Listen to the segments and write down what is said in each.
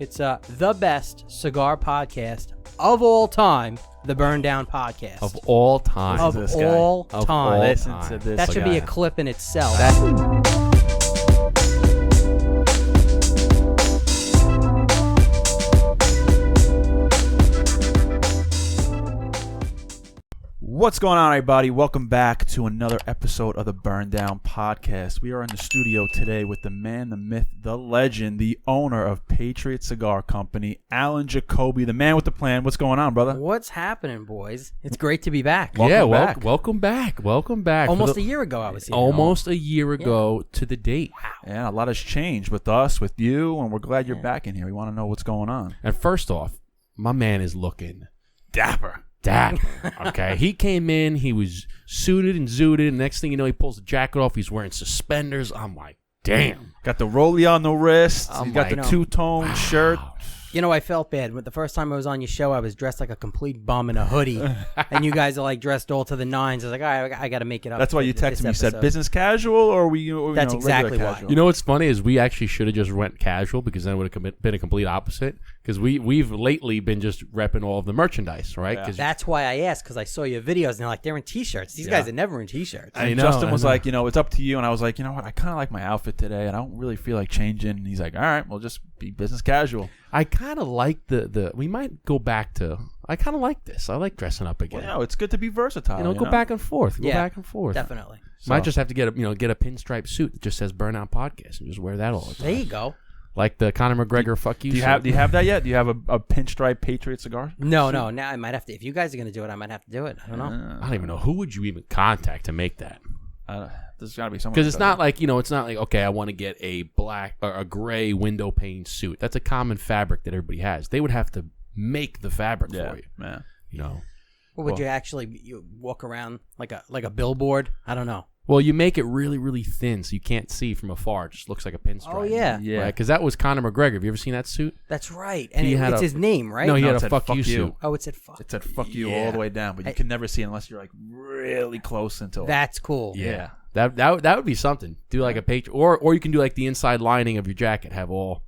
It's the best cigar podcast of all time, the Burn Down Podcast. Of all time. Of all time. Listen to this. That should be a clip in itself. What's going on, everybody? Welcome back to another episode of the Burn Down Podcast. We are in the studio today with the man, the myth, the legend, the owner of Patriot Cigar Company, Alan Jacoby, the man with the plan. What's going on, brother? What's happening, boys? It's great to be back. Welcome back. Welcome back. Almost a year ago I was here. Almost a year ago to the date. Wow. Yeah, a lot has changed with us, with you, and we're glad you're back in here. We want to know what's going on. And first off, my man is looking Dapper. Okay, he came in, he was suited and zooted, and next thing you know, he pulls the jacket off, he's wearing suspenders. I'm like, damn. Got the rollie on the wrist. I'm You got like, the two-tone shirt. You know, I felt bad. The first time I was on your show, I was dressed like a complete bum in a hoodie. And you guys are like dressed all to the nines. I was like, all right, I got to make it up. That's why you texted me. You said business casual, or That's exactly why. casual? You know what's funny is we actually should have just went casual, because then it would have been a complete opposite. Because we've lately been just repping all of the merchandise, right? Yeah. 'Cause That's why I asked, because I saw your videos, and they're like, they're in T-shirts. These guys are never in T-shirts. And Justin was like, it's up to you. And I was like, you know what? I kind of like my outfit today, and I don't really feel like changing. And he's like, all right, we'll just be business casual. I kind of like we might go back to, I kind of like this. I like dressing up again. Well, it's good to be versatile. Go back and forth. Go back and forth. Definitely. Might just have to get a pinstripe suit that just says Burnout Podcast and just wear that all the time. There you go. Like the Conor McGregor fuck you. Do you have that yet? Do you have a pinstripe Patriot cigar? No. Now I might have to. If you guys are going to do it, I might have to do it. I don't know. I don't even know. Who would you even contact to make that? There's got to be someone. Because it's not like, it's not like, okay, I want to get a black or a gray window pane suit. That's a common fabric that everybody has. They would have to make the fabric for you. Yeah. Or would you actually walk around like a billboard? I don't know. Well, you make it really, really thin so you can't see from afar. It just looks like a pinstripe. Oh, yeah. Yeah. Because that was Conor McGregor. Have you ever seen that suit? That's right. And He it's his name, right? No, he had it a said fuck you you. suit. Oh, it said fuck. It said fuck you all the way down, but you can never see it unless you're like really close into it. That's cool. Yeah. That would be something. Do like a Patriot, or you can do like the inside lining of your jacket. Have all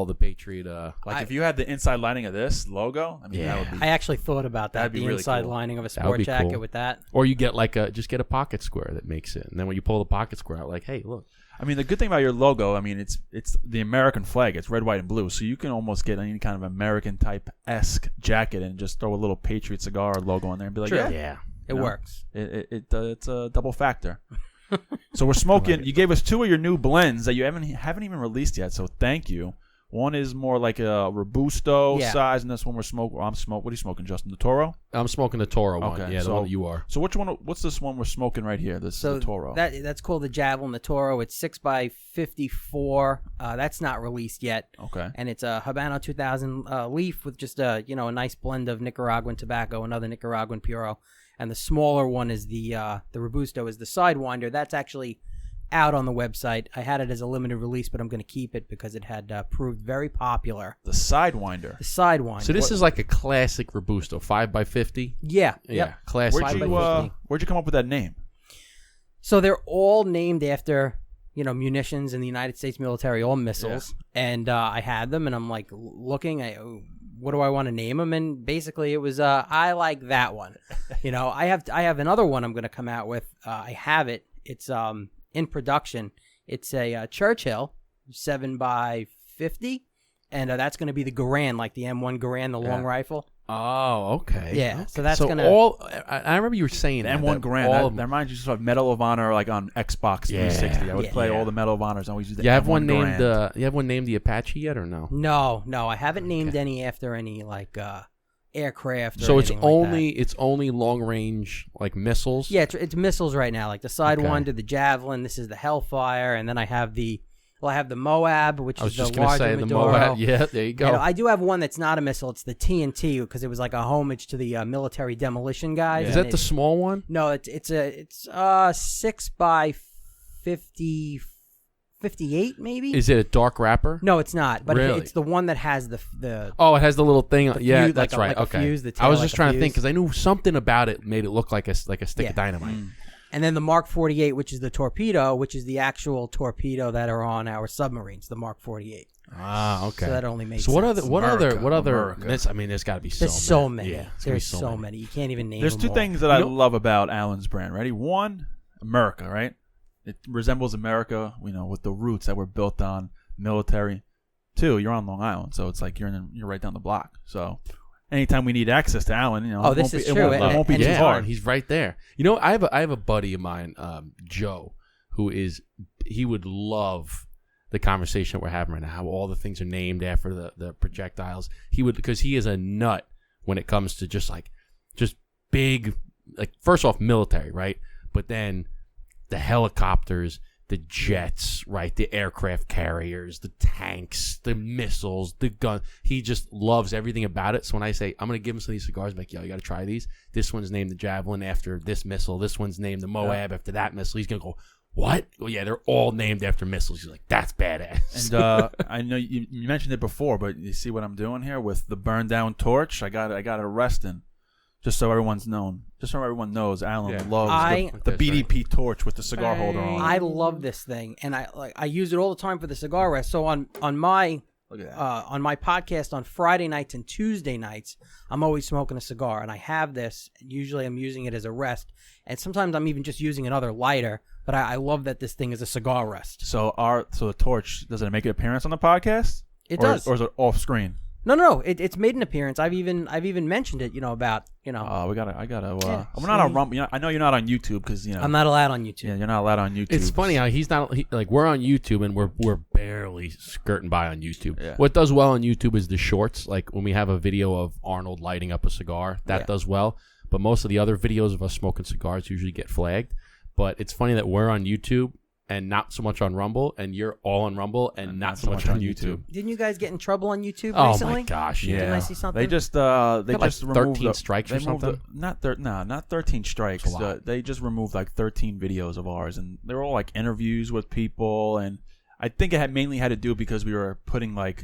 the Patriot. Like if you had the inside lining of this logo, that would be. I actually thought about that. That'd be the really inside cool. lining of a That would sport be jacket cool. with that. Or you get just get a pocket square that makes it, and then when you pull the pocket square out, like, hey, look. I mean, the good thing about your logo, it's the American flag. It's red, white, and blue, so you can almost get any kind of American type-esque jacket and just throw a little Patriot cigar logo on there and be like, True. yeah, It works. It's a double factor. So we're smoking. You gave us two of your new blends that you haven't even released yet. So thank you. One is more like a Robusto size, and this one I'm smoking. What are you smoking, Justin? The Toro? I'm smoking the Toro one. Okay, Yeah, the one that you are. So what's this one we're smoking right here? This is the Toro. That's called the Javelin, the Toro. It's 6x54. That's not released yet. Okay. And it's a Habano 2000 leaf with just a nice blend of Nicaraguan tobacco, another Nicaraguan Puro. And the smaller one is the Robusto, is the Sidewinder. That's actually out on the website. I had it as a limited release, but I'm going to keep it because it had proved very popular. The Sidewinder. The Sidewinder. So this is like a classic Robusto, 5x50. Yeah. Classic. Where'd you come up with that name? So they're all named after munitions in the United States military, all missiles. Yeah. And I had them, and I'm like looking. What do I want to name them? And basically, it was I like that one. I have another one I'm going to come out with. I have it. It's in production. It's a Churchill 7x50, and that's going to be the Garand, like the M1 Garand, the long rifle. Oh, okay. Yeah, okay. so that's so gonna. I remember you were saying the M1 Garand. That reminds you just of Medal of Honor, like on Xbox 360. I would play all the Medal of Honors. I always use the. You have M1 one Garand. named. You have one named the Apache yet, or no? No, I haven't named any after any aircraft. Or so it's only long range like missiles. Yeah, it's missiles right now, like the Sidewinder, the Javelin. This is the Hellfire, and then I have the Moab, which is the larger Maduro. The Moab. Yeah, there you go. I do have one that's not a missile. It's the TNT because it was like a homage to the military demolition guys. Yeah. Is that the small one? No, it's 6x50. 58 maybe. Is it a dark wrapper? No, it's not. But really? it's the one that has the Oh, it has the little thing. Yeah, fuse, that's right. Like okay. Fuse, I was just trying to think because I knew something about it made it look like a stick of dynamite. And then the Mark 48, which is the torpedo, which is the actual torpedo that are on our submarines, the Mark 48. Ah, okay. So that only makes So sense. what other America. I mean, there's got to be There's so many. many. Yeah, There's so many. You can't even name There's them two all. things that I love about Alan's brand. Ready? One, America, right? It resembles America, with the roots that were built on military. Two, you're on Long Island, so it's like you're right down the block. So anytime we need access to Alan, this is true. It won't be too yeah, hard. He's right there. I have a buddy of mine, Joe, he would love the conversation we're having right now. How all the things are named after the projectiles. Because he is a nut when it comes to just big, like, first off, military, right? But then the helicopters, the jets, right? The aircraft carriers, the tanks, the missiles, the gun. He just loves everything about it. So when I say, I'm going to give him some of these cigars, I'm like, yo, you got to try these. This one's named the Javelin after this missile. This one's named the Moab after that missile. He's going to go, what? Well, yeah, they're all named after missiles. He's like, that's badass. And I know you mentioned it before, but you see what I'm doing here with the burn down torch? I got it resting. Just so everyone's known. Just so everyone knows, Alan loves the BDP torch with the cigar holder on. I love this thing, and I use it all the time for the cigar rest. So on my podcast on Friday nights and Tuesday nights, I'm always smoking a cigar, and I have this. Usually, I'm using it as a rest, and sometimes I'm even just using another lighter. But I love that this thing is a cigar rest. So the torch, does it make an appearance on the podcast? It does, or is it off screen? No. It's made an appearance. I've even mentioned it. About. We're not on Rumble. I know you're not on YouTube because I'm not allowed on YouTube. Yeah, you're not allowed on YouTube. It's funny how he's not we're on YouTube and we're barely skirting by on YouTube. Yeah. What does well on YouTube is the shorts. Like when we have a video of Arnold lighting up a cigar, that does well. But most of the other videos of us smoking cigars usually get flagged. But it's funny that we're on YouTube and not so much on Rumble, and you're all on Rumble and not so much on YouTube. Didn't you guys get in trouble on YouTube Oh recently? my gosh, yeah. Didn't I see something? They just removed 13 strikes or something. Not 13 strikes. They just removed like 13 videos of ours, and they were all like interviews with people, and I think it mainly had to do because we were putting like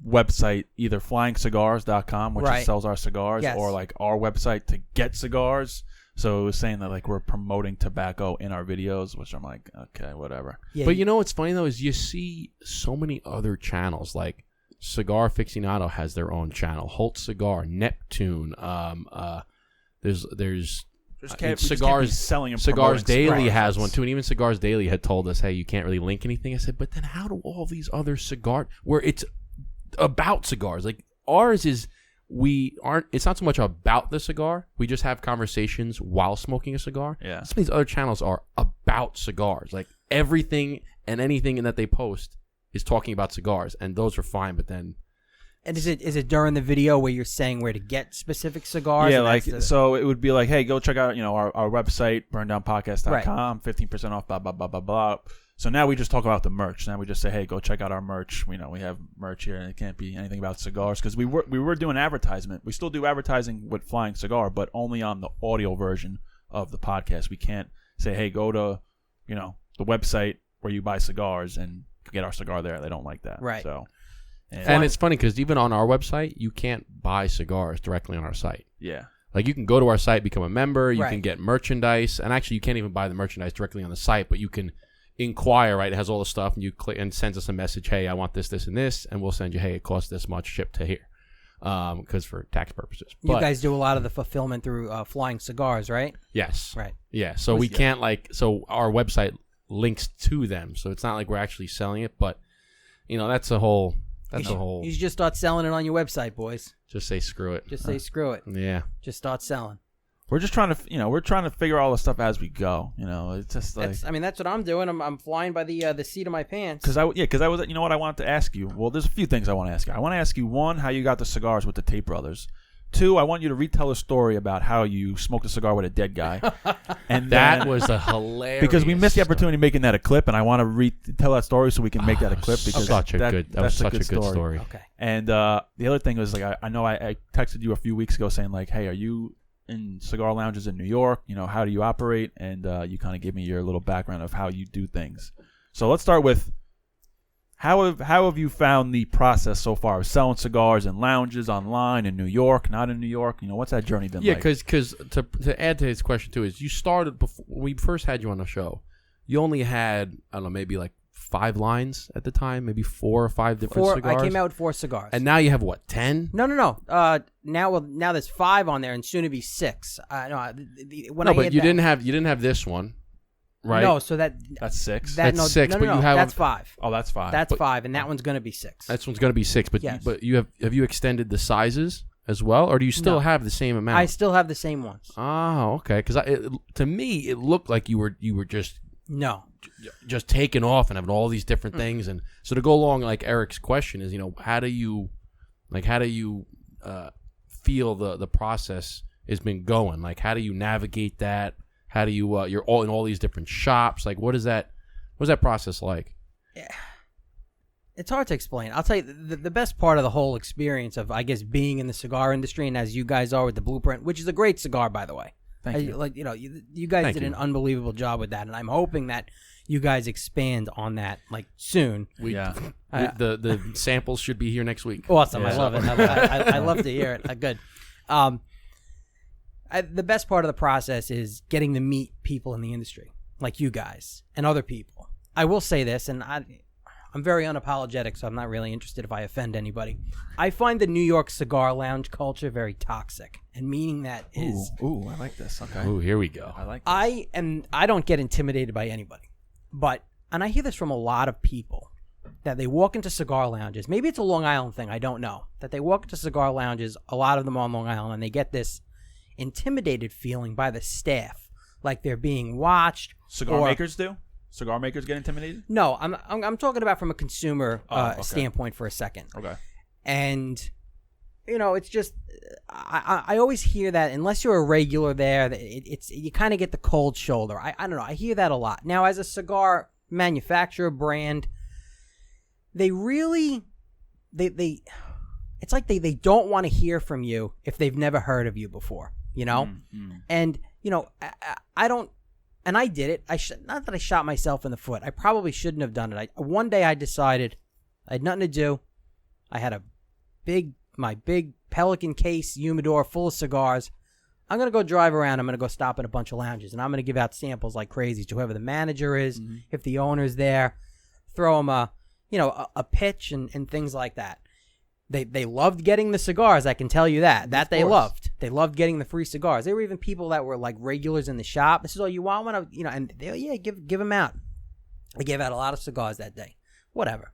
website either flyingcigars.com, which sells our cigars, or like our website to get cigars. So it was saying that like we're promoting tobacco in our videos, which I'm like, okay, whatever. Yeah, but what's funny though is you see so many other channels. Like Cigar Aficionado has their own channel. Holt Cigar, Neptune. There's Cigars selling and Cigars Daily cigars. has one too, and even Cigars Daily had told us, hey, you can't really link anything. I said, but then how do all these other cigar where it's about cigars? Like ours is. It's not so much about the cigar. We just have conversations while smoking a cigar. Yeah. Some of these other channels are about cigars. Like everything and anything that they post is talking about cigars, and those are fine. But then, and is it during the video where you're saying where to get specific cigars? Yeah, so it would be like, hey, go check out our website, burndownpodcast.com, 15% off, blah blah blah blah blah. So now we just talk about the merch. Now we just say, hey, go check out our merch. We have merch here, and it can't be anything about cigars because we were doing advertisement. We still do advertising with Flying Cigar, but only on the audio version of the podcast. We can't say, hey, go to the website where you buy cigars and get our cigar there. They don't like that. Right. So, and it's funny because even on our website, you can't buy cigars directly on our site. Yeah. Like you can go to our site, become a member. You can get merchandise, and actually, you can't even buy the merchandise directly on the site, but you can inquire, right? It has all the stuff, and you click and sends us a message. Hey, I want this, this, and this, and we'll send you. Hey, it costs this much, ship to here, because for tax purposes. You guys do a lot of the fulfillment through Flying Cigars, right? Yes. Right. Yeah. So we can't so our website links to them, so it's not like we're actually selling it, but that's a whole. You just start selling it on your website, boys. Just say screw it. Just say screw it. Yeah. Just start selling. We're just trying to figure all the stuff as we go. It's just like that's what I'm doing. I'm flying by the seat of my pants. Because I was what I wanted to ask you. Well, there's a few things I want to ask you. I want to ask you, one, how you got the cigars with the Tate brothers. Two, I want you to retell a story about how you smoked a cigar with a dead guy. And that was a hilarious because we missed the opportunity of making that a clip, and I want to retell that story so we can make that a clip because that was such a good story. Okay. And the other thing was like I know I texted you a few weeks ago saying like, hey, are you in cigar lounges in New York? How do you operate? And you kind of give me your little background of how you do things. So let's start with How have you found the process so far of selling cigars in lounges, online, in New York, not in New York? What's that journey been like? Yeah, because to add to his question too is you started before when we first had you on the show. You only had I don't know maybe like 5 lines at the time, maybe 4 or 5 different cigars. I came out with 4 cigars, and now you have what 10? No. Now there's 5 on there, and soon to be 6. But you didn't have this one. Right. No, so that's 6. That's 6, but you have that's 5. Oh, that's 5. That's 5, and that one's going to be 6. That one's going to be 6, but yes. but have you extended the sizes as well, or do you still have the same amount? I still have the same ones. Oh, okay. Because to me, it looked like you were just just taking off and having all these different things, and so to go along like Eric's question is, how do you feel the process has been going? Like, how do you navigate that? How do you you're all in all these different shops? Like, what's that process like? Yeah. It's hard to explain. I'll tell you, the best part of the whole experience of, I guess, being in the cigar industry, and as you guys are with the Blueprint, which is a great cigar, by the way. Thank you. You guys did an unbelievable job with that, and I'm hoping that you guys expand on that soon. The samples should be here next week. Awesome. Yeah. I love it. I love to hear it. Good. The best part of the process is getting to meet people in the industry, like you guys and other people. I will say this, and I'm very unapologetic, so I'm not really interested if I offend anybody. I find the New York cigar lounge culture very toxic, and meaning that is... Ooh, I like this. Okay. Ooh, here we go. I like this. I don't get intimidated by anybody, and I hear this from a lot of people, that they walk into cigar lounges. Maybe it's a Long Island thing, I don't know. That they walk into cigar lounges, a lot of them on Long Island, and they get this intimidated feeling by the staff, like they're being watched. Cigar makers do? Cigar makers get intimidated? No, I'm talking about from a consumer standpoint for a second. Okay. And it's just I always hear that unless you're a regular there, it's you kind of get the cold shoulder. I don't know. I hear that a lot. Now, as a cigar manufacturer brand, they really it's like they don't want to hear from you if they've never heard of you before. And I don't, and I did it. Not that I shot myself in the foot. I probably shouldn't have done it. One day I decided I had nothing to do. I had my big Pelican case humidor full of cigars. I'm gonna go drive around. I'm gonna go stop at a bunch of lounges, and I'm gonna give out samples like crazy to whoever the manager is. Mm-hmm. If the owner's there, throw them a pitch and things like that. They loved getting the cigars, I can tell you that. That they loved. They loved getting the free cigars. There were even people that were like regulars in the shop. This is all you want, and they give them out. I gave out a lot of cigars that day. Whatever.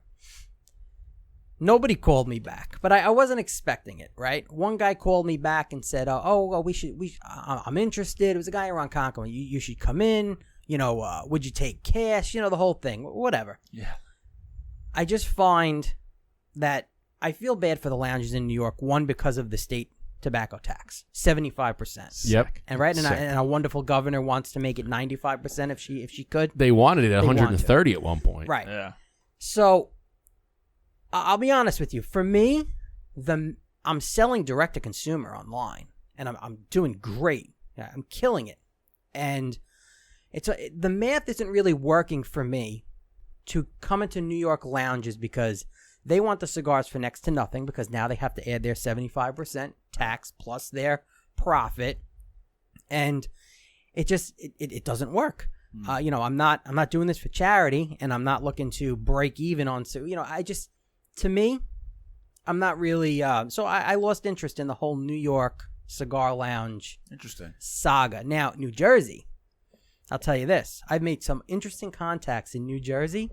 Nobody called me back, but I wasn't expecting it, right? One guy called me back and said, I'm interested. It was a guy around Concord. You should come in. Would you take cash? The whole thing. Whatever. Yeah. I just find that I feel bad for the lounges in New York, one, because of the state tobacco tax, 75%. Yep. And and a wonderful governor wants to make it 95% if she could. They wanted it at 130 at one point. Right. Yeah. So I'll be honest with you. For me, I'm selling direct to consumer online, and I'm doing great. Yeah, I'm killing it, and the math isn't really working for me to come into New York lounges because they want the cigars for next to nothing, because now they have to add their 75% tax plus their profit, and it doesn't work. I'm not doing this for charity, and I'm not looking to break even on. So to me, I'm not really. So I lost interest in the whole New York cigar lounge saga. Now, New Jersey, I'll tell you this: I've made some interesting contacts in New Jersey.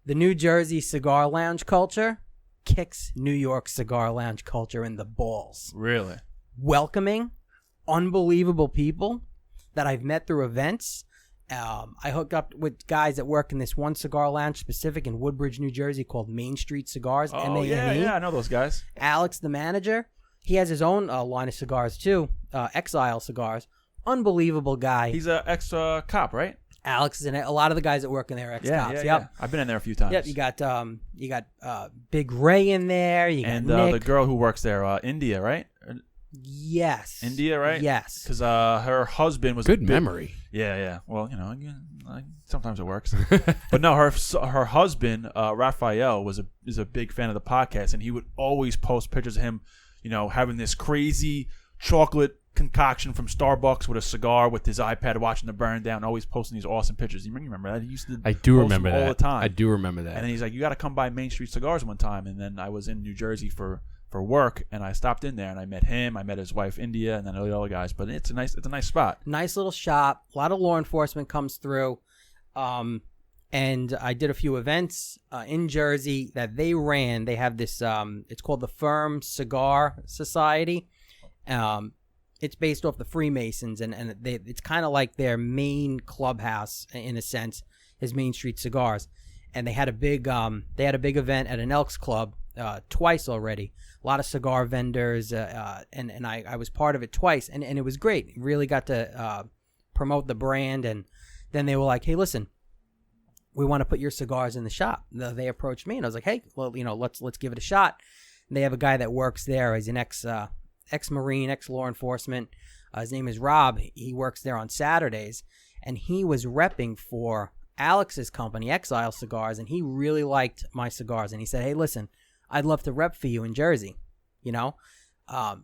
The New Jersey cigar lounge culture kicks New York cigar lounge culture in the balls. Really? Welcoming, unbelievable people that I've met through events. I hooked up with guys that work in this one cigar lounge specific in Woodbridge, New Jersey called Main Street Cigars. Oh, MANE. yeah, I know those guys. Alex, the manager, he has his own line of cigars too, Exile Cigars. Unbelievable guy. He's an ex-cop, right? Alex is in it. A lot of the guys that work in there are ex-cops. Yeah. I've been in there a few times. Yep, you got Big Ray in there. You got and Nick. the girl who works there, India, right? Yes. India, right? Yes. Because her husband was Good memory. Yeah. Well, sometimes it works. But no, her husband Raphael is a big fan of the podcast, and he would always post pictures of him, having this crazy chocolate concoction from Starbucks with a cigar with his iPad watching the burn down, always posting these awesome pictures. You remember that? He used to I do post remember them that. all the time. I do remember that. And then he's like, you got to come by Main Street Cigars one time. And then I was in New Jersey for work, and I stopped in there, and I met him. I met his wife India, and then all the other guys. But it's a nice spot. Nice little shop. A lot of law enforcement comes through. And I did a few events in Jersey that they ran. They have this. It's called the Firm Cigar Society. It's based off the Freemasons, and it's kind of like their main clubhouse in a sense is Main Street Cigars, and they had a big event at an Elks Club twice already. A lot of cigar vendors, and I was part of it twice, and it was great. Really got to promote the brand, and then they were like, "Hey, listen, we want to put your cigars in the shop." They approached me, and I was like, "Hey, well, let's give it a shot." And they have a guy that works there. He's an ex-Marine, ex-law enforcement. His name is Rob. He works there on Saturdays, and he was repping for Alex's company, Exile Cigars, and he really liked my cigars. And he said, "Hey, listen, I'd love to rep for you in Jersey."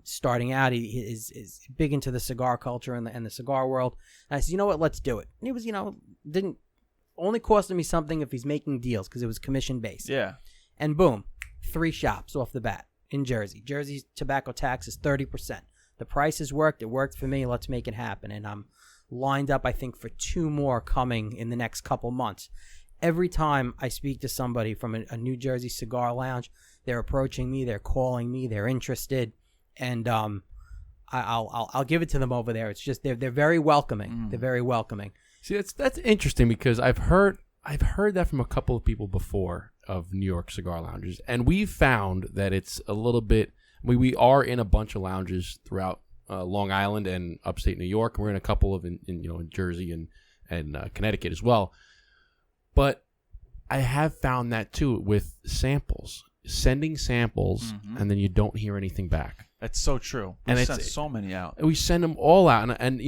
Starting out, he is big into the cigar culture and the cigar world. And I said, "You know what? Let's do it." And he was, didn't only costing me something if he's making deals because it was commission based. Yeah. And boom, 3 shops off the bat. In Jersey. Jersey's tobacco tax is 30%. The price has worked. It worked for me. Let's make it happen. And I'm lined up, I think, for 2 more coming in the next couple months. Every time I speak to somebody from a New Jersey cigar lounge, they're approaching me. They're calling me. They're interested. And I'll give it to them over there. It's just they're very welcoming. They're very welcoming. See, that's interesting because I've heard that from a couple of people before of New York cigar lounges, and we've found that it's a little bit. We are in a bunch of lounges throughout Long Island and upstate New York. And we're in a couple of in Jersey and Connecticut as well. But I have found that too with samples, sending samples, and then you don't hear anything back. That's so true. We sent so many out. We send them all out, and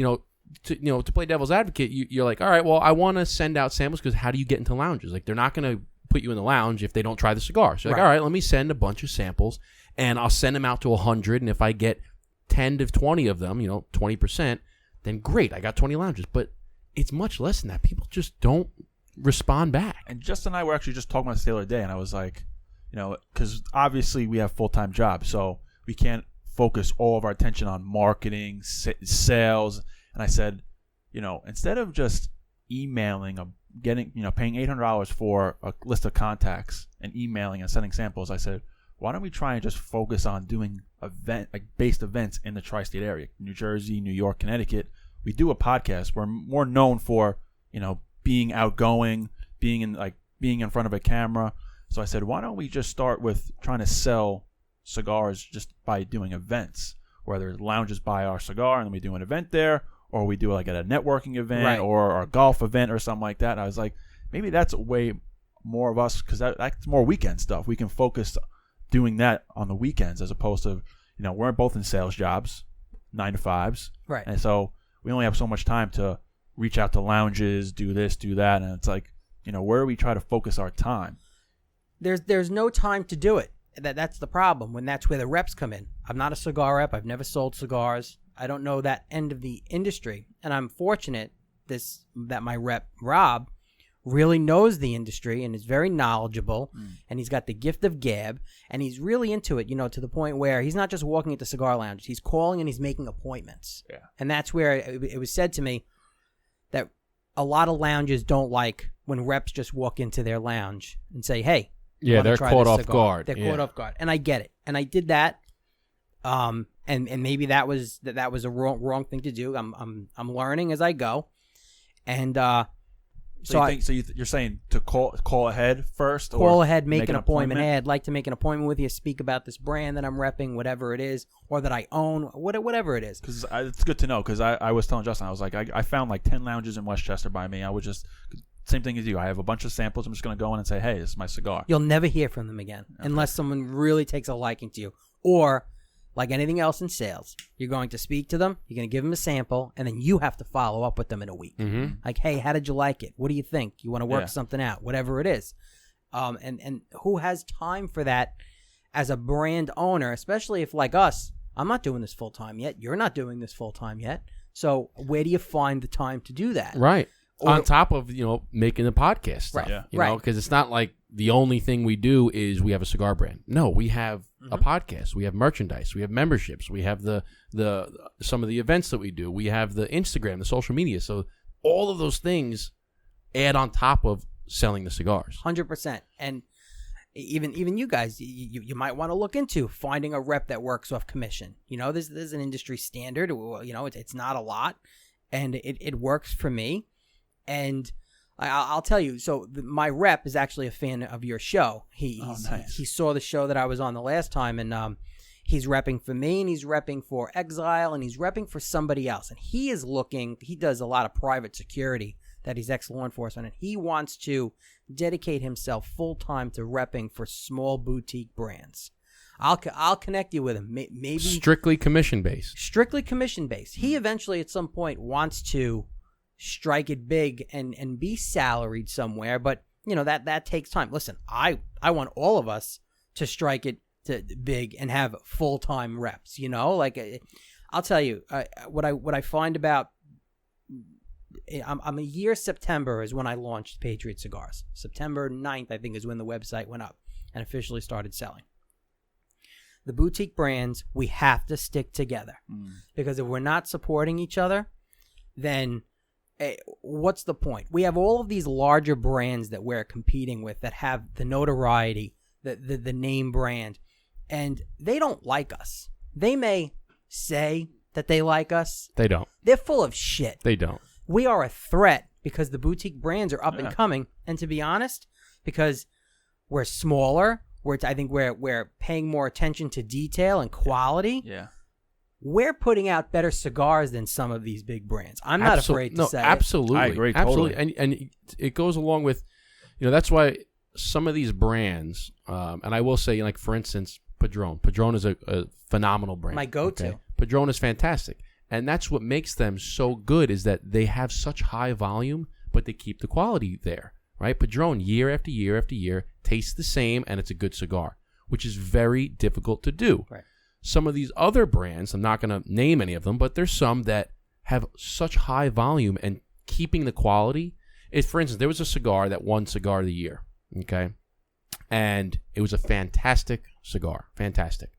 to play devil's advocate, you're like, all right, well, I want to send out samples because how do you get into lounges? Like, they're not going to put you in the lounge if they don't try the cigar. So, like, all right, let me send a bunch of samples, and I'll send them out to 100, and if I get 10 to 20 of them, 20%, then great, I got 20 lounges. But it's much less than that. People just don't respond back. And Justin and I were actually just talking about this the other day, and I was like, because obviously we have full-time jobs, so we can't focus all of our attention on marketing, sales. And I said, instead of just emailing, paying $800 for a list of contacts and emailing and sending samples, I said, why don't we try and just focus on doing based events in the tri-state area, New Jersey, New York, Connecticut. We do a podcast. We're more known for, being outgoing, being in front of a camera. So I said, why don't we just start with trying to sell cigars just by doing events, whether lounges buy our cigar and then we do an event there, or we do like at a networking event or a golf event or something like that. And I was like, maybe that's way more of us because that's more weekend stuff. We can focus doing that on the weekends as opposed to, we're both in sales jobs, 9 to 5s. Right. And so we only have so much time to reach out to lounges, do this, do that. And it's like, where do we try to focus our time? There's no time to do it. That's the problem when that's where the reps come in. I'm not a cigar rep. I've never sold cigars. I don't know that end of the industry. And I'm fortunate that my rep, Rob, really knows the industry and is very knowledgeable. And he's got the gift of gab. And he's really into it, to the point where he's not just walking into cigar lounges. He's calling and he's making appointments. Yeah. And that's where it was said to me that a lot of lounges don't like when reps just walk into their lounge and say, hey, yeah, they're caught off guard. They're caught off guard. And I get it. And I did that. And maybe that was a wrong thing to do. I'm learning as I go. And you're saying to call ahead first? Call ahead, make an appointment. Hey, I'd like to make an appointment with you, speak about this brand that I'm repping, whatever it is, or that I own, whatever it is. Because it's good to know, because I was telling Justin, I was like, I found like 10 lounges in Westchester by me. I would just... Same thing as you. I have a bunch of samples. I'm just going to go in and say, hey, this is my cigar. You'll never hear from them again unless someone really takes a liking to you. Or like anything else in sales. You're going to speak to them, you're going to give them a sample, and then you have to follow up with them in a week. Mm-hmm. Like, hey, how did you like it? What do you think? You want to work something out? Whatever it is. And who has time for that as a brand owner, especially if, like us, I'm not doing this full time yet. You're not doing this full time yet. So where do you find the time to do that? Right. On top of, making the podcast stuff. Right. You know, because it's not like the only thing we do is we have a cigar brand. No, we have a podcast. We have merchandise. We have memberships. We have the some of the events that we do. We have the Instagram, the social media. So all of those things add on top of selling the cigars. 100%. And even you guys, you might want to look into finding a rep that works off commission. There's an industry standard. It's not a lot, and it works for me. And I'll tell you, so my rep is actually a fan of your show. He saw the show that I was on the last time, and he's repping for me, and he's repping for Exile, and he's repping for somebody else. And he does a lot of private security, that he's ex-law enforcement, and he wants to dedicate himself full-time to repping for small boutique brands. I'll connect you with him. Maybe strictly commission-based. Strictly commission-based. He eventually, at some point, wants to strike it big and be salaried somewhere, but that takes time. Listen, I want all of us to strike it to big and have full-time reps. I'll tell you what I find about. I'm a year. September is when I launched Patriot Cigars. September 9th, I think, is when the website went up and officially started selling. The boutique brands, we have to stick together, because if we're not supporting each other, then what's the point? We have all of these larger brands that we're competing with that have the notoriety, the name brand, and they don't like us. They may say that they like us. They don't. They're full of shit. They don't. We are a threat because the boutique brands are up and coming, and to be honest, because we're smaller, I think we're paying more attention to detail and quality. Yeah. We're putting out better cigars than some of these big brands. I'm not afraid to say absolutely. I agree absolutely. totally. And it goes along with, that's why some of these brands, and I will say, like, for instance, Padron. Padron is a phenomenal brand. My go-to. Okay? Padron is fantastic. And that's what makes them so good, is that they have such high volume, but they keep the quality there, right? Padron, year after year after year, tastes the same, and it's a good cigar, which is very difficult to do. Right. Some of these other brands, I'm not going to name any of them, but there's some that have such high volume and keeping the quality. For instance, there was a cigar that won Cigar of the Year, okay? And it was a fantastic cigar, fantastic.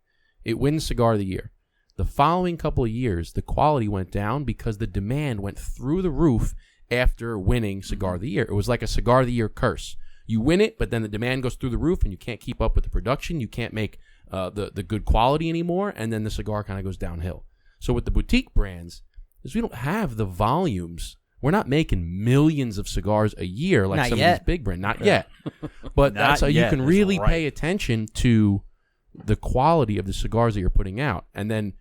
It wins Cigar of the Year. The following couple of years, the quality went down because the demand went through the roof after winning Cigar of the Year. It was like a Cigar of the Year curse. You win it, but then the demand goes through the roof, and you can't keep up with the production. You can't make the good quality anymore, and then the cigar kind of goes downhill. So with the boutique brands, is we don't have the volumes. We're not making millions of cigars a year like some of these big brands. Not yet. But that's how you can really pay attention to the quality of the cigars that you're putting out. And then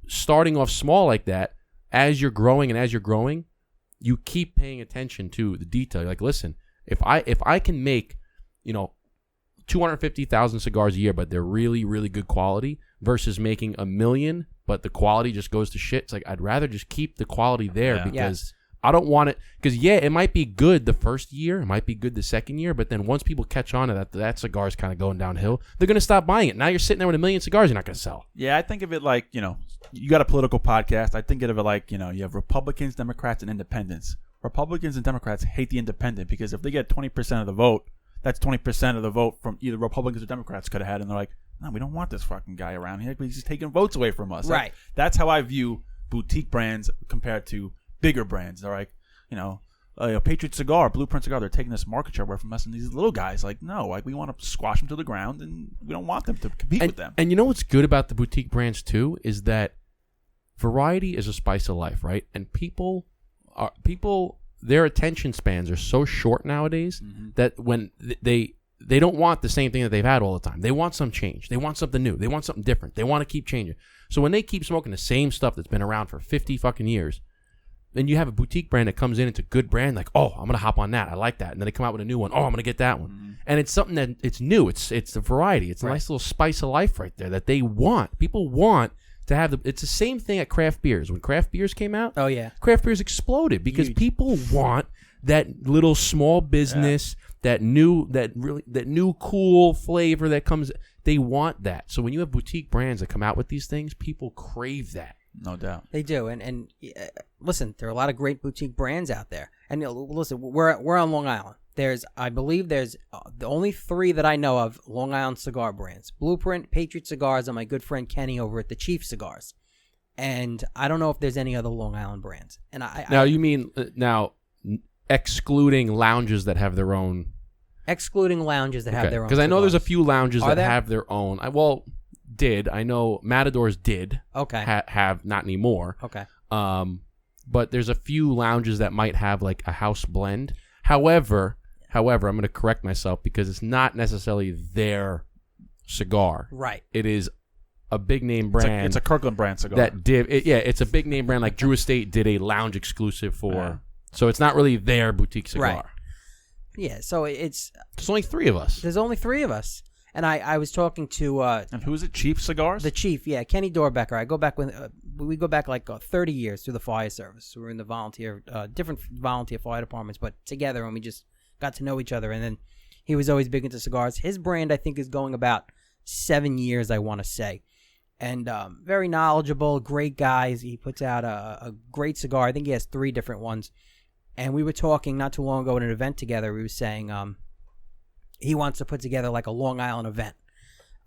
starting off small like that, as you're growing, you keep paying attention to the detail. You're like, listen, if I can make, 250,000 cigars a year, but they're really, really good quality, versus making 1 million, but the quality just goes to shit. It's like, I'd rather just keep the quality there because I don't want it. Because, it might be good the first year. It might be good the second year. But then once people catch on to that cigar is kind of going downhill, they're going to stop buying it. Now you're sitting there with 1 million cigars you're not going to sell. Yeah, I think of it like, you got a political podcast. I think of it like, you have Republicans, Democrats, and independents. Republicans and Democrats hate the independent because if they get 20% of the vote, that's 20% of the vote from either Republicans or Democrats could have had. And they're like, no, we don't want this fucking guy around here. He's just taking votes away from us. Right. That's how I view boutique brands compared to bigger brands. They're like, Patriot Cigar, Blueprint Cigar, they're taking this market share away from us. And these little guys, like, no, like, we want to squash them to the ground, and we don't want them to compete with them. And you know what's good about the boutique brands, too, is that variety is a spice of life, right? And people, their attention spans are so short nowadays that when they don't want the same thing that they've had all the time. They want some change. They want something new. They want something different. They want to keep changing. So when they keep smoking the same stuff that's been around for 50 fucking years, and you have a boutique brand that comes in, it's a good brand, like, oh, I'm gonna hop on that, I like that, and then they come out with a new one, oh, I'm gonna get that one, and it's something that it's new, it's the variety, it's a nice little spice of life right there that they want. People want to have it's the same thing at craft beers. When craft beers came out, Oh yeah. craft beers exploded because people want that little small business, that new cool flavor that comes. They want that. So when you have boutique brands that come out with these things, people crave that. No doubt. They do, and listen, there are a lot of great boutique brands out there. And listen, we're on Long Island. I believe there's the only 3 that I know of Long Island cigar brands: Blueprint, Patriot Cigars, and my good friend Kenny over at the Chief Cigars. And I don't know if there's any other Long Island brands. And You mean excluding lounges that have their own? Excluding lounges that have their own. Because I know there's a few lounges that there? have their own. I know Matadors did. Okay. Have not anymore. Okay. But there's a few lounges that might have like a house blend. However, I'm going to correct myself because it's not necessarily their cigar. Right. It is a big name brand. It's a Kirkland brand cigar. It's a big name brand. Like Drew Estate did a lounge exclusive for. Yeah. So it's not really their boutique cigar. Right. Yeah. So there's only 3 of us. There's only 3 of us. And I was talking to and who's it? Chief Cigars. The Chief, yeah, Kenny Dorbecker. I go back we go back like 30 years through the fire service. So we're in the different volunteer fire departments, but together, and we just got to know each other. And then he was always big into cigars. His brand, I think, is going about 7 years, I want to say, and very knowledgeable, great guys. He puts out a great cigar. I think he has 3 different ones. And we were talking not too long ago at an event together. We were saying he wants to put together like a Long Island event,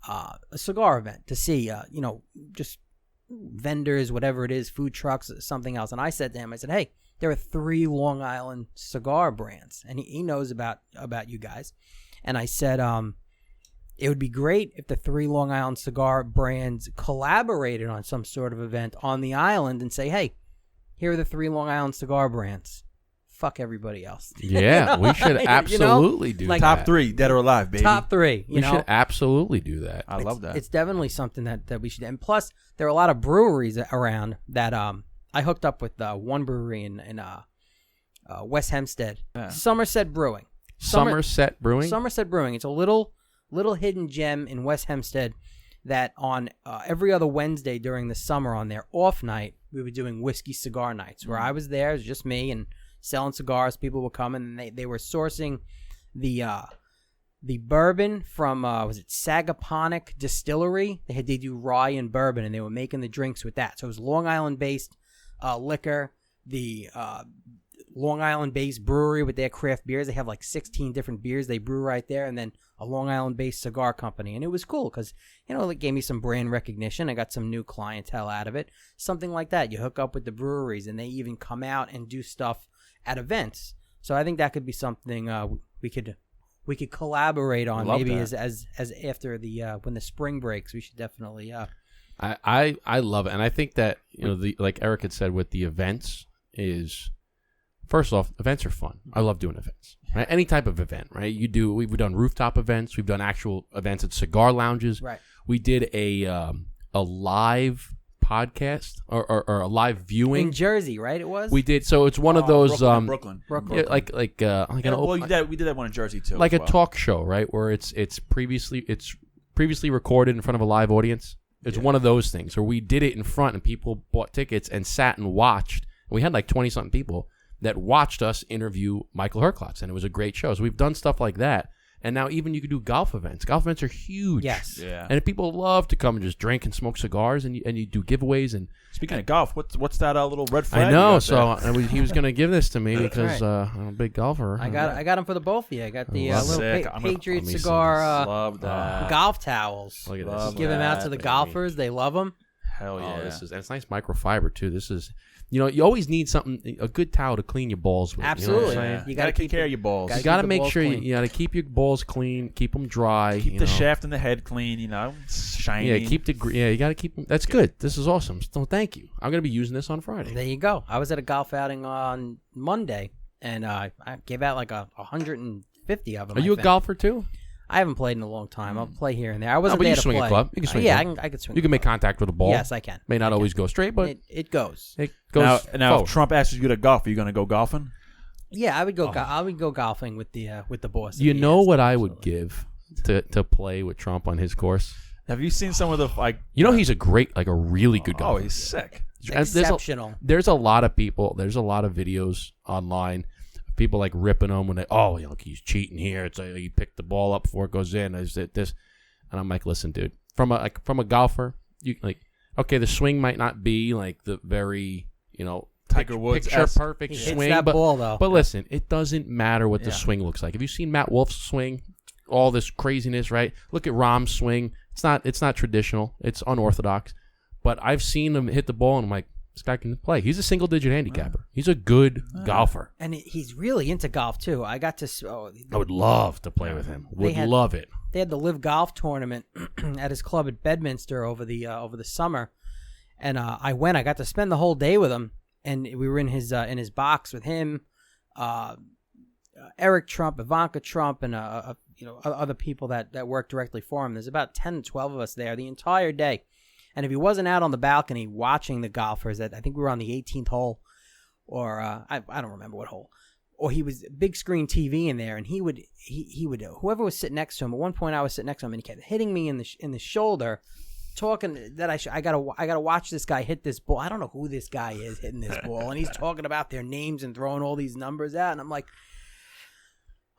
a cigar event to see, just vendors, whatever it is, food trucks, something else. And I said to him, hey, there are 3 Long Island cigar brands, and he knows about you guys. And I said, it would be great if the 3 Long Island cigar brands collaborated on some sort of event on the island and say, hey, here are the 3 Long Island cigar brands. Fuck everybody else. Yeah, we should absolutely do like that. Top 3, dead or alive, baby. Top 3. We should absolutely do that. I love that. It's definitely something that we should. And plus, there are a lot of breweries around that I hooked up with one brewery in West Hempstead. Yeah. Somerset Brewing. Somerset Brewing? Somerset Brewing. It's a little hidden gem in West Hempstead that on every other Wednesday during the summer on their off night, we were doing whiskey cigar nights where I was there. It was just me and selling cigars. People were coming, and they were sourcing the bourbon from was it Sagaponic Distillery? They do rye and bourbon, and they were making the drinks with that. So it was Long Island based liquor. The Long Island based brewery with their craft beers. They have like 16 different beers they brew right there, and then a Long Island based cigar company. And it was cool because it gave me some brand recognition. I got some new clientele out of it. Something like that. You hook up with the breweries, and they even come out and do stuff at events. So I think that could be something we could collaborate on. Maybe as after the when the spring breaks, we should definitely I love it. And I think that like Eric had said with the events is, first off, events are fun. I love doing events. Right? Any type of event, right? We've done rooftop events, we've done actual events at cigar lounges. Right. We did a live podcast or a live viewing in Jersey, right? It was. We did. So it's one of those Brooklyn. Yeah, like an we did that one in Jersey too. Like a talk show, right? Where it's previously recorded in front of a live audience. It's one of those things where we did it in front and people bought tickets and sat and watched. And we had like 20-something people that watched us interview Michael Herklotz, and it was a great show. So we've done stuff like that. And now even you could do golf events. Golf events are huge. Yes. Yeah. And people love to come and just drink and smoke cigars, and you do giveaways. And speaking of golf, what's that little red flag? I know. So he was going to give this to me because right. I'm a big golfer. I got them for the both of you. I got the little Patriot let me cigar love that. golf towels. Look at Love this. Give them out to the Baby. golfers. They love them. Hell yeah. Oh, and it's nice microfiber too. This is, you always need a good towel to clean your balls with. Absolutely. You know what I'm saying? You gotta take care of your balls. You gotta keep the make balls sure clean. you gotta keep your balls clean, keep them dry. Keep the shaft and the head clean. Shiny. Yeah, you gotta keep them. That's good. This is awesome. So thank you. I'm gonna be using this on Friday. There you go. I was at a golf outing on Monday, and I gave out like 150 of them. Are you a golfer too? I haven't played in a long time. I'll play here and there. I wasn't but there you to swing play. a club. You can swing. Yeah, a club. I can swing. You can make contact with the ball. Yes, I can. May not always go straight, but it goes. it goes. Now, forward. if Trump asks you to golf, are you going to go golfing? Yeah, I would go. I would go golfing with the boss. You know what I would give to play with Trump on his course? Have you seen some of the He's a really good golfer. Oh, he's sick. Exceptional. There's a lot of people. There's a lot of videos online. People like ripping him when they look, he's cheating here. It's like he picked the ball up before it goes in. Is it this? And I'm like, listen, dude. From a golfer, you the swing might not be like the very Tiger Woods picture perfect He swing, hits that ball though. But listen, it doesn't matter what the swing looks like. Have you seen Matt Wolf's swing? All this craziness, right? Look at Rahm's swing. It's not traditional. It's unorthodox. But I've seen him hit the ball, and I'm like, this guy can play. He's a single-digit handicapper. He's a good golfer. And he's really into golf too. I got to. I would love to play with him. Love it. They had the Live Golf tournament at his club at Bedminster over the summer, and I went. I got to spend the whole day with him, and we were in his box with him, Eric Trump, Ivanka Trump, and other people that work directly for him. There's about 10 to 12 of us there the entire day. And if he wasn't out on the balcony watching the golfers, I think we were on the 18th hole, or I don't remember what hole, or he was big screen TV in there, and he would whoever was sitting next to him. At one point, I was sitting next to him, and he kept hitting me in the shoulder, talking that I gotta watch this guy hit this ball. I don't know who this guy is hitting this ball, and he's talking about their names and throwing all these numbers out, and I'm like,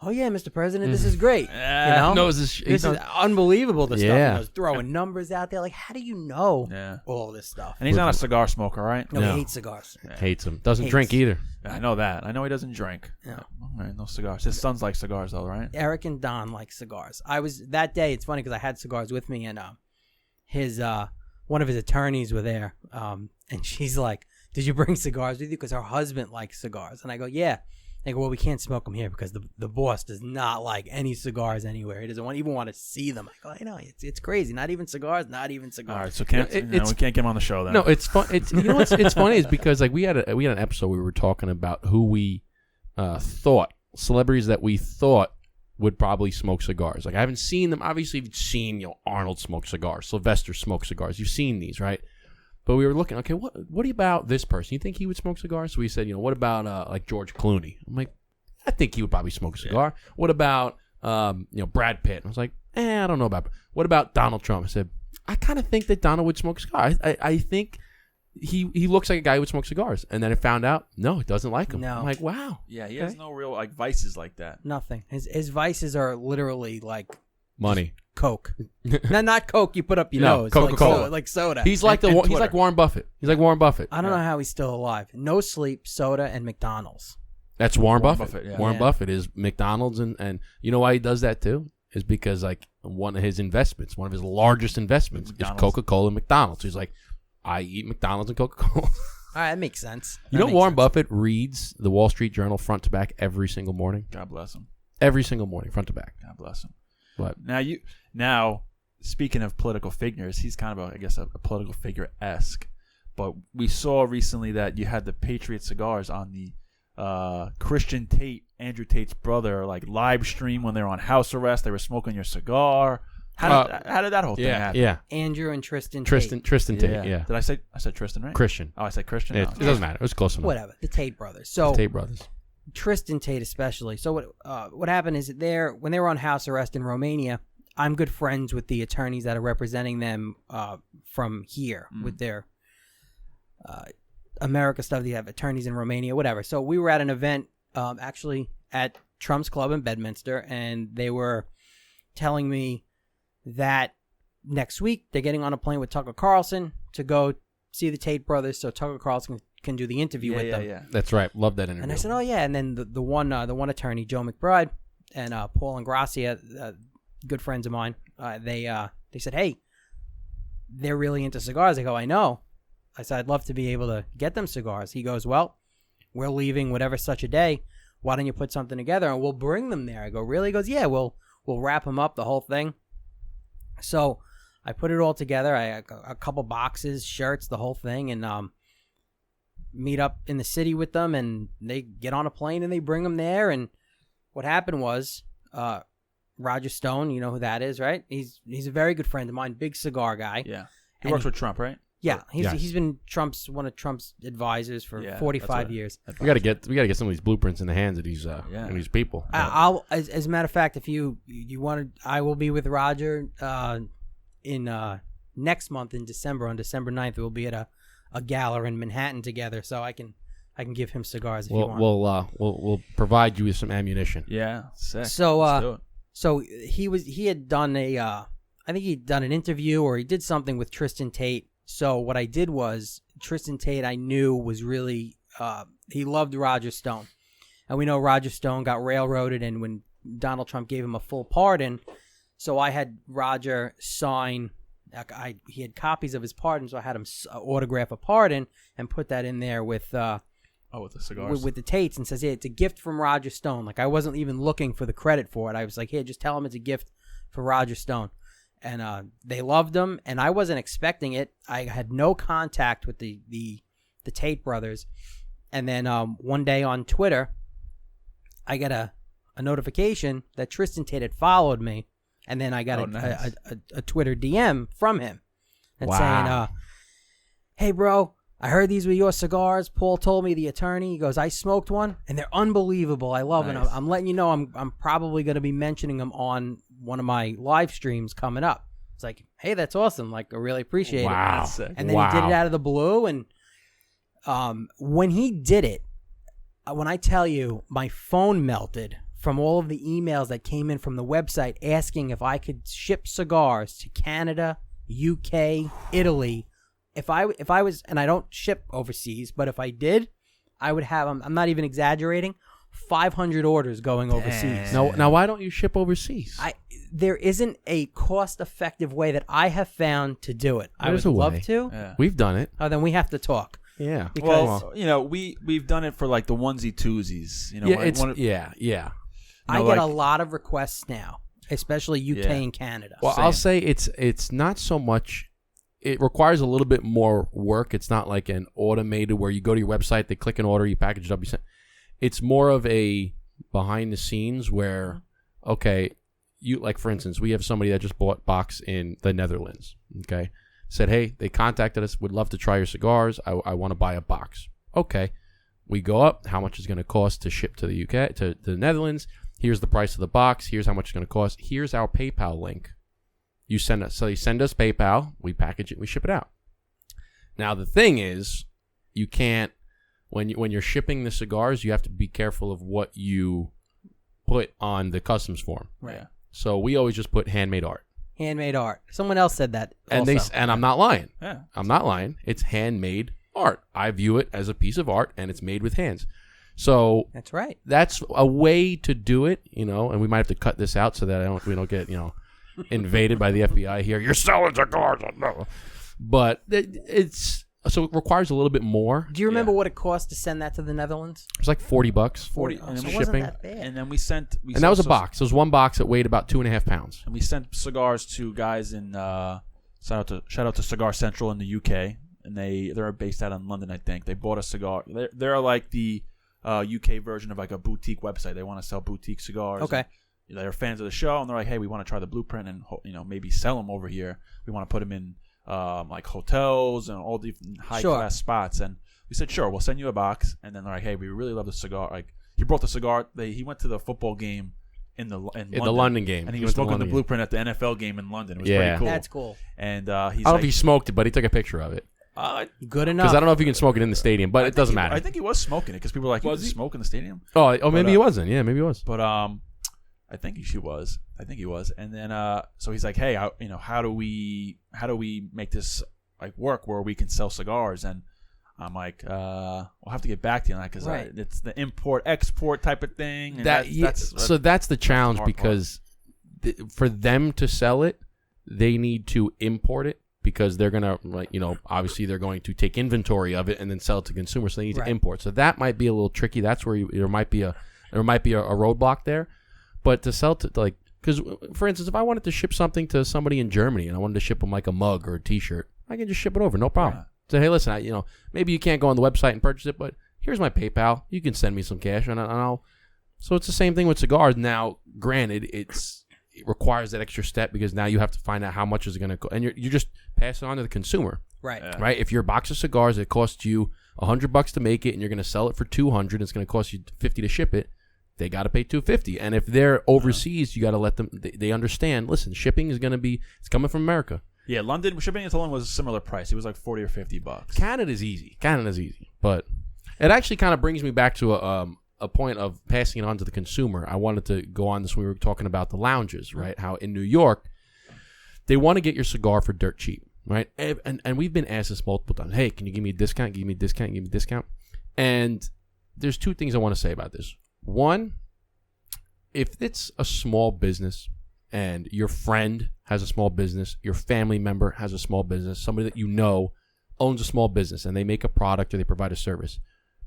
oh yeah, Mr. President, this is great. This is unbelievable. The stuff he was throwing numbers out there. Like, how do you know all this stuff? And he's not a cigar smoker, right? No, he hates cigars. Hates them. Doesn't drink either. I know that. I know he doesn't drink. Yeah. All right, no cigars. His sons like cigars, though, right? Eric and Don like cigars. I was that day. It's funny because I had cigars with me, and his one of his attorneys were there, and she's like, "Did you bring cigars with you?" Because her husband likes cigars, and I go, "Yeah." They go, well, we can't smoke them here because the boss does not like any cigars anywhere. He doesn't even want to see them. I go, I know, it's crazy. Not even cigars. All right, so we can't get him on the show then. No, it's fun. It's it's funny is because like we had an episode where we were talking about who we thought celebrities that we thought would probably smoke cigars. Like I haven't seen them. Obviously, you've seen Arnold smoke cigars, Sylvester smoke cigars. You've seen these, right? But we were looking, okay, what about this person? You think he would smoke cigars? So we said, what about like George Clooney? I'm like, I think he would probably smoke a cigar. Yeah. What about Brad Pitt? I was like, I don't know about. What about Donald Trump? I said, I kind of think that Donald would smoke a cigar. I think he looks like a guy who would smoke cigars. And then I found out, no, he doesn't like them. No. I'm like, wow. Yeah, he has no real like vices like that. Nothing. His vices are literally like money. Coke. not Coke you put up your nose. Coca-Cola. Like soda. He's like he's like Warren Buffett. He's like Warren Buffett. I don't know how he's still alive. No sleep, soda, and McDonald's. That's Warren Buffett. Yeah. Warren Buffett is McDonald's, and you know why he does that too? Is because like one of his largest investments is Coca-Cola and McDonald's. He's like, I eat McDonald's and Coca-Cola. All right, that makes sense. Warren Buffett reads the Wall Street Journal front to back every single morning. God bless him. Every single morning, front to back. God bless him. But now, speaking of political figures, he's kind of a political figure-esque. But we saw recently that you had the Patriot Cigars on the Christian Tate, Andrew Tate's brother, like live stream when they were on house arrest. They were smoking your cigar. How did that whole thing happen? Yeah, Andrew and Tristan Tate. Yeah. Did I said Tristan right? Christian. Oh, I said Christian. It doesn't matter. It was close enough. Whatever. The Tate brothers. So the Tate brothers. Tristan Tate especially. So what happened is when they were on house arrest in Romania, I'm good friends with the attorneys that are representing them from here with their America stuff. They have attorneys in Romania, whatever. So we were at an event actually at Trump's Club in Bedminster, and they were telling me that next week they're getting on a plane with Tucker Carlson to go see the Tate brothers so Tucker Carlson can do the interview with them. Yeah. That's right. Love that interview. And I said, oh yeah. And then the one attorney, Joe McBride, and Paul Ingrassia, good friends of mine, they said, hey, they're really into cigars. I go, I know. I said, I'd love to be able to get them cigars. He goes, well, we're leaving whatever such a day. Why don't you put something together and we'll bring them there? I go, really? He goes, yeah, we'll wrap them up, the whole thing. So I put it all together. I a couple boxes, shirts, the whole thing, and meet up in the city with them, and they get on a plane and they bring them there. And what happened was Roger Stone, you know who that is, right? He's a very good friend of mine, big cigar guy. Yeah. He works with Trump, right? Yeah, Yes. he's been one of Trump's advisors for 45 years. We gotta get some of these blueprints in the hands of these people. I'll as a matter of fact, if you want to, I will be with Roger in next month in December. On December 9th, we'll be at a gala in Manhattan together, so I can give him cigars if you want. We'll provide you with some ammunition. Yeah, sick. So he had done I think he'd done an interview or he did something with Tristan Tate. So what I did was Tristan Tate I knew was really he loved Roger Stone, and we know Roger Stone got railroaded, and when Donald Trump gave him a full pardon, so I had Roger sign. He had copies of his pardon, so I had him autograph a pardon and put that in there with the cigars with the Tates, and says, "Hey, it's a gift from Roger Stone." Like I wasn't even looking for the credit for it. I was like, "Here, just tell him it's a gift for Roger Stone." And they loved him, and I wasn't expecting it. I had no contact with the Tate brothers, and then one day on Twitter, I got a notification that Tristan Tate had followed me, and then I got a Twitter DM from him, and saying, "Hey, bro, I heard these were your cigars. Paul told me, the attorney. He goes, I smoked one, and they're unbelievable. I love them. I'm letting you know I'm probably going to be mentioning them on one of my live streams coming up." It's like, hey, that's awesome. Like, I really appreciate it. And then he did it out of the blue. And when he did it, when I tell you, my phone melted from all of the emails that came in from the website asking if I could ship cigars to Canada, UK, Italy. If I was, and I don't ship overseas, but if I did, I would have, I'm not even exaggerating, 500 orders going overseas. Now, why don't you ship overseas? There isn't a cost-effective way that I have found to do it. I would love to. Yeah. We've done it. Oh, then we have to talk. Yeah. Because, we've done it for like the onesie twosies. Yeah. I get a lot of requests now, especially UK and Canada. Well, I'll say it's not so much. It requires a little bit more work. It's not like an automated where you go to your website, they click an order, you package it up, you send. It's more of a behind the scenes where, okay, you like for instance, we have somebody that just bought box in the Netherlands. Okay, said, hey, they contacted us, would love to try your cigars. I want to buy a box. Okay, we go up. How much is going to cost to ship to the UK to the Netherlands? Here's the price of the box. Here's how much it's going to cost. Here's our PayPal link. You send us PayPal. We package it. We ship it out. Now the thing is, you can't. When you're shipping the cigars, you have to be careful of what you put on the customs form. Right. So we always just put handmade art. Handmade art. Someone else said that. And also. And I'm not lying. Yeah. I'm not lying. It's handmade art. I view it as a piece of art, and it's made with hands. So that's right. That's a way to do it, and we might have to cut this out so that we don't get invaded by the FBI here. You're selling cigars. No. But so it requires a little bit more. Do you remember what it cost to send that to the Netherlands? It was like $40. 40 and then it shipping. wasn't that bad. And then we sent. And that was a box. It was one box that weighed about 2.5 pounds. And we sent cigars to guys in shout out to Cigar Central in the UK, and they're based out in London, I think. They bought a cigar. They're like the UK version of like a boutique website. They want to sell boutique cigars. Okay. And, they're fans of the show, and they're like, hey, we want to try the blueprint and maybe sell them over here. We want to put them in like hotels and all different high class spots. And we said, sure, we'll send you a box. And then they're like, hey, we really love the cigar. Like he brought the cigar. He went to the football game in the London game, and he was smoking the blueprint at the NFL game in London. It was pretty cool. That's cool. And he's I don't know if he smoked it, but he took a picture of it. Good enough. Because I don't know if you can smoke it in the stadium, but it doesn't matter. I think he was smoking it because people were like, "Was he smoke in the stadium?" Oh, maybe he wasn't. Yeah, maybe he was. But I think he was. And then so he's like, "Hey, how do we make this like work where we can sell cigars?" And I'm like, "We'll have to get back to you on that because it's the import export type of thing." And that's the challenge because for them to sell it, they need to import it. Because they're gonna, obviously they're going to take inventory of it and then sell it to consumers. So they need to import. So that might be a little tricky. That's where there might be a roadblock there. But to sell to because for instance, if I wanted to ship something to somebody in Germany and I wanted to ship them like a mug or a T-shirt, I can just ship it over, no problem. Yeah. So hey, listen, maybe you can't go on the website and purchase it, but here's my PayPal. You can send me some cash and I'll. So it's the same thing with cigars. Now, granted, it's requires that extra step because now you have to find out how much is it going to cost, and you're just passing it on to the consumer. Right. Yeah. Right. If your box of cigars, it costs you $100 to make it, and you're going to sell it for $200, it's going to cost you $50 to ship it. They got to pay $250. And if they're overseas, you got to let them. They understand. Listen, shipping is going to be. It's coming from America. Yeah, London shipping into London was a similar price. It was like $40 or $50. Canada's easy. But it actually kind of brings me back to a point of passing it on to the consumer. I wanted to go on this when we were talking about the lounges, right? How in New York, they want to get your cigar for dirt cheap, right? And we've been asked this multiple times. Hey, can you give me a discount? Give me a discount. Give me a discount. And there's two things I want to say about this. One, if it's a small business and your friend has a small business, your family member has a small business, somebody that you know owns a small business and they make a product or they provide a service,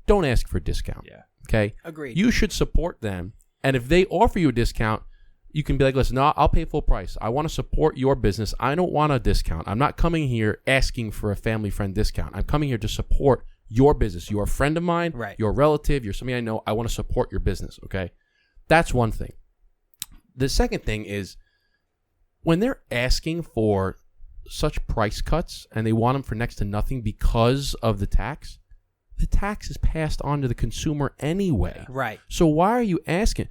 don't ask for a discount. Yeah. Okay? Agreed. You should support them. And if they offer you a discount, you can be like, listen, no, I'll pay full price. I want to support your business. I don't want a discount. I'm not coming here asking for a family friend discount. I'm coming here to support your business. You're a friend of mine. Right. You're a relative. You're somebody I know. I want to support your business. Okay? That's one thing. The second thing is when they're asking for such price cuts and they want them for next to nothing because of the tax is passed on to the consumer anyway. Right. So why are you asking?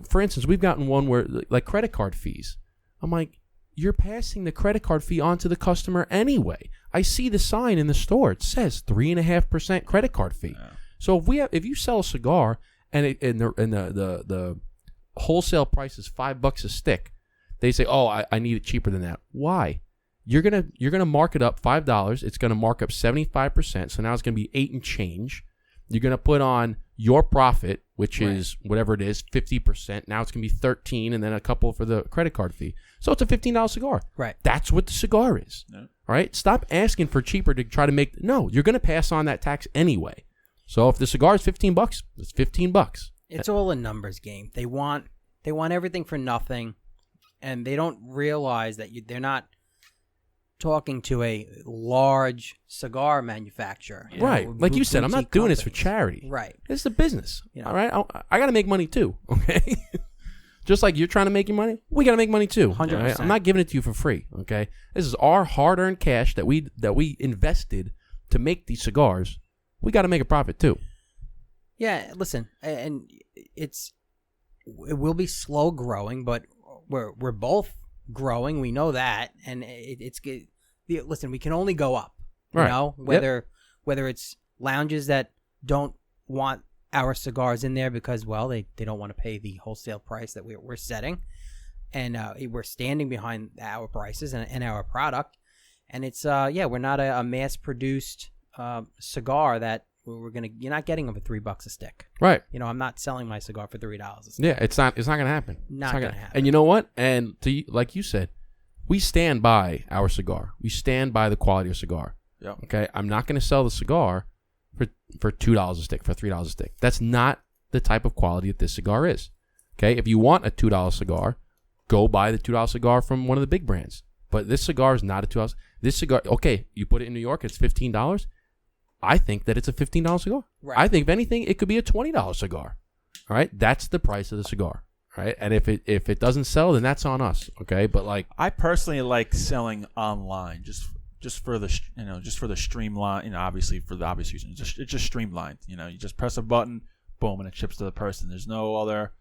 For instance, we've gotten one where, like, credit card fees. I'm like, you're passing the credit card fee on to the customer anyway. I see the sign in the store. It says 3.5% credit card fee. Yeah. So if you sell a cigar and the wholesale price is $5 a stick, they say, oh, I need it cheaper than that. Why? You're gonna mark it up $5. It's gonna mark up 75%. So now it's gonna be 8 and change. You're gonna put on your profit, which is whatever it is, 50%. Now it's gonna be 13, and then a couple for the credit card fee. So it's a $15 cigar. Right. That's what the cigar is. Yeah. All right. Stop asking for cheaper to try to make. No, you're gonna pass on that tax anyway. So if the cigar is $15, it's $15. It's all a numbers game. They want everything for nothing, and they don't realize that they're not talking to a large cigar manufacturer. Right. Like you said, I'm not doing this for charity. Right. It's the business. You know. All right. I got to make money too. Okay. Just like you're trying to make your money, we got to make money too. 100%. Right? I'm not giving it to you for free. Okay. This is our hard-earned cash that we invested to make these cigars. We got to make a profit too. Yeah. Listen, and it will be slow growing, but we're both growing. We know that, and it's good. Listen, we can only go up. You know, whether it's lounges that don't want our cigars in there because, well, they don't want to pay the wholesale price that we're setting, and we're standing behind our prices and our product, and it's we're not a mass produced cigar that you're not getting them for $3 a stick. Right. You know, I'm not selling my cigar for $3 a stick. Yeah, it's not gonna happen. Not gonna happen. And you know what? And like you said, we stand by our cigar. We stand by the quality of cigar. Yeah. Okay. I'm not gonna sell the cigar for $2 a stick, for $3 a stick. That's not the type of quality that this cigar is. Okay. If you want a $2 cigar, go buy the $2 cigar from one of the big brands. But this cigar is not a $2. This cigar, okay, you put it in New York, it's $15. I think that it's a $15 cigar. Right. I think, if anything, it could be a $20 cigar. All right, that's the price of the cigar. All right, and if it doesn't sell, then that's on us. Okay, but like I personally like selling online, just for the streamline. Obviously for the obvious reason, it's just streamlined. You just press a button, boom, and it ships to the person. There's no other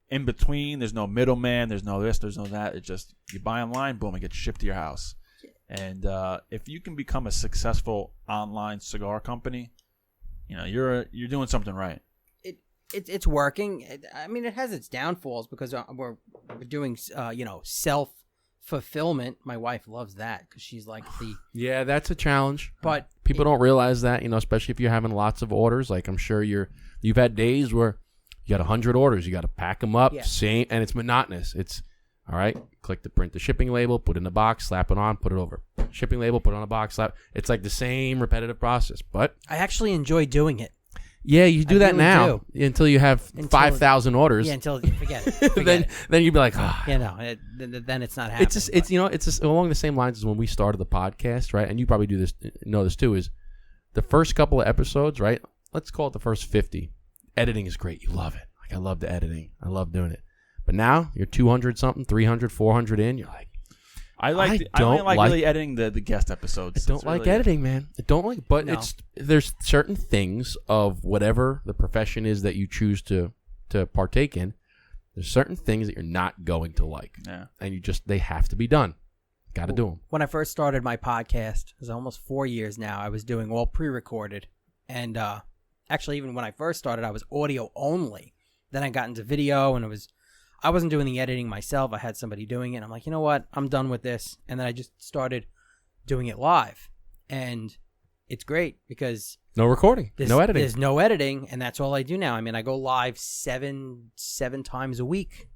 in between. There's no middleman. There's no this. There's no that. It just you buy online, boom, it gets shipped to your house. And if you can become a successful online cigar company, you're doing something right. It's working. I mean, it has its downfalls because we're doing self fulfillment. My wife loves that because she's like yeah, that's a challenge. But people don't realize that, especially if you're having lots of orders. Like I'm sure you've had days where you got 100 orders, you got to pack them up, same, and it's monotonous. It's all right. Click to print the shipping label, put it in the box, slap it on, put it over. Shipping label, put it on a box, slap. It's like the same repetitive process. But I actually enjoy doing it. Yeah, you do that really now until you have 5,000 orders. Yeah, until you forget it. Then you'd be like, then it's not happening. It's just along the same lines as when we started the podcast, right? And you probably know this too. Is the first couple of episodes, right? Let's call it the first 50. Editing is great. You love it. Like I love the editing. I love doing it. But now you're 200 something, 300, 400 in. You're like, I only like really editing the guest episodes. I don't like editing, man. I don't like, but there's certain things of whatever the profession is that you choose to partake in. There's certain things that you're not going to like, and they have to be done. Got to do them. When I first started my podcast, it was almost 4 years now. I was doing all pre-recorded, and actually, even when I first started, I was audio only. Then I got into video, and I wasn't doing the editing myself. I had somebody doing it. And I'm like, you know what? I'm done with this. And then I just started doing it live. And it's great because... No recording. No editing. There's no editing, and that's all I do now. I mean, I go live seven times a week.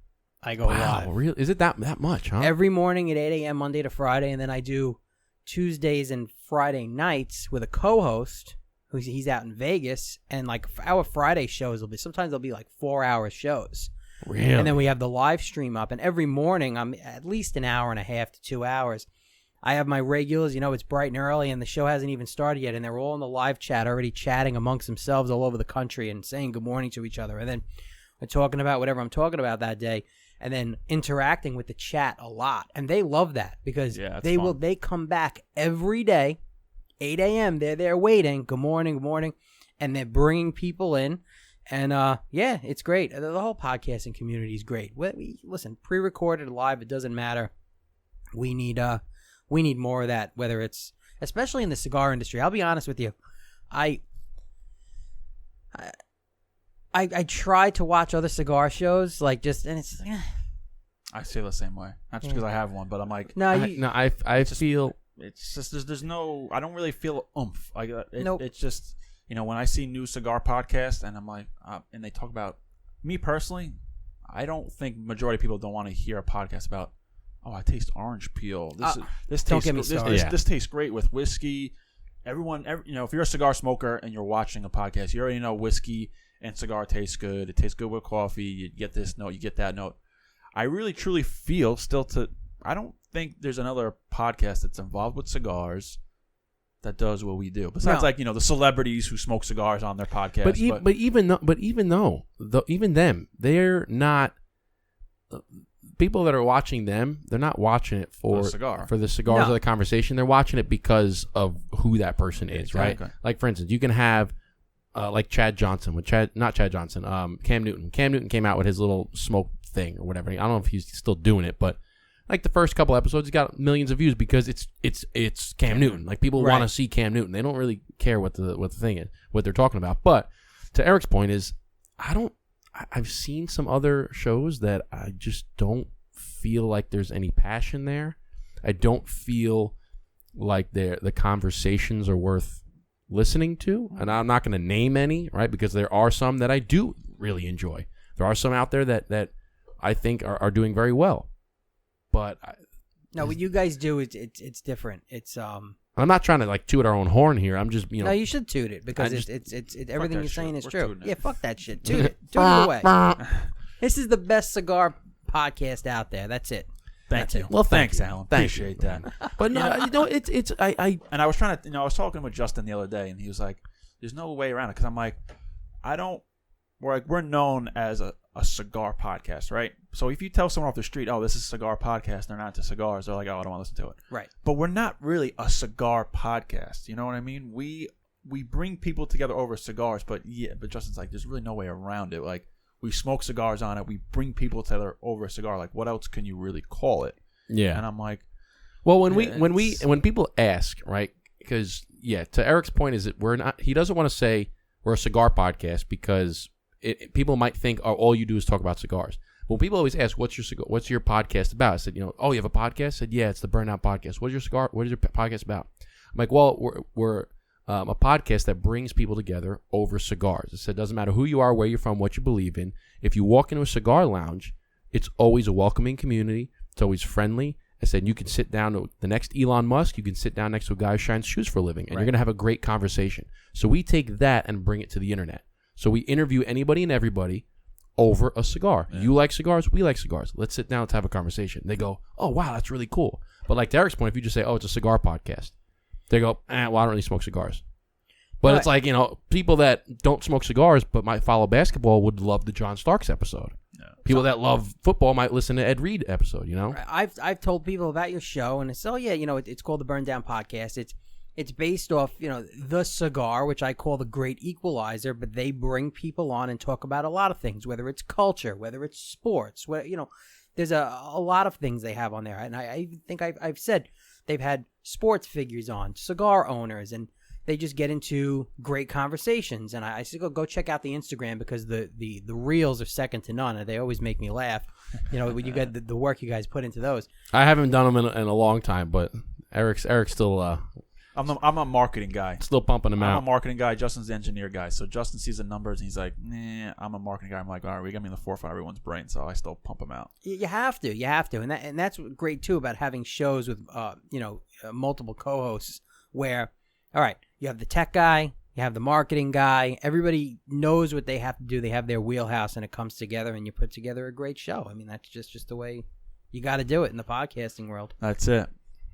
I go live. Really? Is it that much, huh? Every morning at 8 a.m., Monday to Friday. And then I do Tuesdays and Friday nights with a co-host. He's out in Vegas. And like our Friday shows sometimes they'll be like 4-hour shows. Really? And then we have the live stream up, and every morning I'm at least an hour and a half to 2 hours. I have my regulars, it's bright and early, and the show hasn't even started yet, and they're all in the live chat already chatting amongst themselves all over the country and saying good morning to each other, and then we're talking about whatever I'm talking about that day, and then interacting with the chat a lot, and they love that because they come back every day, 8 a.m. They're there waiting, good morning, and they're bringing people in. And, it's great. The whole podcasting community is great. Listen, pre-recorded, live, it doesn't matter. We need more of that, whether it's, especially in the cigar industry. I'll be honest with you. I try to watch other cigar shows, and it's, I feel the same way. Not just because I have one, but I'm like, I feel it's just, there's no, I don't really feel oomph. Nope. It's just, when I see new cigar podcasts and I'm like, and they talk about me personally, I don't think majority of people don't want to hear a podcast about, I taste orange peel. This tastes great with whiskey. Everyone, if you're a cigar smoker and you're watching a podcast, you already know whiskey and cigar tastes good. It tastes good with coffee. You get this note, you get that note. I really truly feel I don't think there's another podcast that's involved with cigars that does what we do. Besides, the celebrities who smoke cigars on their podcast. But even them, they're not. People that are watching them, they're not watching it for the cigars or the conversation. They're watching it because of who that person is, right? Like, for instance, you can have like Cam Newton. Cam Newton came out with his little smoke thing or whatever. I don't know if he's still doing it, but like the first couple episodes, he got millions of views because it's Cam Newton. Like, people want to see Cam Newton. They don't really care what the thing is, what they're talking about. But to Eric's point is, I've seen some other shows that I just don't feel like there's any passion there. I don't feel like the conversations are worth listening to. And I'm not going to name any, right? Because there are some that I do really enjoy. There are some out there that I think are doing very well. But what you guys do, it's different. It's I'm not trying to toot our own horn here. I'm just No, you should toot it because it's everything you're saying is true. Yeah, fuck that shit. Toot it away. This is the best cigar podcast out there. That's it. Thank you. Well, thanks, Alan. Appreciate that. But no, it's I. And I was trying to, I was talking with Justin the other day, and he was like, "There's no way around it," because I'm like, we're known as a cigar podcast, right? So if you tell someone off the street, "Oh, this is a cigar podcast," they're not into cigars. They're like, "Oh, I don't want to listen to it." Right. But we're not really a cigar podcast. You know what I mean? We bring people together over cigars, but Justin's like, there's really no way around it. Like, we smoke cigars on it. We bring people together over a cigar. Like, what else can you really call it? Yeah. And I'm like, well, when people ask, right? Because to Eric's point is that we're not. He doesn't want to say we're a cigar podcast because people might think, all you do is talk about cigars. But when people always ask, what's your podcast about? I said, you have a podcast? I said, yeah, it's the Burnout Podcast. What is your podcast about? I'm like, well, we're a podcast that brings people together over cigars. I said, it doesn't matter who you are, where you're from, what you believe in. If you walk into a cigar lounge, it's always a welcoming community. It's always friendly. I said, you can sit down to the next Elon Musk. You can sit down next to a guy who shines shoes for a living, and you're going to have a great conversation. So we take that and bring it to the internet. So we interview anybody and everybody over a cigar. Yeah. You like cigars? We like cigars. Let's sit down. Let's have a conversation. They go, oh, wow, that's really cool. But like Derek's point, if you just say, oh, it's a cigar podcast, they go, well, I don't really smoke cigars. But it's like, people that don't smoke cigars but might follow basketball would love the John Starks episode. People that love football might listen to Ed Reed episode, you know? I've told people about your show, and it's it's called the Burn Down Podcast. It's based off the cigar, which I call the Great Equalizer, but they bring people on and talk about a lot of things, whether it's culture, whether it's sports, there's a lot of things they have on there, and I think I've said they've had sports figures on, cigar owners, and they just get into great conversations. And I said, go check out the Instagram because the reels are second to none. They always make me laugh. When you got the work you guys put into those. I haven't done them in a long time, but Eric's still. I'm a marketing guy. Still pumping them out. I'm a marketing guy. Justin's the engineer guy. So Justin sees the numbers and he's like, "Nah, I'm a marketing guy." I'm like, "All right, we got me in the forefront of everyone's brain." So I still pump them out. You have to, and that's great too about having shows with multiple co-hosts where. All right, you have the tech guy, you have the marketing guy. Everybody knows what they have to do. They have their wheelhouse, and it comes together, and you put together a great show. I mean, that's just the way you got to do it in the podcasting world. That's it.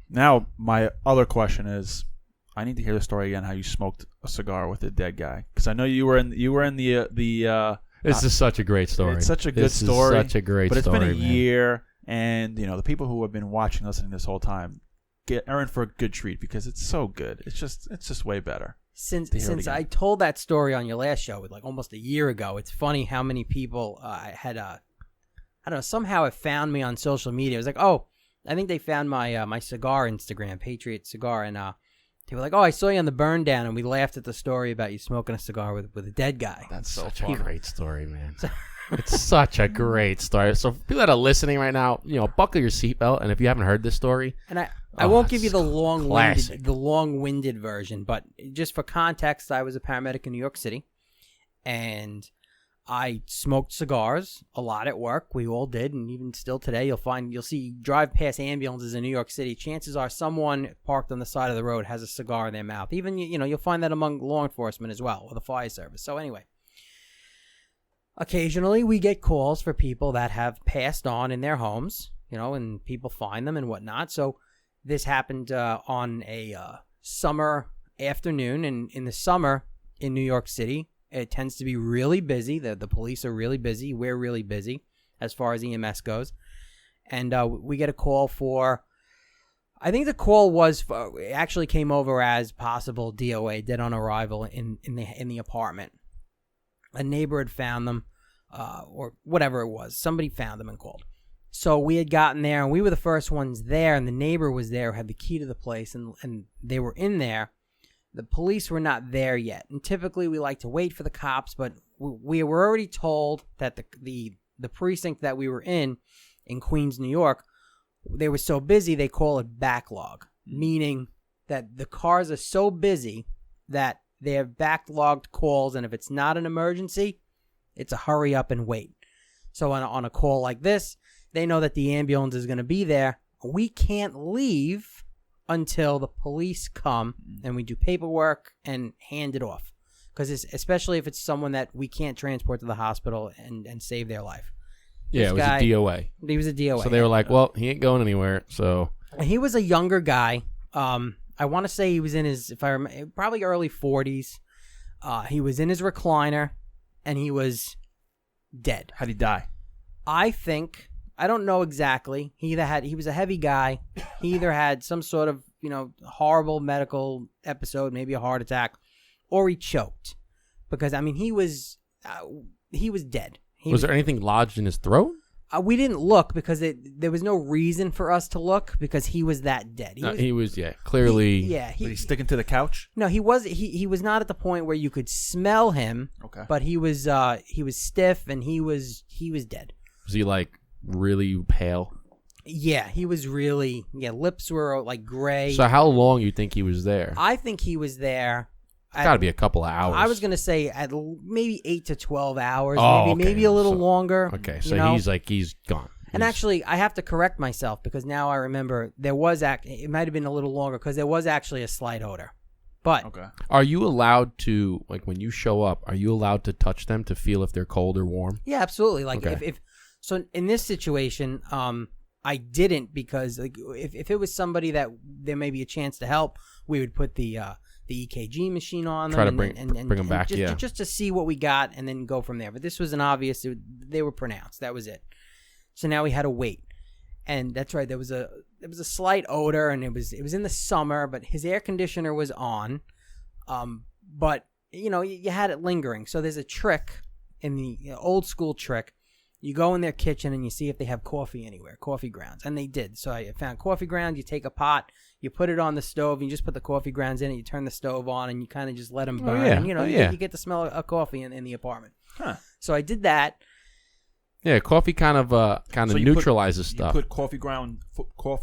Now, my other question is, I need to hear the story again. How you smoked a cigar with a dead guy? Because I know you were in the. This is such a great story. It's such a good story. Such a great story. But story, it's been a year, and the people who have been watching, listening this whole time. Are in for a good treat because it's so good. It's just way better. Since I told that story on your last show, like almost a year ago, it's funny how many people had I don't know, somehow it found me on social media. It was like, oh, I think they found my my cigar Instagram, Patriot Cigar, and they were like, oh, I saw you on the Burn Down, and we laughed at the story about you smoking a cigar with a dead guy. That's such a great story, man. It's such a great story. So people that are listening right now, buckle your seatbelt, and if you haven't heard this story, and I won't give you the long-winded version, but just for context, I was a paramedic in New York City, and I smoked cigars a lot at work. We all did, and even still today, you'll see drive past ambulances in New York City. Chances are someone parked on the side of the road has a cigar in their mouth. Even you'll find that among law enforcement as well, or the fire service. So anyway. Occasionally, we get calls for people that have passed on in their homes, and people find them and whatnot. So this happened on a summer afternoon, and in the summer in New York City, it tends to be really busy. The police are really busy. We're really busy as far as EMS goes. And we get a call for, I think the call it actually came over as possible DOA, dead on arrival, in the apartment. A neighbor had found them, or whatever it was. Somebody found them and called. So we had gotten there, and we were the first ones there, and the neighbor was there, had the key to the place, and they were in there. The police were not there yet. And typically we like to wait for the cops, but we were already told that the precinct that we were in Queens, New York, they were so busy they call it backlog, meaning that the cars are so busy that they have backlogged calls, and if it's not an emergency, it's a hurry up and wait. So on a call like this, they know that the ambulance is going to be there. We can't leave until the police come, and we do paperwork and hand it off. Because especially if it's someone that we can't transport to the hospital and save their life. Yeah, it was a DOA. He was a DOA. So they were like, well, he ain't going anywhere. So he was a younger guy. I want to say he was in his, if I remember, probably early 40s. He was in his recliner, and he was dead. How'd he die? I don't know exactly. He was a heavy guy. He either had some sort of, horrible medical episode, maybe a heart attack, or he choked. Because, he was dead. Was there anything lodged in his throat? We didn't look because there was no reason for us to look because he was that dead. He was clearly. Was he sticking to the couch? No, he was not at the point where you could smell him. Okay. But he was stiff and he was dead. Was he really pale? Yeah, he was really. Yeah, lips were gray. So how long you think he was there? I think he was there. It's got to be a couple of hours. I was gonna say at maybe 8 to 12 hours. Oh, maybe a little longer. Okay, so he's gone. And actually, I have to correct myself because now I remember it might have been a little longer because there was actually a slight odor. But okay. Are you allowed to, when you show up, are you allowed to touch them to feel if they're cold or warm? Yeah, absolutely. Okay. So in this situation, I didn't because if it was somebody that there may be a chance to help, we would put the the EKG machine on them. Try to bring them back, just to see what we got and then go from there. But this was an obvious, they were pronounced. That was it. So now we had to wait. And that's right, there was a slight odor, and it was in the summer, but his air conditioner was on. But, you had it lingering. So there's a trick in the old school trick. You go in their kitchen and you see if they have coffee anywhere, coffee grounds. And they did. So I found coffee grounds. You take a pot, you put it on the stove, and you just put the coffee grounds in it. You turn the stove on, and you kind of just let them burn. And, you get the smell of coffee in the apartment. Huh. So I did that. Yeah, coffee kind of neutralizes stuff. You put coffee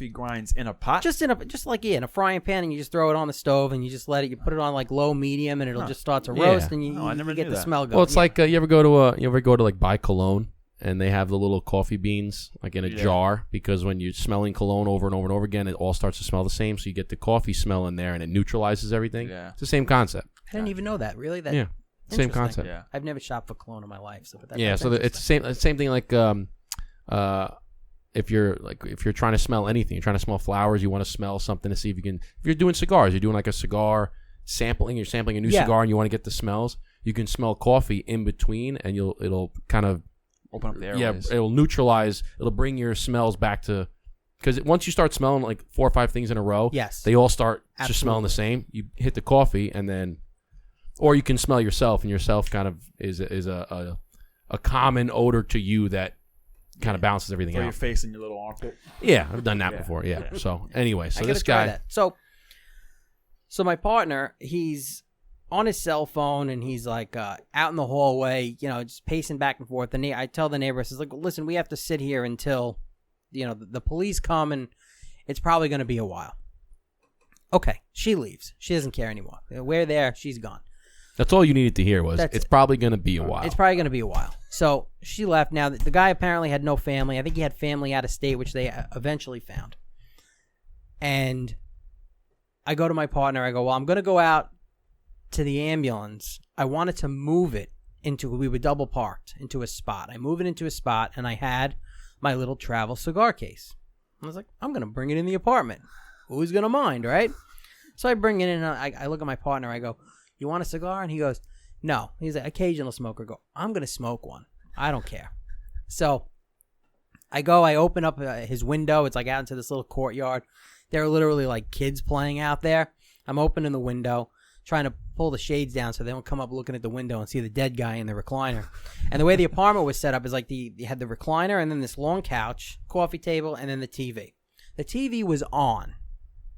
grinds in a pot? Just in a frying pan, and you just throw it on the stove, and you just let it. You put it on like low medium, and it'll just start to roast, and you get the smell going. Well, it's like you ever go to like buy cologne, and they have the little coffee beans like in a jar, because when you're smelling cologne over and over and over again, it all starts to smell the same. So you get the coffee smell in there, and it neutralizes everything. Yeah, it's the same concept. I didn't even know that. Really? Yeah. Same concept. Yeah. I've never shopped for cologne in my life, so it's the same thing. Like if you're trying to smell anything, you're trying to smell flowers, you want to smell something to see if you can. If you're doing cigars, you're doing like a cigar sampling. You're sampling a new cigar, and you want to get the smells. You can smell coffee in between, and it'll kind of open up the airways. Yeah, it'll neutralize. It'll bring your smells back to. Because once you start smelling like 4 or 5 things in a row, they all start just smelling the same. You hit the coffee, and then. Or you can smell yourself, and yourself kind of is a common odor to you that kind of balances everything out. For your face and your little armpit. Yeah, I've done that before. Yeah. So anyway, this guy. So my partner, he's on his cell phone, and he's like out in the hallway, just pacing back and forth. And I tell the neighbor, I says, like, listen, we have to sit here until the police come, and it's probably going to be a while. Okay, she leaves. She doesn't care anymore. We're there. She's gone. That's all you needed to hear was it's probably going to be a while. It's probably going to be a while. So she left. Now, the guy apparently had no family. I think he had family out of state, which they eventually found. And I go to my partner. I go, well, I'm going to go out to the ambulance. I wanted to move it we were double parked into a spot. I move it into a spot, and I had my little travel cigar case. I was like, I'm going to bring it in the apartment. Who's going to mind, right? So I bring it in, and I look at my partner. I go, you want a cigar? And he goes, no. He's an occasional smoker. I go, I'm going to smoke one. I don't care. So I open up his window. It's like out into this little courtyard. There are literally like kids playing out there. I'm opening the window, trying to pull the shades down so they don't come up looking at the window and see the dead guy in the recliner. And the way the apartment was set up is like you had the recliner and then this long couch, coffee table, and then the TV. The TV was on.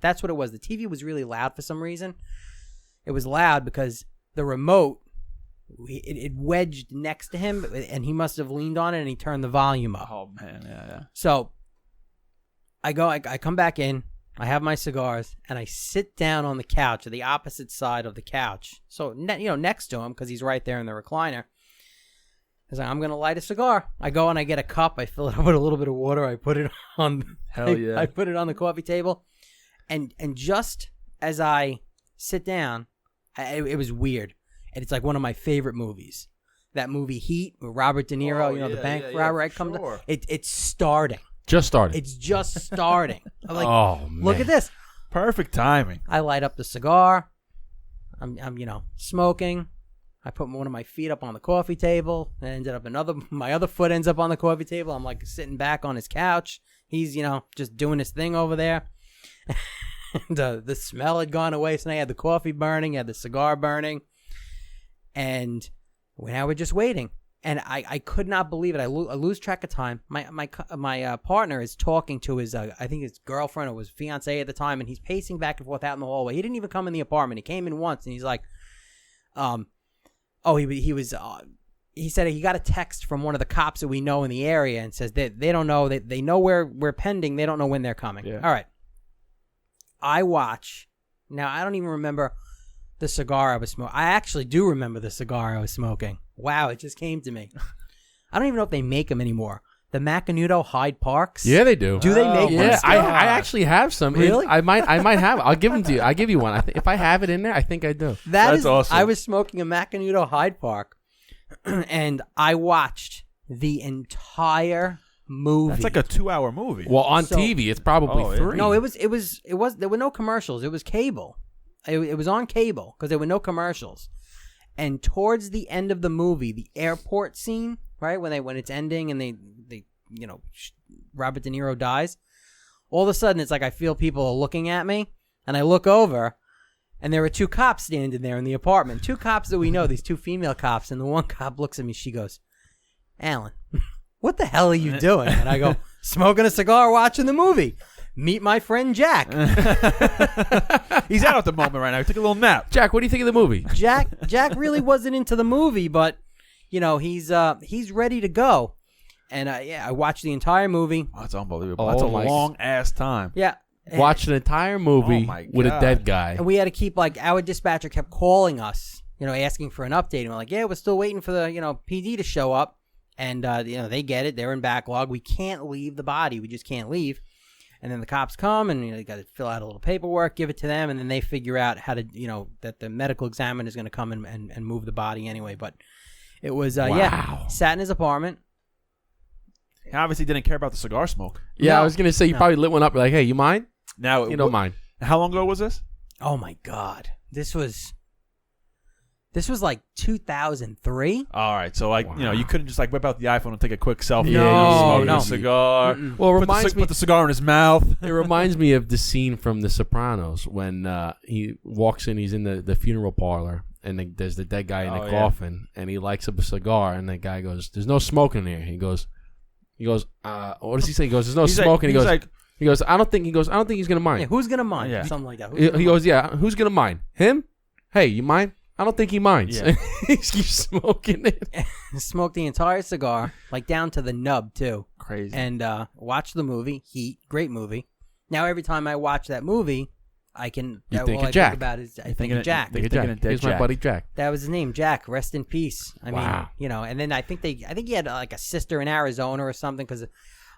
That's what it was. The TV was really loud for some reason. It was loud because the remote, it wedged next to him, and he must have leaned on it, and he turned the volume up. Oh, man, yeah. So I come back in, I have my cigars, and I sit down on the couch, the opposite side of the couch. So, next to him, because he's right there in the recliner. He's like, I'm going to light a cigar. I go and I get a cup, I fill it up with a little bit of water, I put it on. Hell yeah. I put it on the coffee table, and just as I sit down, it was weird. And it's like one of my favorite movies. That movie Heat with Robert De Niro, the bank robber. It's starting. Just starting. It's just starting. I'm like, man. Look at this. Perfect timing. I light up the cigar. I'm smoking. I put one of my feet up on the coffee table. My other foot ends up on the coffee table. I'm like sitting back on his couch. He's, just doing his thing over there. And the smell had gone away, so now I had the coffee burning, I had the cigar burning, and now we're just waiting. And I could not believe it. I lose track of time. My partner is talking to his I think his girlfriend or his fiance at the time, and he's pacing back and forth out in the hallway. He didn't even come in the apartment. He came in once, and he's like, he said he got a text from one of the cops that we know in the area, and says that they don't know, they know where we're pending. They don't know when they're coming. Yeah. All right. I watch. Now, I don't even remember the cigar I was smoking. I actually do remember the cigar I was smoking. Wow, it just came to me. I don't even know if they make them anymore. The Macanudo Hyde Parks. Yeah, they do. Do they make them? Yeah, I actually have some. Really? I might have. I'll give them to you. I'll give you one. If I have it in there, I think I do. That's awesome. I was smoking a Macanudo Hyde Park, and I watched the entire movie. That's like a 2-hour movie. Well, on TV, it's probably 3. No, it was. There were no commercials. It was cable. It was on cable because there were no commercials. And towards the end of the movie, the airport scene, right, when it's ending and they Robert De Niro dies, all of a sudden it's like I feel people are looking at me, and I look over, and there were 2 cops standing there in the apartment. 2 cops that we know, these 2 female cops, and the one cop looks at me, she goes, Alan, what the hell are you doing? And I go, smoking a cigar, watching the movie. Meet my friend Jack. He's out at the moment right now. He took a little nap. Jack, what do you think of the movie? Jack really wasn't into the movie, but he's ready to go. And I watched the entire movie. Oh, that's unbelievable. That's a long ass time. Yeah. Watched an entire movie with a dead guy. And we had to keep, like, our dispatcher kept calling us, asking for an update. And we're like, yeah, we're still waiting for the, PD to show up. And, they get it. They're in backlog. We can't leave the body. We just can't leave. And then the cops come and you got to fill out a little paperwork, give it to them, and then they figure out how to, that the medical examiner is going to come and move the body anyway. But it was, sat in his apartment. He obviously didn't care about the cigar smoke. Yeah, I was going to say, you probably lit one up. Like, hey, you mind? Now you don't mind. How long ago was this? Oh, my God. This was like 2003. All right, so you couldn't just like whip out the iPhone and take a quick selfie. No, smoke a cigar. Mm-mm. Well, it reminds me. Put the cigar in his mouth. It reminds me of the scene from The Sopranos when he walks in. He's in the funeral parlor, and there's the dead guy in the coffin, and he lights up a cigar, and the guy goes, "There's no smoking here." He goes, what does he say? He goes, "There's no smoking." He goes, I don't think he's gonna mind. Yeah, who's gonna mind? Yeah. Something like that. He goes, yeah, who's gonna mind? Him? Hey, you mind? I don't think he minds. Yeah. He keeps smoking it. Smoked the entire cigar, like down to the nub too. Crazy. And watched the movie. Heat, great movie. Now every time I watch that movie, I can. You think all of I Jack. think about is I think of Jack. Here's my buddy Jack. That was his name, Jack. Rest in peace. I Wow. mean, and then I think he had like a sister in Arizona or something because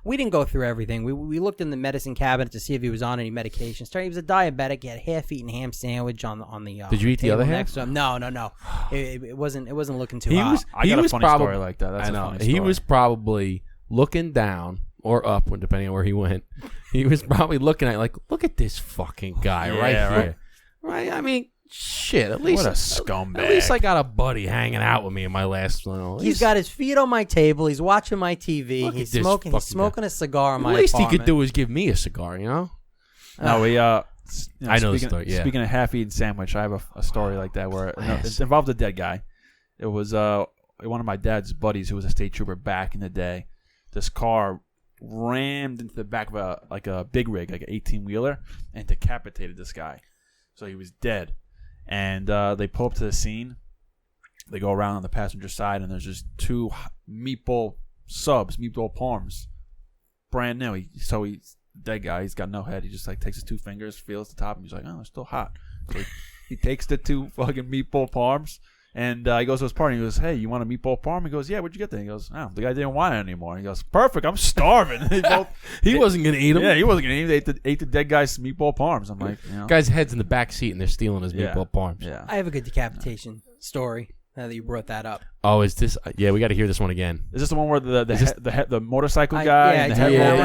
we didn't go through everything. We looked in the medicine cabinet to see if he was on any medication. He was a diabetic. He had a half-eaten ham sandwich on the. Did you eat the other half? next to him. No. It wasn't looking too He hot. was. I got a funny story like that. That's I know. a funny story. He was probably looking down or up, depending on where he went. He was probably looking at look at this fucking guy right here. Right? I mean, shit. At least what a scumbag. At least I got a buddy hanging out with me in my last. He's got his feet on my table. He's watching my TV. He's smoking a cigar in my apartment. At least he could do is give me a cigar. No, we I know the story. Yeah. Speaking of half-eaten sandwich, I have a story like that where it involved a dead guy. It was one of my dad's buddies who was a state trooper back in the day. This car rammed into the back of a big rig, like an 18-wheeler, and decapitated this guy. So he was dead. And they pull up to the scene. They go around on the passenger side, and there's just 2 meatball palms, brand new. He's dead guy. He's got no head. He just takes his 2 fingers, feels the top, and he's like, "Oh, it's still hot." So he takes the 2 fucking meatball palms, and he goes to his partner. He goes, "Hey, you want a meatball palm?" He goes, "Yeah, what'd you get there?" He goes, "Oh, the guy didn't want it anymore." He goes, "Perfect, I'm starving." He wasn't gonna eat them. Yeah, he wasn't gonna eat them. Ate the dead guy's meatball palms. I'm like, guy's head's in the back seat, and they're stealing his meatball palms. Yeah. I have a good decapitation story. Now that you brought that up. Oh, is this? Yeah, we got to hear this one again. Is this the one where the motorcycle guy and the head rolled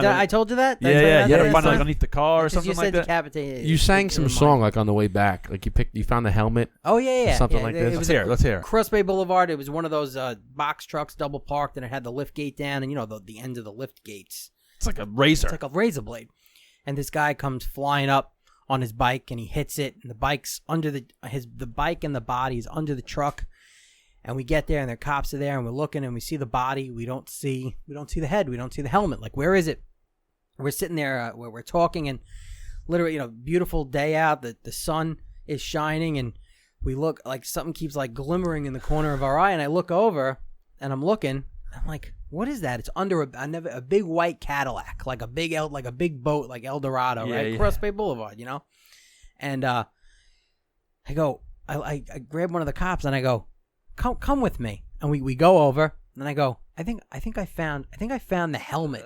down? I told you that. You had to find it underneath the car or something like that. Decapitated. You sang some song on the way back. You found the helmet. Oh yeah. Something like this. Let's hear. Cross Bay Boulevard. It was one of those box trucks, double parked, and it had the lift gate down, and the end of the lift gates. It's like a razor. It's like a razor blade. And this guy comes flying up on his bike, and he hits it, and the bike's under the bike and the body is under the truck. And we get there, and their cops are there, and we're looking, and we see the body. We don't see the head. We don't see the helmet. Like, where is it? We're sitting there, where we're talking, and literally, beautiful day out. The sun is shining, and we look like something keeps glimmering in the corner of our eye. And I look over, and I'm looking. I'm like, what is that? It's under a big white Cadillac, like a big boat, like El Dorado, right? Cross Bay Boulevard, And I go, I grab one of the cops, and I go, Come with me, and we go over, and I go, I think I found the helmet,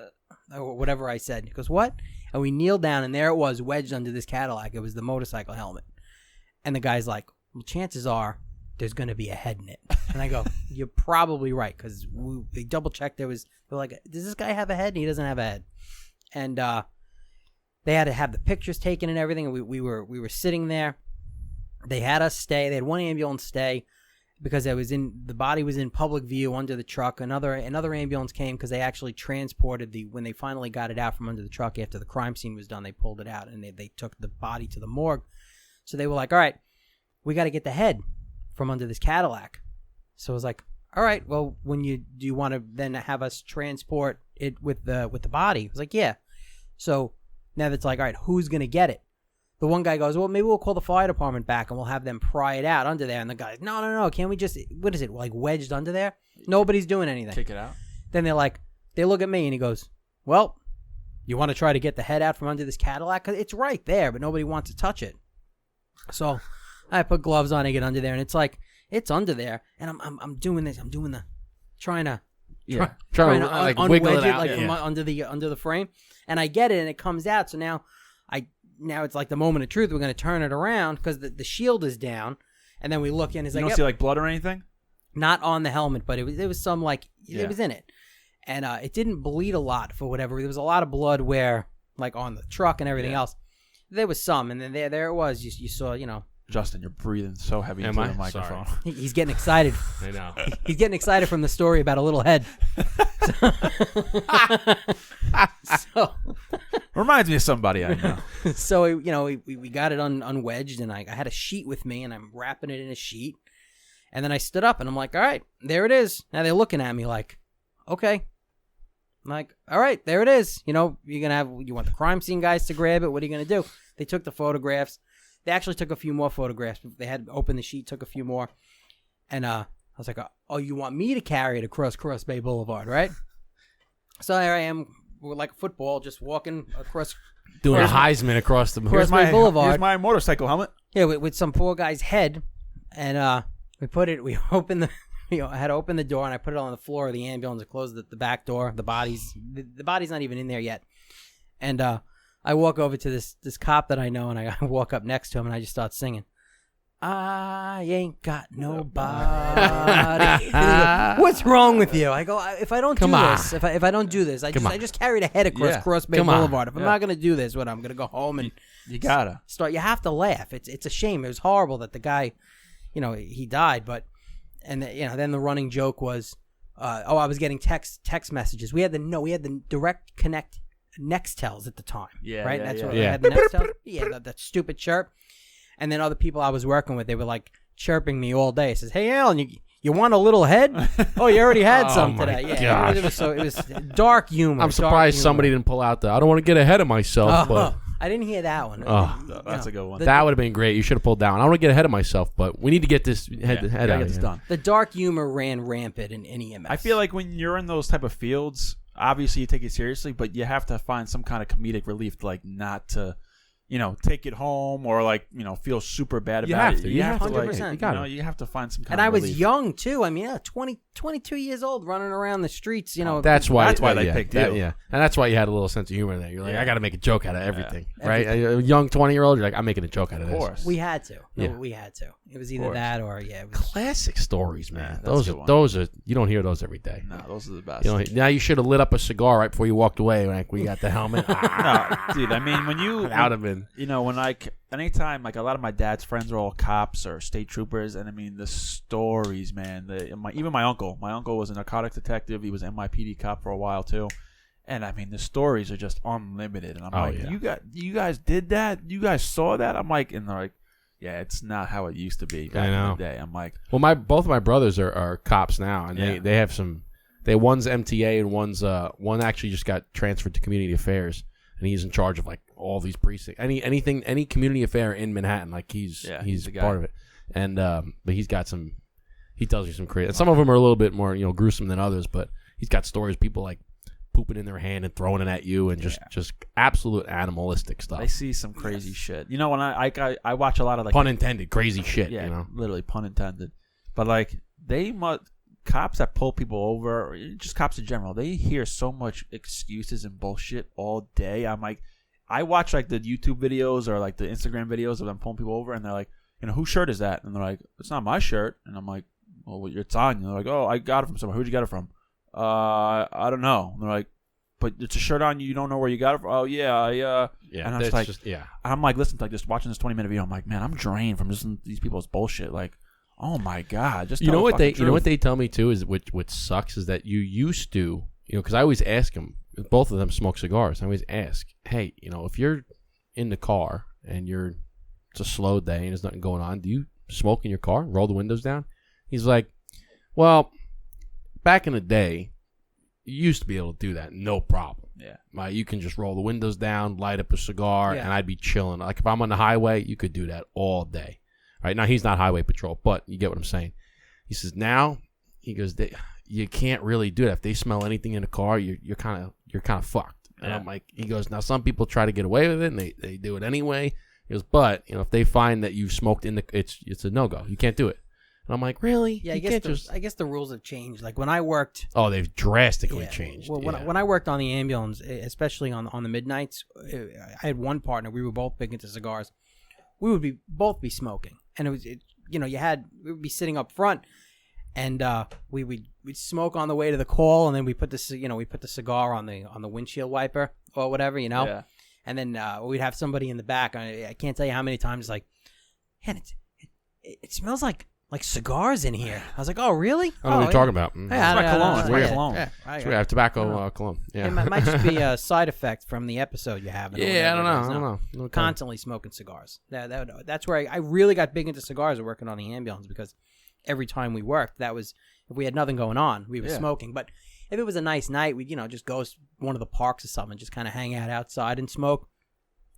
or whatever I said. He goes, what? And we kneel down, and there it was, wedged under this Cadillac. It was the motorcycle helmet, and the guy's like, well, chances are there's going to be a head in it. And I go, you're probably right, because they double checked. They're like, does this guy have a head? And he doesn't have a head. And They had to have the pictures taken and everything. And we were sitting there. They had us stay. They had one ambulance stay because the body was in public view under the truck. Another ambulance came because they actually transported when they finally got it out from under the truck after the crime scene was done. They pulled it out and they took the body to the morgue. So they were like, all right, we got to get the head from under this Cadillac. So I was like, all right, well, do you want to then have us transport it with the body? I was like, yeah. So now it's like, all right, who's going to get it? The one guy goes, well, maybe we'll call the fire department back and we'll have them pry it out under there. And the guy's, no, can't we just, what is it, like wedged under there? Nobody's doing anything. Kick it out. Then they look at me and he goes, well, you want to try to get the head out from under this Cadillac? 'Cause it's right there, but nobody wants to touch it. So I put gloves on and get under there, and it's like, it's under there, and I'm doing this. I'm doing the trying to like wiggle unwedge it out, like from under the frame, and I get it, and it comes out. So now it's like the moment of truth. We're going to turn it around because the shield is down, and then we look in. It's you like, don't see like blood or anything? Not on the helmet, but it was some like Yeah. it was in it, and it didn't bleed a lot for whatever. There was a lot of blood where like on the truck and everything else. There was some, and then there it was. You saw, Justin, you're breathing so heavy into the microphone. He's getting excited. I know. He's getting excited from the story about a little head. So Reminds me of somebody I know. So we got it unwedged, and I had a sheet with me, and I'm wrapping it in a sheet, and then I stood up, and I'm like, all right, there it is. Now they're looking at me like, okay. I'm like, all right, there it is. You want the crime scene guys to grab it? What are you gonna do? They took the photographs. They actually took a few more photographs. They had opened the sheet, took a few more. And I was like, oh, you want me to carry it across Cross Bay Boulevard, right? So there I am, like football, just walking across. Doing a Heisman across the Cross Bay Boulevard. Here's my motorcycle helmet. Yeah, with some poor guy's head. And we opened the... I had to open the door, and I put it on the floor of the ambulance and closed the back door. The body's not even in there yet. And I walk over to this cop that I know, and I walk up next to him, and I just start singing. I ain't got nobody. What's wrong with you? I go, if I don't do this, if I don't do this, I just carried a head across Cross Bay Boulevard. If I'm not gonna do this, I'm gonna go home and you gotta start. You have to laugh. It's a shame. It was horrible that the guy, he died, but. And then the running joke was, I was getting text messages. We had the direct connect Nextels at the time, right? That's what we had the Nextels. Yeah, that stupid chirp. And then other people I was working with, they were like chirping me all day. It says, "Hey, Alan, you want a little head? Oh, you already had some today." Yeah, it was dark humor. I'm surprised somebody didn't pull out I don't want to get ahead of myself, but. I didn't hear that one. That's a good one. That would have been great. You should have pulled down. I don't want to get ahead of myself, but we need to get this head out. Get this done. The dark humor ran rampant in EMS. I feel like when you're in those type of fields, obviously you take it seriously, but you have to find some kind of comedic relief, like not to, take it home or feel super bad about it. You have to. 100%. You have to find some kind and of I was relief. young too. I mean, 22 years old, running around the streets. That's why they picked you. Yeah, and that's why you had a little sense of humor there. You're like, I got to make a joke out of everything, right? A young 20-year-old, you're like, I'm making a joke out of this. Of course, we had to. We had to. It was either that or it was... Classic stories, man. Yeah, those are you don't hear those every day. No, those are the best. Now you should have lit up a cigar right before you walked away. Like we got the helmet. No, dude. I mean, when you that would have been. When anytime a lot of my dad's friends are all cops or state troopers, and I mean the stories, man. Even my uncle. My uncle was a narcotics detective. He was an NYPD cop for a while too. And I mean the stories are just unlimited. And I'm you guys did that? You guys saw that? I'm like, and they're like, yeah, it's not how it used to be back in the day. I'm like, well, both of my brothers are cops now, and they have some. One's MTA and one actually just got transferred to community affairs, and he's in charge of all these precincts, any community affair in Manhattan. He's part of it, and but he's got some. He tells you some crazy. And some of them are a little bit more gruesome than others, but he's got stories people pooping in their hand and throwing it at you, and just absolute animalistic stuff. I see some crazy shit. When I watch a lot of pun intended crazy shit. Yeah, literally pun intended. But cops that pull people over, or just cops in general, they hear so much excuses and bullshit all day. I'm like, I watch the YouTube videos or the Instagram videos of them pulling people over, and they're like, whose shirt is that? And they're like, it's not my shirt. And I'm like, well, it's on you. They're like, oh, I got it from somewhere. Who'd you get it from? I don't know. And they're like, but it's a shirt on you. You don't know where you got it from. Oh, yeah. Yeah. And I'm like, I'm like, listen to like just watching this 20-minute video. I'm like, man, I'm drained from listening to these people's bullshit. Like, oh my God. Just you know what they tell me too is what sucks is that you used to, because I always ask them, both of them smoke cigars. I always ask, hey, if you're in the car and it's a slow day and there's nothing going on, do you smoke in your car? Roll the windows down? He's like, well, back in the day, you used to be able to do that, no problem. Yeah. You can just roll the windows down, light up a cigar, and I'd be chilling. Like if I'm on the highway, you could do that all day. Right now, he's not highway patrol, but you get what I'm saying. He says now, he goes, you can't really do that. If they smell anything in the car, you're kind of fucked. And I'm like, he goes, now some people try to get away with it, and they do it anyway. He goes, but if they find that you've smoked it's a no go. You can't do it. And I'm like, really? Yeah, I guess the rules have changed. Like when I worked, they've drastically changed. Well, when I worked on the ambulance, especially on the midnights, I had one partner. We were both big into cigars. We would both be smoking, and we would be sitting up front, and we'd smoke on the way to the call, and then we put the cigar on the windshield wiper or whatever, Yeah. and then we'd have somebody in the back. I can't tell you how many times like, man, it smells like cigars in here. I was like, oh, really? I don't know what you're talking about. That's my cologne. That's my cologne. That's weird. I have tobacco cologne. Yeah. It might just be a side effect from the episode you have. Yeah, I don't know. Okay. Constantly smoking cigars. That's where I really got big into cigars working on the ambulance, because every time we worked, that was, if we had nothing going on, we were smoking. But if it was a nice night, we'd just go to one of the parks or something and just kind of hang out outside and smoke.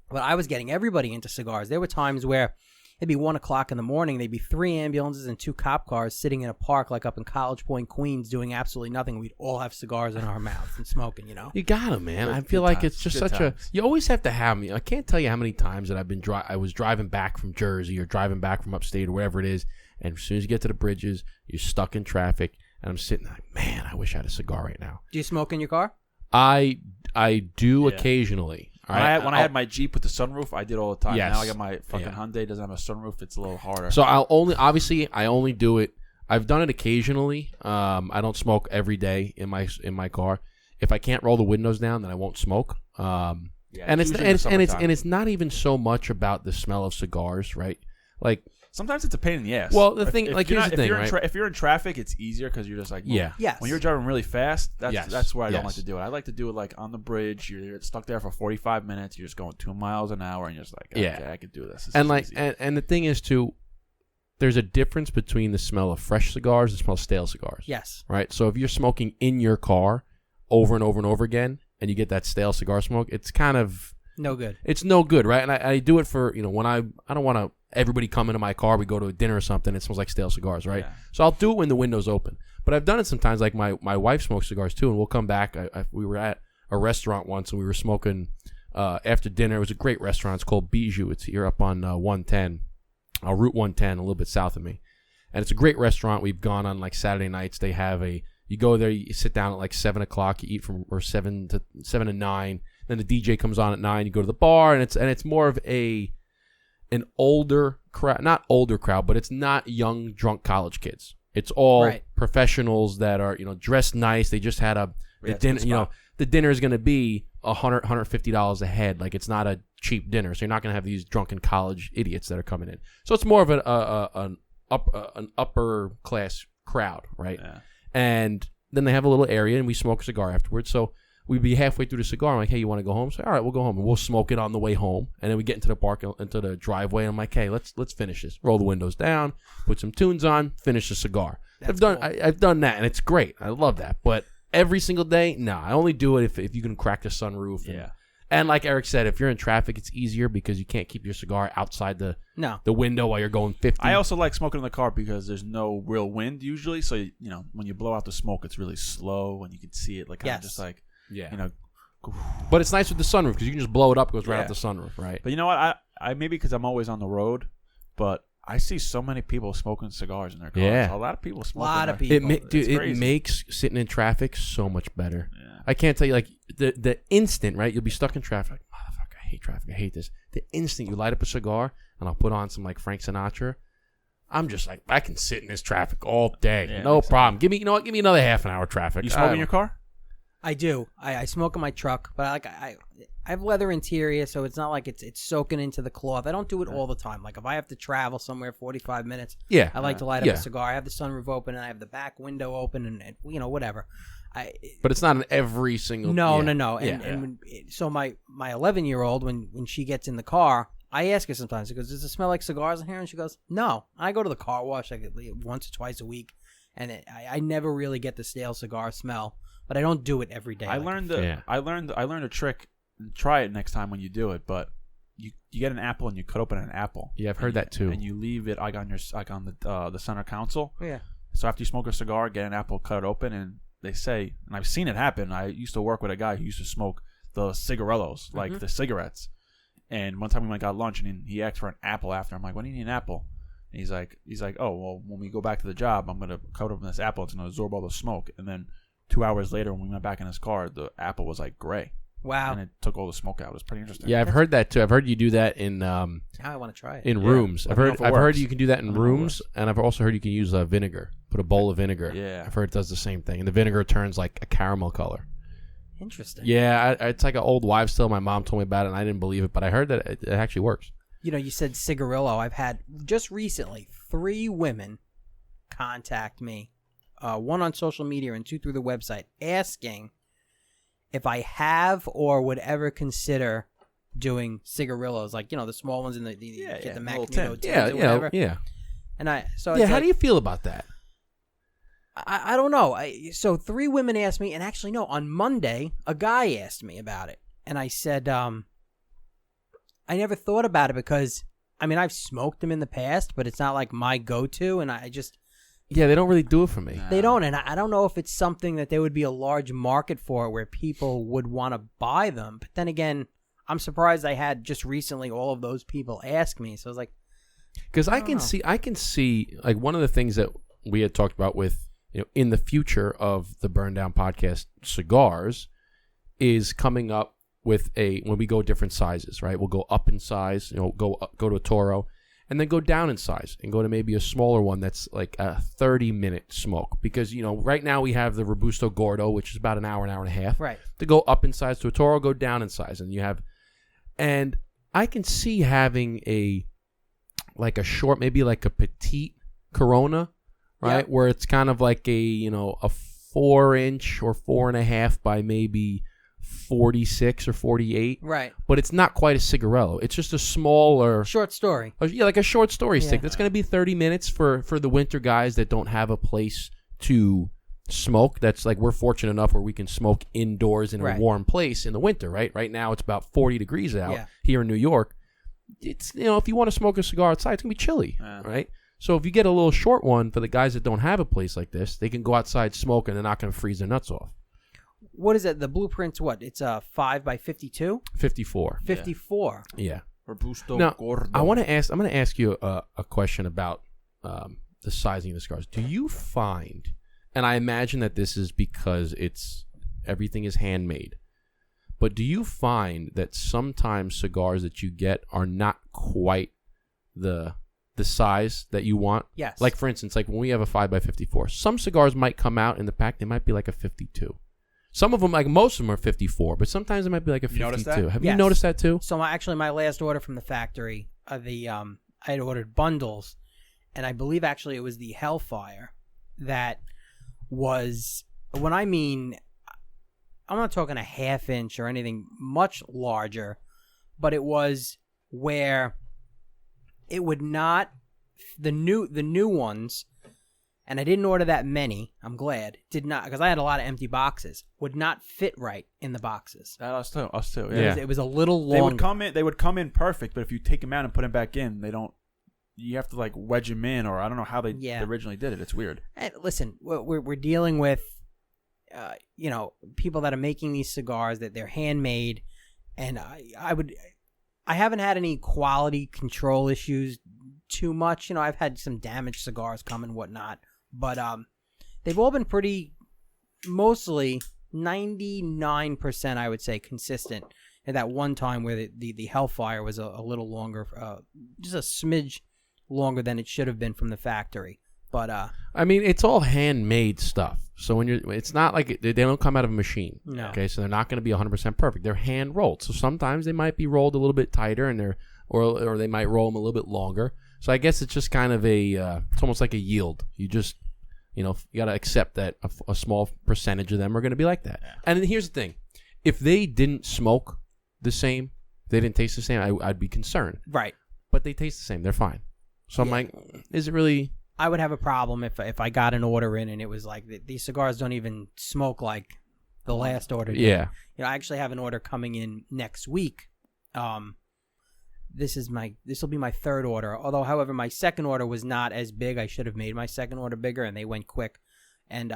But I was getting everybody into cigars. There were times where it'd be 1 o'clock in the morning. There'd be 3 ambulances and 2 cop cars sitting in a park like up in College Point, Queens, doing absolutely nothing. We'd all have cigars in our mouths and smoking, You got them, man. I feel like it's just such a... You always have to have me. I can't tell you how many times that I was driving back from Jersey or driving back from upstate or wherever it is, and as soon as you get to the bridges, you're stuck in traffic, and I'm sitting like, man, I wish I had a cigar right now. Do you smoke in your car? I do occasionally. When I had my Jeep with the sunroof, I did all the time. Yes. Now I got my fucking Hyundai, doesn't have a sunroof. It's a little harder. So I only do it. I've done it occasionally. I don't smoke every day in my car. If I can't roll the windows down, then I won't smoke. And it's not even so much about the smell of cigars, right? Like sometimes it's a pain in the ass. Well, the thing, like here's the thing, right? If you're in traffic, it's easier because you're just like, yeah. When you're driving really fast, that's where I don't like to do it. I like to do it like on the bridge. You're stuck there for 45 minutes. You're just going 2 miles an hour, and you're just like, okay, I could do this. And the thing is too, there's a difference between the smell of fresh cigars and the smell of stale cigars. Yes. Right. So if you're smoking in your car over and over and over again, and you get that stale cigar smoke, it's kind of no good. It's no good, right? And I do it for when I don't want to. Everybody come into my car, we go to a dinner or something, it smells like stale cigars, right? Yeah. So I'll do it when the window's open. But I've done it sometimes, like my wife smokes cigars too, and we'll come back. We were at a restaurant once, and we were smoking after dinner. It was a great restaurant. It's called Bijou. It's here up on 110, Route 110, a little bit south of me. And it's a great restaurant. We've gone on like Saturday nights. They have you go there, you sit down at like 7 o'clock, you eat or 7 to 9. Then the DJ comes on at 9, you go to the bar, and it's more of an older crowd, not older crowd, but it's not young drunk college kids. It's all professionals that are dressed nice. They just had the dinner. The dinner is going to be $150 a head. Like it's not a cheap dinner, so you're not going to have these drunken college idiots that are coming in. So it's more of an upper class crowd, right? Yeah. And then they have a little area, and we smoke a cigar afterwards. So we'd be halfway through the cigar. I'm like, hey, you want to go home? So all right, we'll go home, and we'll smoke it on the way home. And then we get into the park, into the driveway. And I'm like, hey, let's finish this. Roll the windows down, put some tunes on, finish the cigar. I've done that, and it's great. I love that. But every single day, no. I only do it if you can crack the sunroof. And like Eric said, if you're in traffic, it's easier because you can't keep your cigar outside the window while you're going 50. I also like smoking in the car because there's no real wind usually. So when you blow out the smoke, it's really slow, and you can see it. Like I'm just like. Yeah. But it's nice with the sunroof because you can just blow it up. It goes right out the sunroof, right? But you know what? I maybe because I'm always on the road, but I see so many people smoking cigars in their cars. Yeah. A lot of people smoke. A lot of people. It makes sitting in traffic so much better. Yeah. I can't tell you, like, the instant, right? You'll be stuck in traffic. Like, motherfucker, I hate traffic. I hate this. The instant you light up a cigar and I'll put on some, like, Frank Sinatra, I'm just like, I can sit in this traffic all day. No problem. Give me another half an hour traffic. You smoke in your car? I do. I smoke in my truck, but I have leather interior, so it's not like it's soaking into the cloth. I don't do it all the time. Like if I have to travel somewhere 45 minutes, Yeah. I like to light up a cigar. I have the sunroof open and I have the back window open and whatever. But it's not in every single. No. Yeah. So my 11-year-old when she gets in the car, I ask her sometimes. She goes, "Does it smell like cigars in here?" And she goes, "No." I go to the car wash like once or twice a week, and I never really get the stale cigar smell. But I don't do it every day. I learned a trick. Try it next time when you do it. But you get an apple and you cut open an apple. Yeah, I've heard that too. And you leave it on the center console. Yeah. So after you smoke a cigar, get an apple, cut it open, and they say, and I've seen it happen. I used to work with a guy who used to smoke the cigarillos, like the cigarettes. And one time we went and got lunch, and he asked for an apple after. I'm like, "Why do you need an apple?" And he's like, "Oh, well, when we go back to the job, I'm gonna cut open this apple. It's gonna absorb all the smoke." And then 2 hours later, when we went back in his car, the apple was like gray. Wow. And it took all the smoke out. It was pretty interesting. Yeah, I've heard that too. I've heard you do that in Now I want to try it. in rooms. I've heard works. you can do that in rooms, and I've also heard you can use vinegar. Put a bowl of vinegar. Yeah. I've heard it does the same thing, and the vinegar turns like a caramel color. Interesting. Yeah, it's like an old wives' tale. My mom told me about it, and I didn't believe it, but I heard that it actually works. You said cigarillo. I've had just recently 3 women contact me, one on social media and 2 through the website, asking if I have or would ever consider doing cigarillos, like the small ones in the Magneto tins or whatever. Yeah. And How do you feel about that? I don't know. So 3 women asked me, and actually no, on Monday a guy asked me about it, and I said I never thought about it because I've smoked them in the past, but it's not like my go-to, and I just they don't really do it for me. They don't, and I don't know if it's something that there would be a large market for where people would want to buy them. But then again, I'm surprised I had just recently all of those people ask me. So I was like, because I can see like one of the things that we had talked about with in the future of the Burn Down podcast cigars is coming up with when we go different sizes, right? We'll go up in size, go to a Toro, and then go down in size and go to maybe a smaller one that's like a 30-minute smoke. Because, right now we have the Robusto Gordo, which is about an hour and a half. Right. To go up in size to a Toro, go down in size. And I can see having a short, maybe like a petite Corona, right? Yep. Where it's kind of like a 4-inch or 4.5 by maybe 46 or 48. Right. But it's not quite a cigarillo. It's just a smaller... short story. Like a short story stick. That's going to be 30 minutes for the winter guys that don't have a place to smoke. That's like we're fortunate enough where we can smoke indoors in a warm place in the winter, right? Right now it's about 40 degrees out here in New York. It's, if you want to smoke a cigar outside, it's going to be chilly, right? So if you get a little short one for the guys that don't have a place like this, they can go outside, smoke, and they're not going to freeze their nuts off. What is it? The blueprint's what? It's a 5 by 52? 54. 54. Yeah. Robusto now, Gordo. I'm going to ask you a question about the sizing of the cigars. Do you find, and I imagine that this is because everything is handmade, but do you find that sometimes cigars that you get are not quite the size that you want? Yes. Like, for instance, like when we have a 5 by 54, some cigars might come out in the pack, they might be like a 52. Some of them, like most of them, are 54, but sometimes it might be like a 52. Have you noticed that too? So my last order from the factory, I had ordered bundles, and I believe actually it was the Hellfire that was, I'm not talking a half-inch or anything much larger, but it was where it would not, the new ones, and I didn't order that many, I'm glad, did not, because I had a lot of empty boxes, would not fit right in the boxes. Us too. Yeah. It was a little longer. They would come in perfect, but if you take them out and put them back in, they don't, you have to like wedge them in, or I don't know how they originally did it. It's weird. And listen, we're dealing with, people that are making these cigars, that they're handmade, and I haven't had any quality control issues too much. I've had some damaged cigars come and whatnot, but they've all been mostly 99%, I would say, consistent. At that one time where the Hellfire was a little longer, just a smidge longer than it should have been from the factory. But I mean, it's all handmade stuff. So when it's not like they don't come out of a machine. No. Okay, so they're not going to be 100% perfect. They're hand rolled. So sometimes they might be rolled a little bit tighter, and or they might roll them a little bit longer. So I guess it's just kind of it's almost like a yield. You just, you got to accept that a small percentage of them are going to be like that. Yeah. And then here's the thing: if they didn't smoke the same, they didn't taste the same, I'd be concerned. Right. But they taste the same. They're fine. So I'm like, is it really? I would have a problem if I got an order in and it was like these cigars don't even smoke like the last order did. Yeah. I actually have an order coming in next week. This will be my third order. Although, however, my second order was not as big. I should have made my second order bigger, and they went quick. And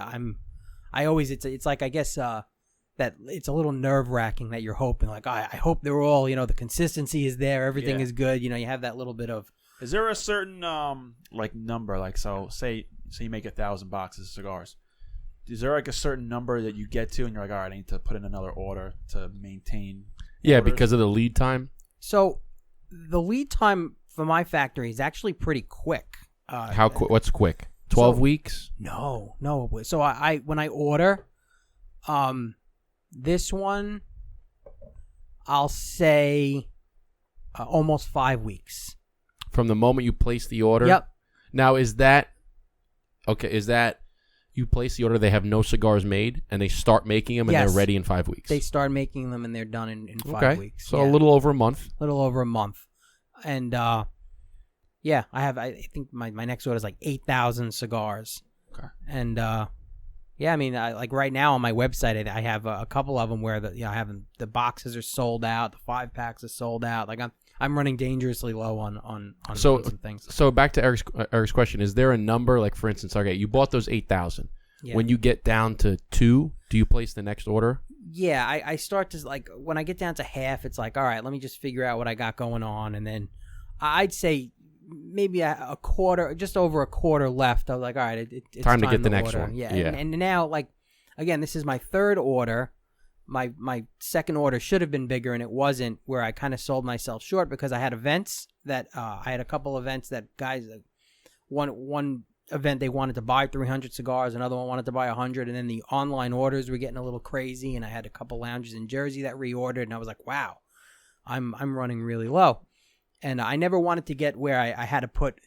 it's like, I guess that it's a little nerve wracking that you're hoping like, I hope they're all, the consistency is there, everything is good. You have that little bit of. Is there a certain number, like, so say you make 1,000 boxes of cigars? Is there like a certain number that you get to and you're like, all right, I need to put in another order to maintain orders? Because of the lead time. So the lead time for my factory is actually pretty quick. How quick? What's quick? 12 weeks? No. So I when I order this one, I'll say almost 5 weeks. From the moment you place the order? Yep. Now, is that you place the order, they have no cigars made, and they start making them, and they're ready in 5 weeks? They start making them, and they're done in 5 weeks. So a little over a month. And, I think my next order is like 8,000 cigars. Okay. And, like right now on my website, I have a couple of them where I have them, the boxes are sold out, the 5-packs are sold out. Like I'm running dangerously low on some things. So back to Eric's question: is there a number, like for instance, okay, you bought those 8,000. Yeah. When you get down to 2, do you place the next order? Yeah, I start to like when I get down to half, it's like, all right, let me just figure out what I got going on, and then I'd say maybe a quarter, just over a quarter left. I was like, all right, it's time to get the next order. one. Yeah. And now, like, again, this is my third order. My second order should have been bigger, and it wasn't, where I kind of sold myself short because I had events that I had a couple events that guys, one event they wanted to buy 300 cigars, another one wanted to buy 100, and then the online orders were getting a little crazy, and I had a couple lounges in Jersey that reordered, and I was like, wow, I'm running really low. And I never wanted to get where I had to put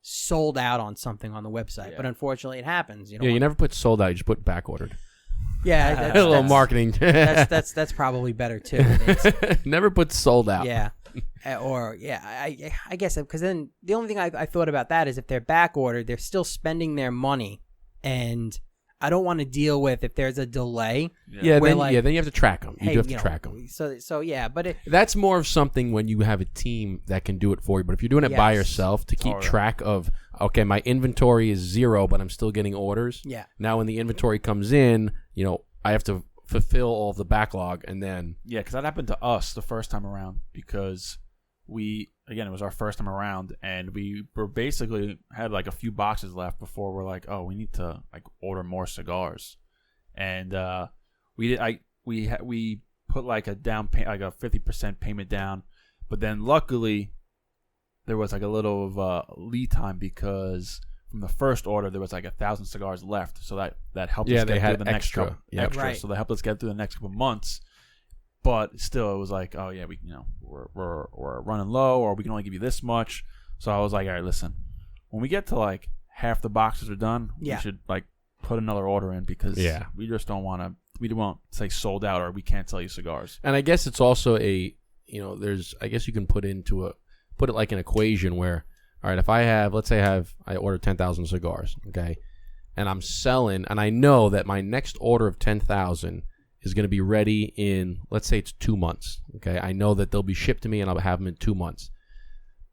sold out on something on the website, but unfortunately it happens. You never put sold out, you just put back orordered. Yeah, a little marketing. that's probably better too. Never put sold out. Yeah, I guess because then the only thing I thought about that is if they're back ordered, they're still spending their money, and I don't want to deal with if there's a delay. Then you have to track them. You do have to track them. So yeah, but that's more of something when you have a team that can do it for you. But if you're doing it by yourself to keep track of, okay, my inventory is 0, but I'm still getting orders. Yeah. Now when the inventory comes in, I have to fulfill all of the backlog, and then because that happened to us the first time around because it was our first time around, and we were basically had like a few boxes left before we're like, oh, we need to like order more cigars, and we put like a down like a 50% payment down, but then luckily there was like a little of a lead time because from the first order there was like 1,000 cigars left, so that helped us get through the next couple extra. So they helped us get through the next couple months. But still, it was like, oh yeah, we're running low, or we can only give you this much. So I was like, all right, listen, when we get to like half the boxes are done, we should like put another order in because we just don't want to. We won't say sold out or we can't sell you cigars. And I guess it's also I guess you can put it like an equation where, all right, if I ordered 10,000 cigars, okay, and I'm selling, and I know that my next order of 10,000 is going to be ready in, let's say it's 2 months. Okay, I know that they'll be shipped to me and I'll have them in 2 months.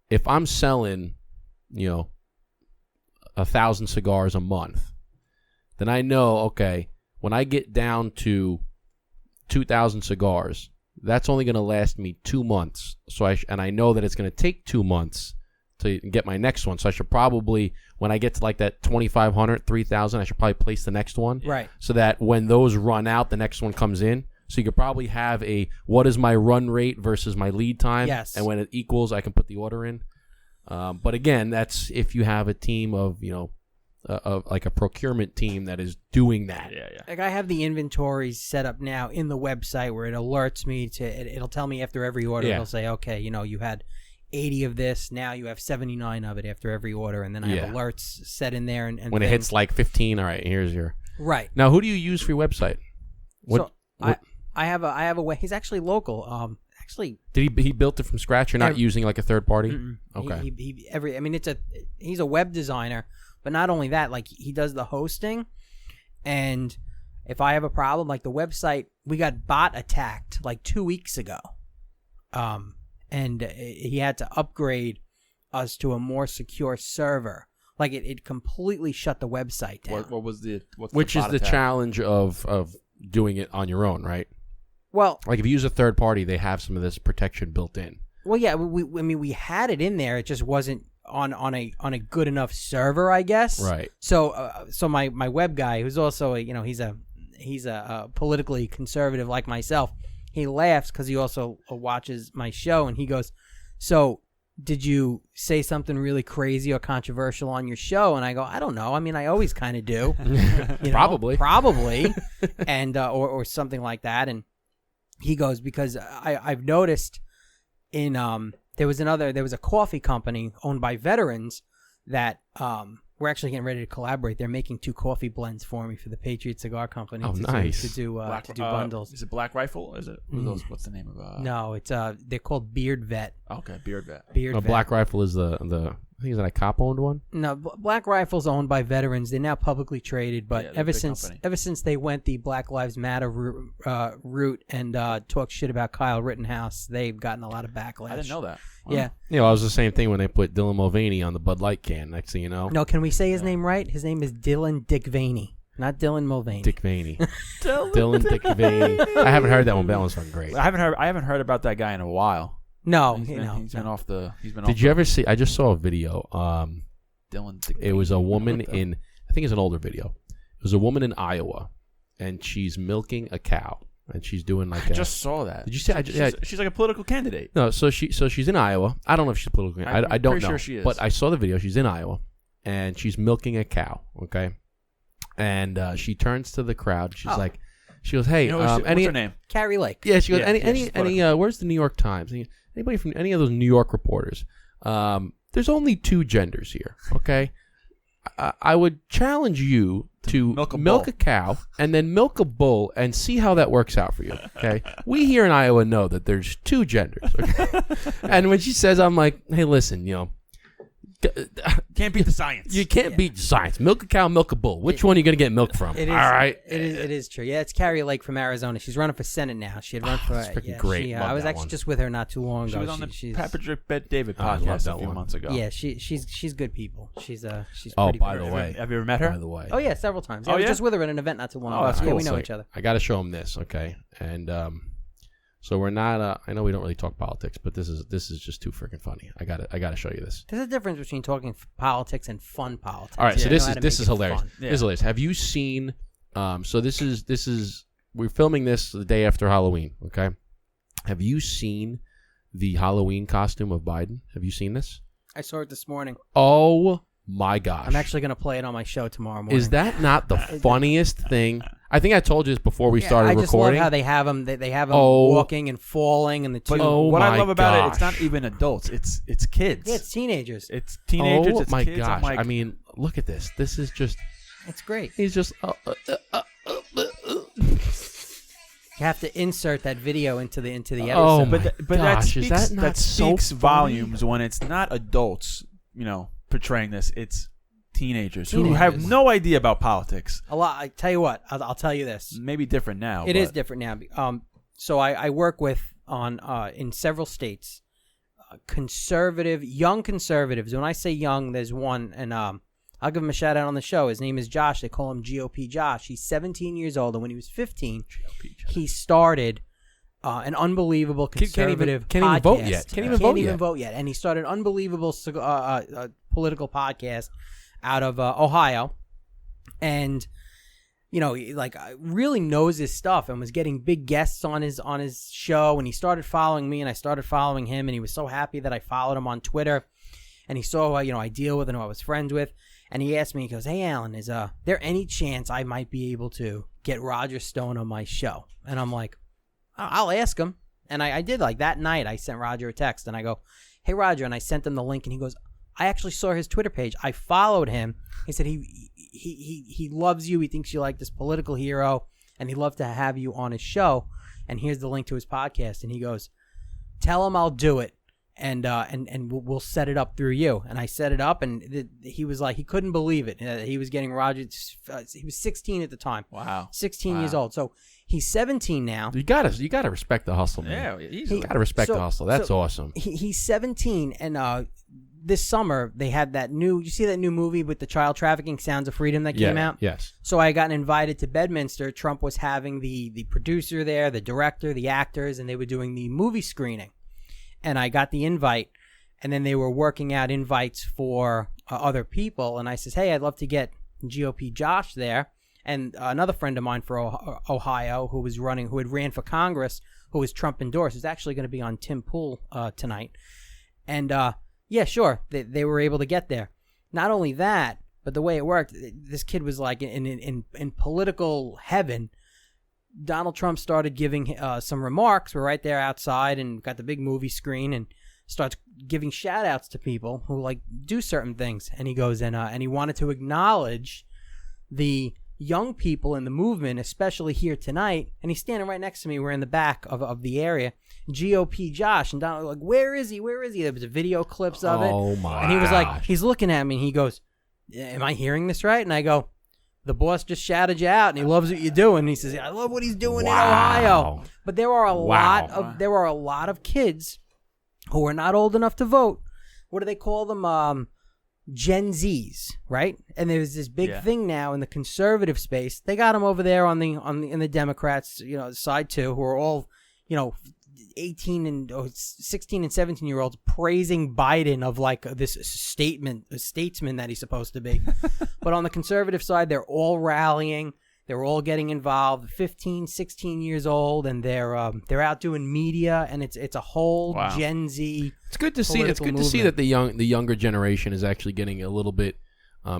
If I'm selling, 1,000 cigars a month, then I know, okay, when I get down to 2,000 cigars, that's only going to last me 2 months. So I know that it's going to take 2 months to get my next one. So I should probably, when I get to like that 2,500, 3,000, I should probably place the next one. Right. So that when those run out, the next one comes in. So you could probably have what is my run rate versus my lead time. Yes. And when it equals, I can put the order in. But again, that's if you have a team of, like a procurement team that is doing that. Yeah. Like I have the inventories set up now in the website where it alerts me it'll tell me after every order. Yeah. It'll say, okay, you had 80 of this, now you have 79 of it after every order, and then I have alerts set in there. And when it hits like 15, all right, here's your right. Now, who do you use for your website? I have a way. He's actually local. Did he built it from scratch? You're not using like a third party? Okay. He's a web designer, but not only that, like he does the hosting, and if I have a problem, like the website, we got bot attacked like 2 weeks ago, and he had to upgrade us to a more secure server. Like it completely shut the website down. Which is the challenge of doing it on your own, right? Well, like if you use a third party, they have some of this protection built in. Well, yeah, we had it in there. It just wasn't on a good enough server, I guess. Right. So my web guy, who's also he's a politically conservative like myself. He laughs because he also watches my show, and he goes, "So, did you say something really crazy or controversial on your show?" And I go, "I don't know. I mean, I always kind of do. Probably, and or something like that." And he goes, because I've noticed in there was a coffee company owned by veterans that we're actually getting ready to collaborate. They're making 2 coffee blends for me for the Patriot Cigar Company. Nice. To do bundles. Is it Black Rifle? Is it? What's the name of? No, it's they're called Beard Vet. Okay, Beard Vet. Vet. Black Rifle is the I think is that a cop owned one? No, Black Rifle's owned by veterans. They're now publicly traded, but ever since they went the Black Lives Matter route and talked shit about Kyle Rittenhouse, they've gotten a lot of backlash. I didn't know that. Wow. Yeah. It was the same thing when they put Dylan Mulvaney on the Bud Light can. Next thing you know. No, can we say his name right? His name is Dylan Dick Vaney, not Dylan Mulvaney. Dick Vaney. Dylan Dick Vaney. I haven't heard that one, but that one's fucking great. I haven't heard about that guy in a while. No, he's been off the. Did you ever see? I just saw a video. Dylan Dick Vaney. It was a woman in. I think it's an older video. It was a woman in Iowa, and she's milking a cow. And she's doing like I just saw that. Did you see? She's like a political candidate. No, so she's in Iowa. I don't know if she's a political candidate. I don't know. Sure she is. But I saw the video. She's in Iowa, and she's milking a cow. Okay, and she turns to the crowd. She's like, she goes, "Hey, what's her name? Carrie Lake." Yeah, she goes, any where's the New York Times? Anybody from any of those New York reporters? There's only 2 genders here. Okay, I would challenge you to milk a cow and then milk a bull and see how that works out for you. Okay, we here in Iowa know that there's 2 genders. Okay? And when she says, I'm like, hey, listen, can't beat the science. You can't beat science. Milk a cow, milk a bull. Which one are you going to get milk from? All right. It is true. Yeah, it's Carrie Lake from Arizona. She's running for Senate now. She had run for. That's freaking great. I was actually just with her not too long ago. She was on the Patrick Bet David podcast a few months ago. Yeah, she's good people. She's Oh, pretty by good. the way, have you ever met her? By the way. Oh yeah, several times. I was just with her at an event not too long ago. That's cool. Yeah, we know each other. I got to show him this, okay? And so we're not. I know we don't really talk politics, but this is just too freaking funny. I got to show you this. There's a difference between talking politics and fun politics. All right, so this is hilarious. Yeah. This is hilarious. Have you seen? So this is we're filming this the day after Halloween. Okay. Have you seen the Halloween costume of Biden? Have you seen this? I saw it this morning. Oh my gosh! I'm actually going to play it on my show tomorrow morning. Is that not the funniest thing? I think I told you this before we started recording. I just love how they have them. They have them walking and falling, and the two. What I love about it, it's not even adults. It's kids. Yeah, it's teenagers. It's teenagers. Oh it's my kids. gosh! Like, I mean, look at this. This is just. It's great. He's just. You have to insert that video into the episode. Oh but that gosh, speaks, so volumes when it's not adults, portraying this. It's teenagers who have no idea about politics. A lot. I tell you what. I'll tell you this. Maybe different now. It is different now. So I work with in several states, young conservatives. When I say young, there's one, and I'll give him a shout out on the show. His name is Josh. They call him GOP Josh. He's 17 years old, and when he was 15, he started an unbelievable conservative can't podcast. Even vote yet. Can't even vote yet. And he started an unbelievable political podcast out of Ohio, and really knows his stuff and was getting big guests on his show. And he started following me, and I started following him, and he was so happy that I followed him on Twitter. And he saw I deal with and who I was friends with. And he asked me, he goes, "Hey, Alan, is there any chance I might be able to get Roger Stone on my show?" And I'm like, "I'll ask him." And I did. Like that night, I sent Roger a text, and I go, "Hey, Roger," and I sent him the link, and he goes, "I actually saw his Twitter page. I followed him." He said he loves you. He thinks you're like this political hero, and he'd love to have you on his show. And here's the link to his podcast. And he goes, "Tell him I'll do it, and we'll set it up through you." And I set it up, and he was like, he couldn't believe it. He was getting Roger. He was 16 at the time. Wow, 16 years old. So he's 17 now. You gotta respect the hustle, man. Yeah, easily. You gotta respect the hustle. That's awesome. He's 17, and this summer they had that new. You see that new movie with the child trafficking, Sounds of Freedom, that came out? Yes. So I got invited to Bedminster. Trump was having the producer there, the director, the actors, and they were doing the movie screening. And I got the invite, and then they were working out invites for other people. And I says, "Hey, I'd love to get GOP Josh there." And another friend of mine for Ohio who had ran for Congress, who was Trump endorsed, is actually going to be on Tim Pool tonight. And yeah, sure, they were able to get there. Not only that, but the way it worked, this kid was like in political heaven. Donald Trump started giving some remarks. We're right there outside and got the big movie screen, and starts giving shout outs to people who like do certain things. And he goes and he wanted to acknowledge the young people in the movement, especially here tonight. And he's standing right next to me. We're in the back of the area. GOP Josh, and Donald, like, where is he? There was a video clips of it. Oh my! And he was like, he's looking at me, and he goes, "Am I hearing this right?" And I go, "The boss just shouted you out, and he loves what you're doing." And he says, "I love what he's doing in Ohio." But there are a lot of kids who are not old enough to vote. What do they call them? Gen Zs, right? And there's this big thing now in the conservative space. They got them over there in the Democrats, side too, who are all, 16 and 17-year-olds praising Biden of like this statesman that he's supposed to be. But on the conservative side, they're all rallying. They're all getting involved. 15, 16 years old, and they're out doing media, and it's a whole Gen Z. It's good to see. It's good to see that the younger generation is actually getting a little bit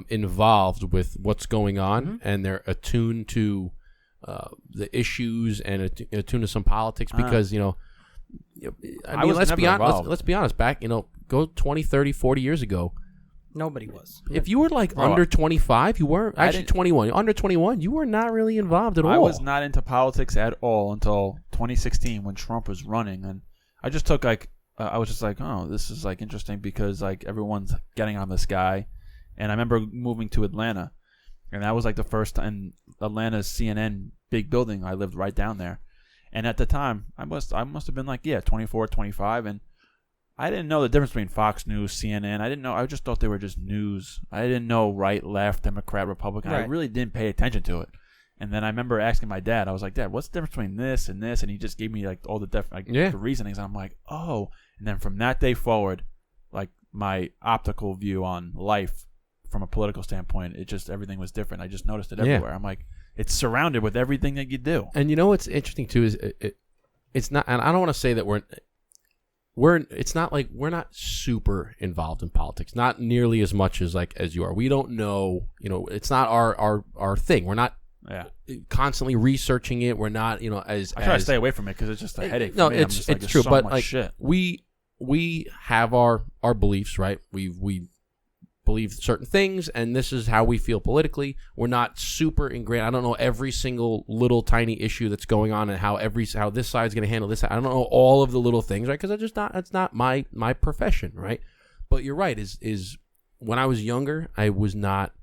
involved with what's going on, and they're attuned to the issues and attuned to some politics because I mean, let's be honest. Back, go 20, 30, 40 years ago. Nobody was. If you were like under 25, you weren't. Actually, 21. Under 21, you were not really involved at all. I was not into politics at all until 2016 when Trump was running. And I just took I was just like, oh, this is like interesting because like everyone's getting on this guy. And I remember moving to Atlanta. And that was like the first time Atlanta's CNN big building. I lived right down there. And at the time, I must have been like, 24, 25. And I didn't know the difference between Fox News, CNN. I didn't know. I just thought they were just news. I didn't know right, left, Democrat, Republican. Right. I really didn't pay attention to it. And then I remember asking my dad. I was like, "Dad, what's the difference between this and this?" And he just gave me like all the the reasonings. And I'm like, "Oh." And then from that day forward, like my optical view on life from a political standpoint, everything was different. I just noticed it everywhere. I'm like, it's surrounded with everything that you do. And what's interesting too is it's not. And I don't want to say that it's not like we're not super involved in politics, not nearly as much as you are. We don't know, it's not our thing. We're not constantly researching it. We're not, I try to stay away from it because it's just a headache. No, for me. it's true, but like shit. We have our beliefs, right? We believe certain things, and this is how we feel politically. We're not super ingrained. I don't know every single little tiny issue that's going on and how this side's going to handle this. I don't know all of the little things, right? Because it's not my profession, right? But you're right. Is when I was younger, I was not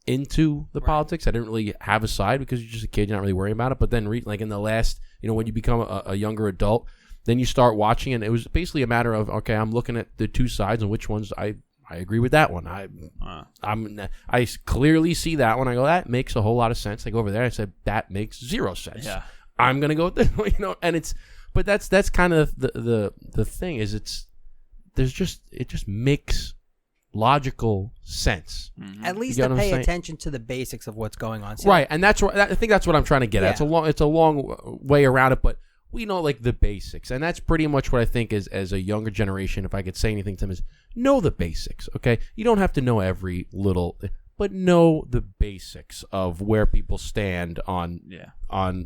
into the politics. I didn't really have a side because you're just a kid. You're not really worrying about it. But then, like in the last, when you become a younger adult, then you start watching, and it was basically a matter of, okay, I'm looking at the two sides and which ones I agree with that one. I clearly see that one. I go, that makes a whole lot of sense. I go over there. I said, that makes zero sense. Yeah. I'm gonna go with this, and but that's kind of the thing is it just makes logical sense. Mm-hmm. At least to pay attention to the basics of what's going on. So, right, and I think that's what I'm trying to get at. It's a long way around it, but we know like the basics, and that's pretty much what I think is as a younger generation. If I could say anything to them, is know the basics, okay? You don't have to know every little, but know the basics of where people stand on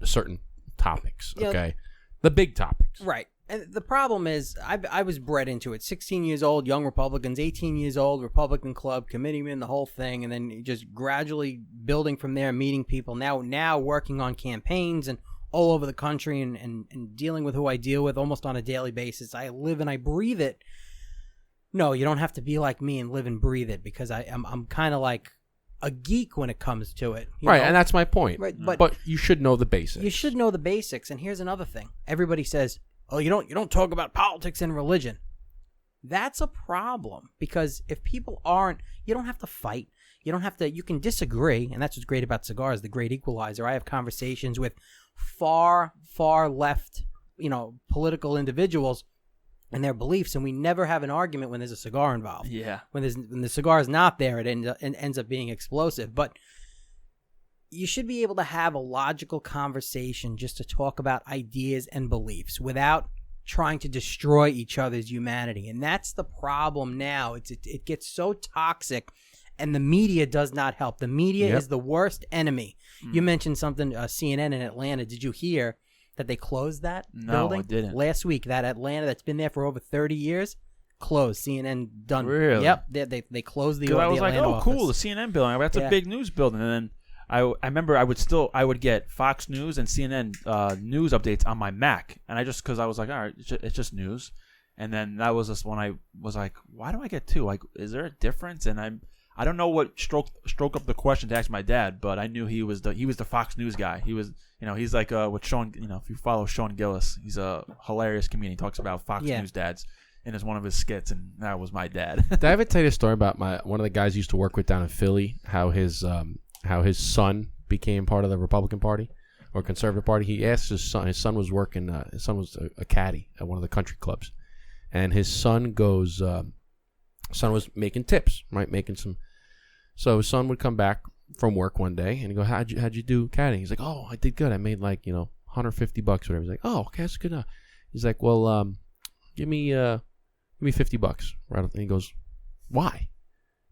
certain topics, okay? The big topics. Right. And the problem is, I was bred into it. 16 years old, young Republicans, 18 years old, Republican club, committeeman, the whole thing, and then just gradually building from there, meeting people. Now working on campaigns and all over the country and dealing with who I deal with almost on a daily basis. I live and I breathe it. No, you don't have to be like me and live and breathe it, because I'm kind of like a geek when it comes to it. Right, know? And that's my point. Right, but you should know the basics. You should know the basics. And here's another thing. Everybody says, oh, you don't talk about politics and religion. That's a problem, because if people aren't, you don't have to fight. You don't have to, you can disagree, and that's what's great about cigars, the great equalizer. I have conversations with far left, political individuals and their beliefs, and we never have an argument when there's a cigar involved. Yeah. When the cigar is not there, it ends up being explosive. But you should be able to have a logical conversation just to talk about ideas and beliefs without trying to destroy each other's humanity. And that's the problem now. It gets so toxic, and the media does not help. The media is the worst enemy. You mentioned something, CNN in Atlanta. Did you hear that they closed that building? No, I didn't. Last week, that Atlanta that's been there for over 30 years, closed. CNN done. Really? Yep. They closed the I was Atlanta like, office. cool, the CNN building. That's a big news building. And then I remember I would get Fox News and CNN news updates on my Mac, and because I was like, all right, it's just news. And then that was just when I was like, why do I get two? Like, is there a difference? And I don't know what stroke up the question to ask my dad, but I knew he was the Fox News guy. He was, he's like with Sean. If you follow Sean Gillis, he's a hilarious comedian. He talks about Fox News dads, and it's one of his skits, and that was my dad. Did I ever tell you a story about one of the guys I used to work with down in Philly? How his son became part of the Republican Party or Conservative Party. He asked his son. His son was working. His son was a caddy at one of the country clubs, and his son goes. Son was making tips, right? Making some. So his son would come back from work one day and he'd go, how'd you do caddying? He's like, oh, I did good. I made like, $150 or whatever. He's like, oh, okay, that's good enough. He's like, well, give me $50. Right? And he goes, why?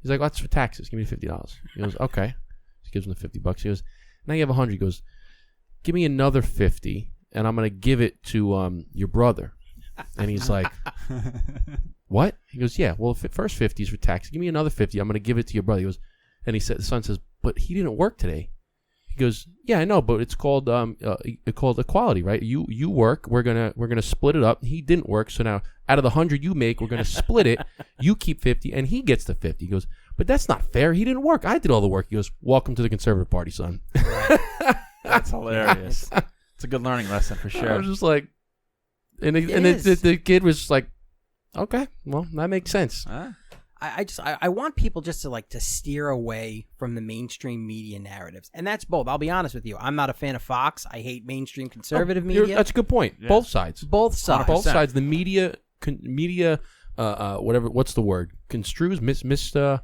He's like, well, that's for taxes. Give me $50. He goes, okay. He gives him the $50. He goes, now you have 100. He goes, give me another 50 and I'm going to give it to your brother. And he's like, what? He goes, yeah, well, first 50 is for taxes. Give me another 50. I'm going to give it to your brother. He goes, and the son says, but he didn't work today. He goes, yeah, I know, but it's called equality, right? You work, we're gonna split it up. He didn't work, so now out of the 100 you make, we're gonna split it. You keep 50, and he gets the 50. He goes, but that's not fair. He didn't work. I did all the work. He goes, welcome to the Conservative Party, son. That's hilarious. It's a good learning lesson for sure. I was just like, and the kid was just like, okay, well, that makes sense. I want people just to steer away from the mainstream media narratives, and that's both. I'll be honest with you. I'm not a fan of Fox. I hate mainstream conservative media. That's a good point. Yeah. Both sides. Both sides. 100%. Both sides. The media, whatever. What's the word? Construes, misinformation,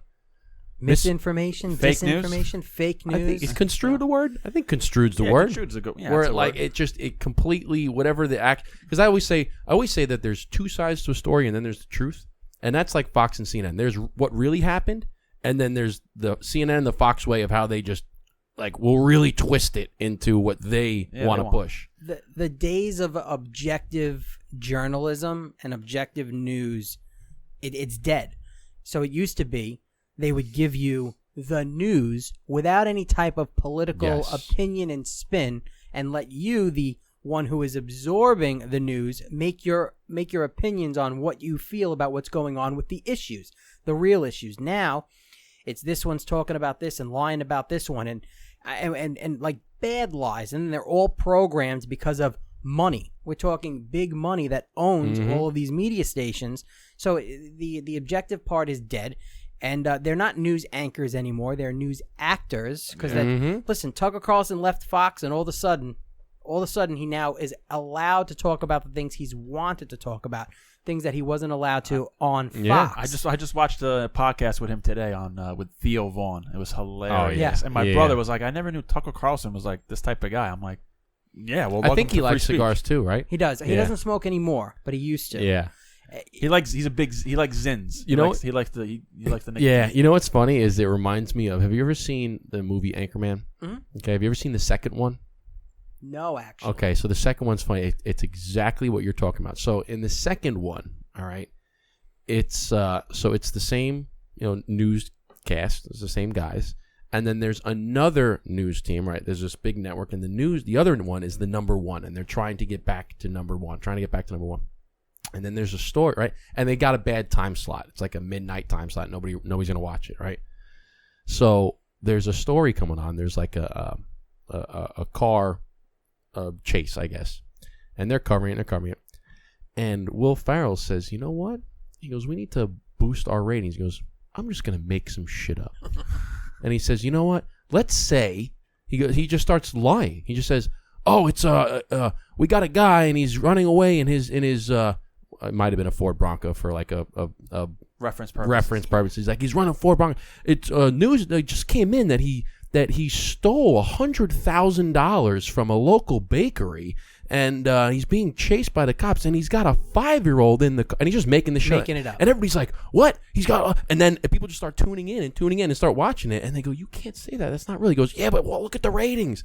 fake disinformation, news? Fake news. I think, is construed the word? I think construed's the word. Construed's a good. Yeah, where it completely whatever the act. Because I always say that there's two sides to a story, and then there's the truth. And that's like Fox and CNN. There's what really happened, and then there's the CNN and the Fox way of how they just will really twist it into what they want to push. The days of objective journalism and objective news, it's dead. So it used to be they would give you the news without any type of political opinion and spin, and let you, the one who is absorbing the news, make your opinions on what you feel about what's going on with the issues, the real issues. Now, it's this one's talking about this and lying about this one, and like bad lies, and they're all programmed because of money. We're talking big money that owns all of these media stations. So the objective part is dead. And they're not news anchors anymore. They're news actors. Because listen, Tucker Carlson left Fox, and all of a sudden he now is allowed to talk about the things he's wanted to talk about, things that he wasn't allowed to on Fox. Yeah, I just watched a podcast with him today on with Theo Vaughn. It was hilarious. Oh, yeah. And my brother was like, I never knew Tucker Carlson was like this type of guy. I'm like, yeah, well, I think he likes cigars too, right? He does. He doesn't smoke anymore, but he used to. Yeah. He likes Zins. You know, he likes the nickname. Yeah, you know what's funny is it reminds me of. Have you ever seen the movie Anchorman? Mm-hmm. Okay, have you ever seen the second one? No, actually. Okay, so the second one's funny. It's exactly what you're talking about. So in the second one, all right, it's it's the same newscast. It's the same guys, and then there's another news team. Right, there's this big network, and the other one is the number one, and they're trying to get back to number one. And then there's a story, right? And they got a bad time slot. It's like a midnight time slot. Nobody's gonna watch it, right? So there's a story coming on. There's like a car chase, I guess, and they're covering it. And Will Ferrell says, "You know what?" He goes, "We need to boost our ratings." He goes, "I'm just gonna make some shit up." And he says, "You know what? Let's say," he just starts lying. He just says, "Oh, it's we got a guy and he's running away in his it might have been a Ford Bronco for like a reference purpose. He's like, he's running a Ford Bronco. It's news that just came in that he stole $100,000 from a local bakery, and he's being chased by the cops, and he's got a 5-year-old in the car, and he's just making it up. And everybody's like, what? He's got, and then people just start tuning in and start watching it, and they go, you can't say that. That's not really. He goes, yeah, but look at the ratings.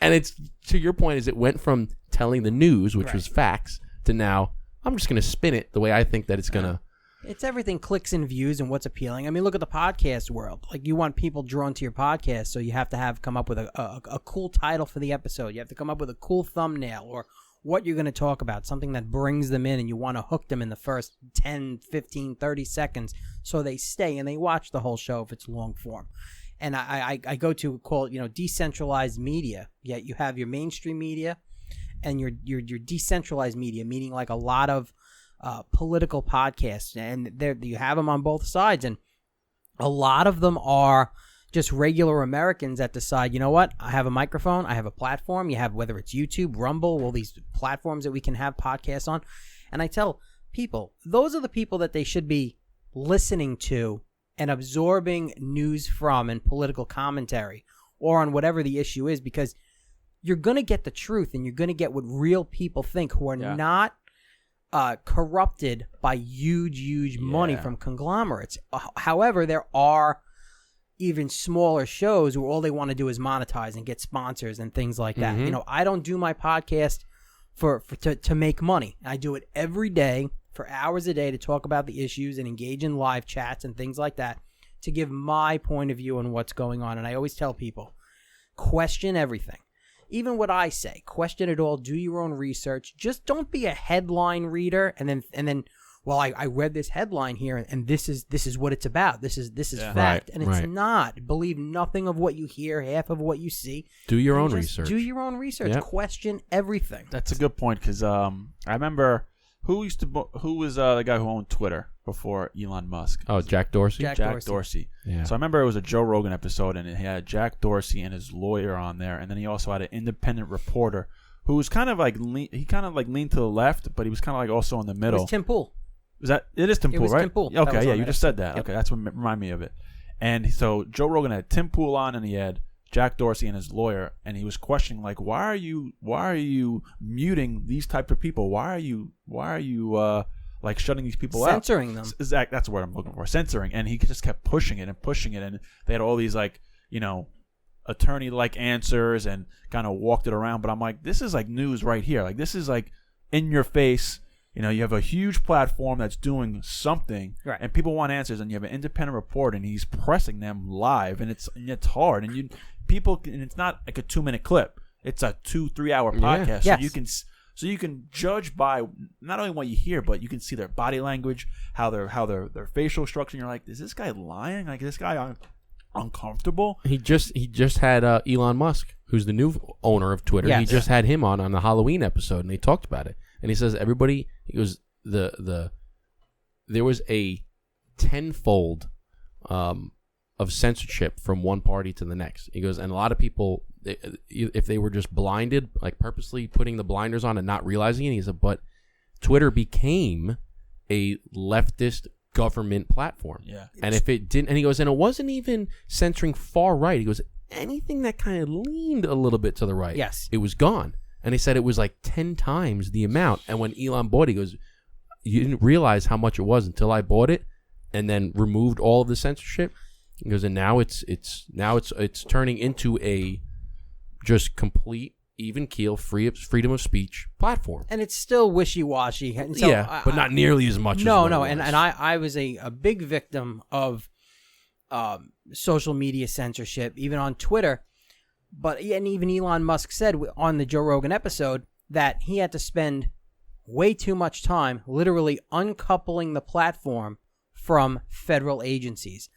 And it's, to your point, is it went from telling the news, which was facts, to now, I'm just going to spin it the way I think that it's going to. It's everything clicks and views and what's appealing. I mean, look at the podcast world. Like, you want people drawn to your podcast, so you have to come up with a cool title for the episode. You have to come up with a cool thumbnail or what you're going to talk about, something that brings them in, and you want to hook them in the first 10, 15, 30 seconds so they stay and they watch the whole show if it's long form. And I go to call it, decentralized media. Yet you have your mainstream media and your decentralized media, meaning like a lot of political podcasts, and you have them on both sides, and a lot of them are just regular Americans that decide, you know what, I have a microphone, I have a platform. You have, whether it's YouTube, Rumble, all these platforms that we can have podcasts on, and I tell people, those are the people that they should be listening to and absorbing news from and political commentary or on whatever the issue is, because you're going to get the truth and you're going to get what real people think who are not corrupted by huge money from conglomerates. However, there are even smaller shows where all they want to do is monetize and get sponsors and things like that. Mm-hmm. I don't do my podcast to make money. I do it every day for hours a day to talk about the issues and engage in live chats and things like that to give my point of view on what's going on. And I always tell people, question everything. Even what I say, question it all, do your own research. Just don't be a headline reader and then well, I read this headline here and this is what it's about. This is fact. Right, and it's not. Believe nothing of what you hear, half of what you see. Do your own research. Do your own research. Yep. Question everything. That's a good point, because I remember who was the guy who owned Twitter before Elon Musk? Oh, Jack Dorsey? Jack Dorsey. Yeah. So I remember it was a Joe Rogan episode, and he had Jack Dorsey and his lawyer on there, and then he also had an independent reporter who was kind of like leaned to the left, but he was kind of like also in the middle. It was Tim Pool. It is Tim Pool, right? Tim Pool. Okay, yeah, you just said that. Yep. Okay, that's what reminded me of it. And so Joe Rogan had Tim Pool on, and he had Jack Dorsey and his lawyer, and he was questioning, like, why are you muting these types of people? Why are you like shutting these people Censoring them. Exactly, that's the word I'm looking for. Censoring. And he just kept pushing it, and they had all these like, attorney-like answers and kind of walked it around. But I'm like, this is like news right here. Like, this is like in your face. You have a huge platform that's doing something, right, and people want answers, and you have an independent reporter, and he's pressing them live, and it's hard, and it's not like a 2-minute clip; it's a 2-3 hour podcast. Yeah. So you can judge by not only what you hear, but you can see their body language, how their facial structure. And you're like, is this guy lying? Like, is this guy uncomfortable? He just had Elon Musk, who's the new owner of Twitter. Yes. He just had him on the Halloween episode, and they talked about it. And he says he goes, there was a tenfold of censorship from one party to the next. He goes, and a lot of people, if they were just blinded, like purposely putting the blinders on and not realizing it, he said, but Twitter became a leftist government platform. Yeah. And if it didn't, and he goes, and it wasn't even censoring far right. He goes, anything that kind of leaned a little bit to the right, yes, it was gone. And he said it was like 10 times the amount. And when Elon bought it, he goes, you didn't realize how much it was until I bought it and then removed all of the censorship. He goes, and now it's turning into a just complete even keel freedom of speech platform. And it's still wishy-washy. And so but not nearly as much. No, as no, it was. and I was a big victim of social media censorship, even on Twitter. But and even Elon Musk said on the Joe Rogan episode that he had to spend way too much time literally uncoupling the platform from federal agencies,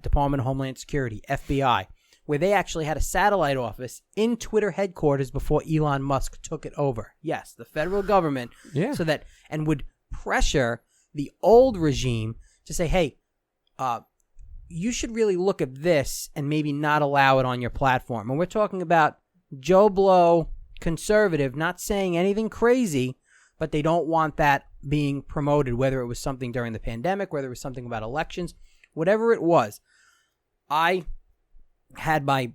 Department of Homeland Security, FBI, where they actually had a satellite office in Twitter headquarters before Elon Musk took it over. Yes, the federal government. Yeah. So that, and would pressure the old regime to say, hey, you should really look at this and maybe not allow it on your platform. And we're talking about Joe Blow, conservative, not saying anything crazy, but they don't want that being promoted, whether it was something during the pandemic, whether it was something about elections, whatever it was. I had I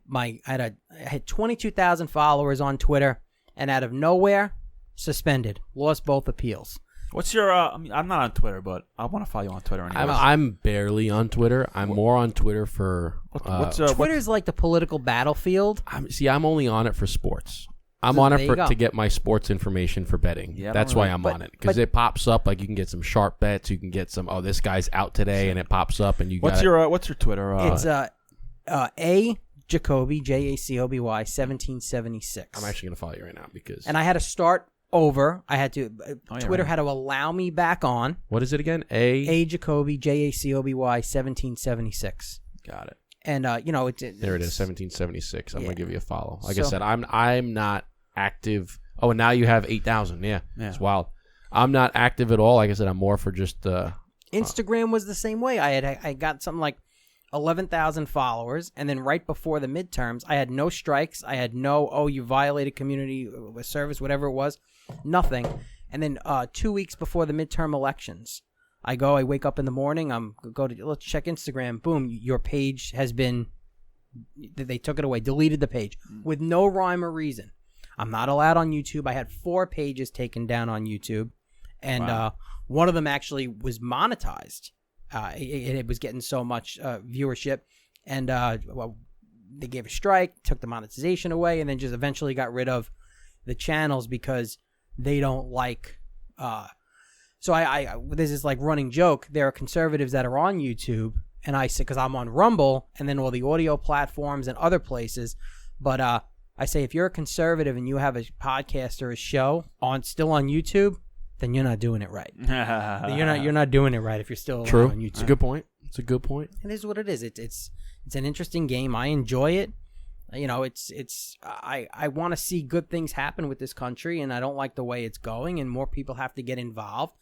had 22,000 followers on Twitter, and out of nowhere, suspended, lost both appeals. What's your? I'm not on Twitter, but I want to follow you on Twitter anyway. I'm barely on Twitter. I'm more on Twitter for. Twitter's like the political battlefield. I'm only on it for sports. I'm on it to get my sports information for betting. Yeah, that's why I'm on it, because it pops up. Like, you can get some sharp bets. You can get some. Oh, this guy's out today, and it pops up, and you. What's your Twitter? It's A Jacoby, Jacoby 1776. I'm actually gonna follow you right now because. And I had to start over. I had to. Twitter had to allow me back on. What is it again? A Jacoby, Jacoby 1776. Got it. And there it is, 1776. I'm gonna give you a follow. Like I said, I'm not active. Oh, and now you have 8,000. Yeah, it's wild. I'm not active at all. Like I said, I'm more for just. Instagram was the same way. I got something like 11,000 followers, and then right before the midterms, I had no strikes. I had no you violated community service, whatever it was, nothing. And then 2 weeks before the midterm elections, I wake up in the morning, let's check Instagram. Boom, your page has been. They took it away, deleted the page with no rhyme or reason. I'm not allowed on YouTube. I had 4 pages taken down on YouTube, and one of them actually was monetized. It was getting so much viewership, and they gave a strike, took the monetization away, and then just eventually got rid of the channels because they don't like. So there's this like running joke. There are conservatives that are on YouTube, and I say, because I'm on Rumble and then all the audio platforms and other places, but I say, if you're a conservative and you have a podcast or a show still on YouTube, then you're not doing it right. You're not doing it right if you're still on YouTube. It's a good point. It's a good point. It is what it is. It's an interesting game. I enjoy it. I want to see good things happen with this country, and I don't like the way it's going, and more people have to get involved.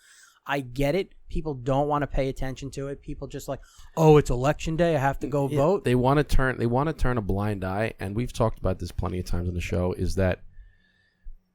I get it. People don't want to pay attention to it. People just like, oh, it's election day, I have to go vote. They want to turn a blind eye, and we've talked about this plenty of times on the show, is that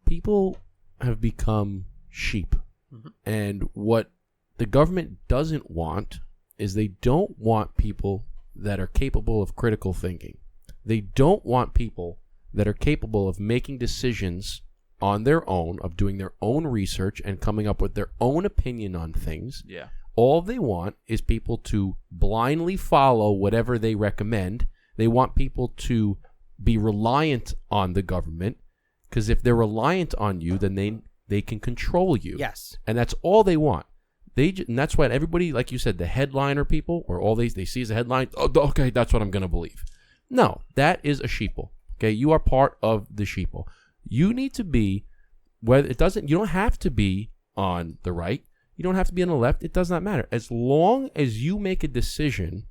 people have become sheep. Mm-hmm. And what the government doesn't want is they don't want people that are capable of critical thinking. They don't want people that are capable of making decisions on their own, of doing their own research and coming up with their own opinion on things. Yeah. All they want is people to blindly follow whatever they recommend. They want people to be reliant on the government, because if they're reliant on you, then they can control you. Yes. And that's all they want. And that's why everybody, like you said, the headliner people, or all they see as a headline, oh, okay, that's what I'm going to believe. No, that is a sheeple. Okay, you are part of the sheeple. You need to be, you don't have to be on the right. You don't have to be on the left. It does not matter. As long as you make a decision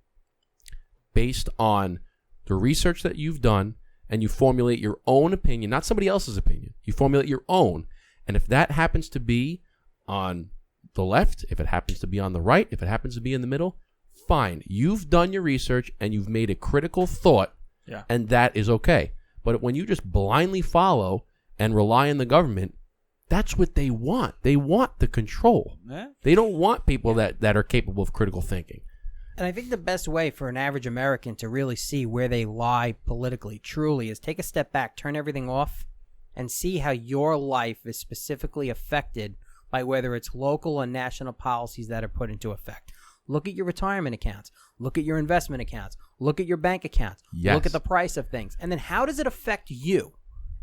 based on the research that you've done and you formulate your own opinion, not somebody else's opinion. You formulate your own. And if that happens to be on the left, if it happens to be on the right, if it happens to be in the middle, fine. You've done your research and you've made a critical thought, and that is okay. But when you just blindly follow and rely on the government, that's what they want. They want the control. They don't want people that are capable of critical thinking. And I think the best way for an average American to really see where they lie politically, truly, is take a step back, turn everything off, and see how your life is specifically affected by whether it's local or national policies that are put into effect. Look at your retirement accounts. Look at your investment accounts. Look at your bank accounts. Yes. Look at the price of things. And then how does it affect you?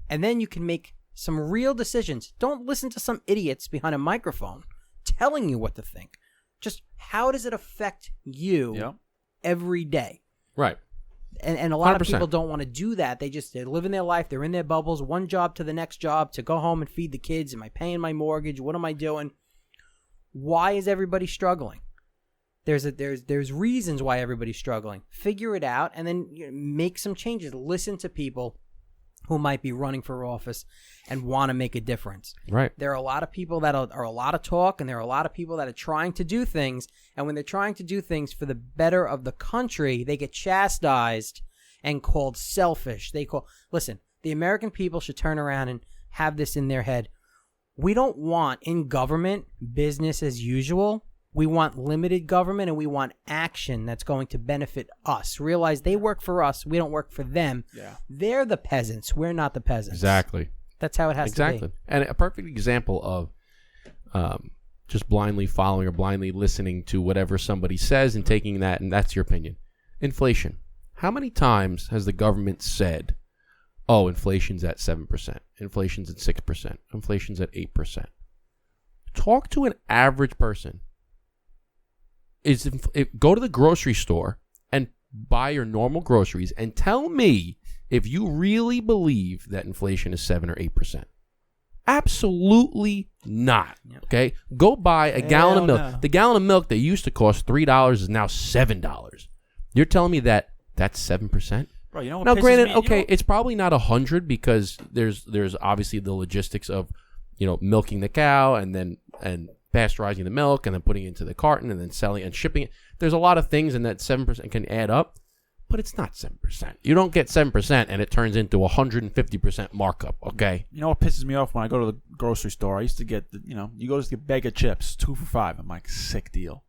And then you can make some real decisions. Don't listen to some idiots behind a microphone telling you what to think. Just how does it affect you every day? Right. And a lot 100%. of people don't want to do that. They're living their life. They're in their bubbles, one job to the next job, to go home and feed the kids. Am I paying my mortgage? What am I doing? Why is everybody struggling? There's reasons why everybody's struggling. Figure it out and then make some changes. Listen to people who might be running for office and want to make a difference. Right. There are a lot of people that are a lot of talk, and there are a lot of people that are trying to do things. And when they're trying to do things for the better of the country, they get chastised and called selfish. Listen, the American people should turn around and have this in their head. We don't want in government business as usual. We want limited government, and we want action that's going to benefit us. Realize they work for us. We don't work for them. Yeah. They're the peasants. We're not the peasants. Exactly. That's how it has to be. And a perfect example of just blindly following or blindly listening to whatever somebody says and taking that, and that's your opinion. Inflation. How many times has the government said, oh, inflation's at 7%, inflation's at 6%, inflation's at 8%? Talk to an average person. Go to the grocery store and buy your normal groceries and tell me if you really believe that inflation is 7 or 8%. Absolutely not. Okay? Go buy a gallon of milk. No. The gallon of milk that used to cost $3 is now $7. You're telling me that that's 7%? Bro, you know what now, pisses granted, me, okay, it's probably not 100 because there's obviously the logistics of, milking the cow and pasteurizing the milk and then putting it into the carton and then selling and shipping it. There's a lot of things, and that 7% can add up, but it's not 7%. You don't get 7% and it turns into 150% markup, okay? You know what pisses me off when I go to the grocery store? I used to get, you go to get a bag of chips, 2 for $5. I'm like, sick deal.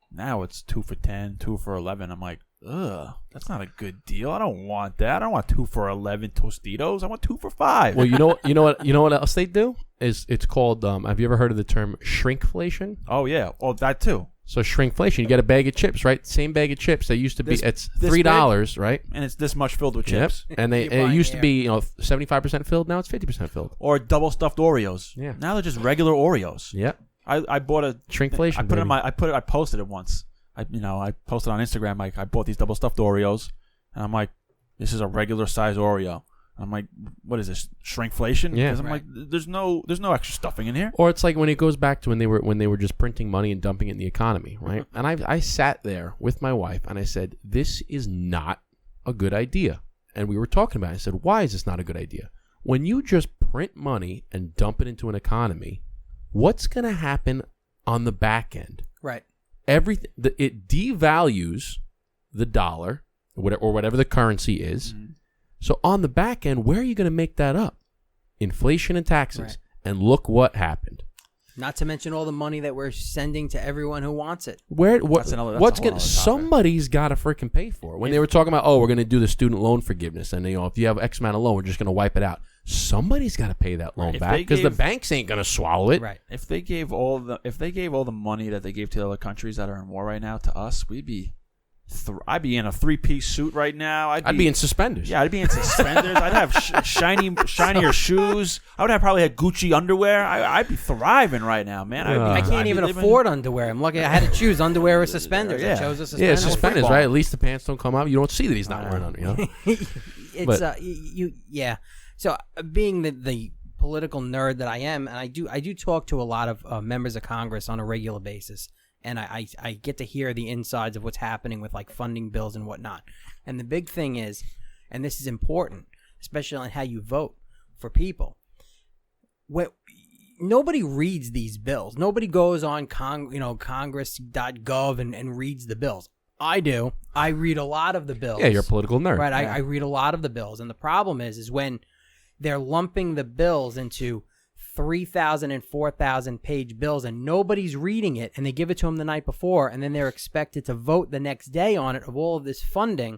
Now it's 2 for $10, 2 for $11. I'm like, ugh, that's not a good deal. I don't want that. I don't want 2 for $11 Tostitos. I want 2 for $5. Well, you know what else they do? It's called, have you ever heard of the term shrinkflation? Oh, yeah. Oh, that too. So shrinkflation, you get a bag of chips, right? Same bag of chips. They used to be, it's $3, right? And it's this much filled with chips. Yep. And it used to be, 75% filled. Now it's 50% filled. Or double stuffed Oreos. Yeah. Now they're just regular Oreos. Yep. I bought a shrinkflation. I posted it once. I posted on Instagram, like, I bought these double stuffed Oreos, and I'm like, this is a regular size Oreo. I'm like, what is this, shrinkflation? Yeah. Because I'm like, there's no extra stuffing in here. Or it's like when it goes back to when they were just printing money and dumping it in the economy, right? And I sat there with my wife and I said, this is not a good idea. And we were talking about it. I said, why is this not a good idea? When you just print money and dump it into an economy, what's going to happen on the back end? Right. It devalues the dollar or whatever the currency is. Mm-hmm. So on the back end, where are you going to make that up? Inflation and taxes. Right. And look what happened. Not to mention all the money that we're sending to everyone who wants it. Somebody's got to freaking pay for it. When they were talking about, we're going to do the student loan forgiveness, and if you have X amount of loan, we're just going to wipe it out. Somebody's got to pay that loan back because the banks ain't going to swallow it. Right. If they gave all the money that they gave to the other countries that are in war right now to us, I'd be in a 3-piece suit right now. I'd be in suspenders. Yeah, I'd be in suspenders. I'd have shinier shoes. I would have probably had Gucci underwear. I'd be thriving right now, man. I can't even afford underwear. I'm lucky. I had to choose underwear or suspenders. I chose the suspenders. Yeah, suspenders, right? At least the pants don't come out. You don't see that he's not wearing under. Yeah. So being the political nerd that I am, and I do talk to a lot of members of Congress on a regular basis. And I get to hear the insides of what's happening with like funding bills and whatnot. And the big thing is, and this is important, especially on how you vote for people. Nobody reads these bills. Nobody goes on Congress.gov and reads the bills. I do. I read a lot of the bills. Yeah, you're a political nerd. Right. Yeah. I read a lot of the bills. And the problem is when they're lumping the bills into 3,000 and 4,000 page bills and nobody's reading it, and they give it to them the night before, and then they're expected to vote the next day on it of all of this funding.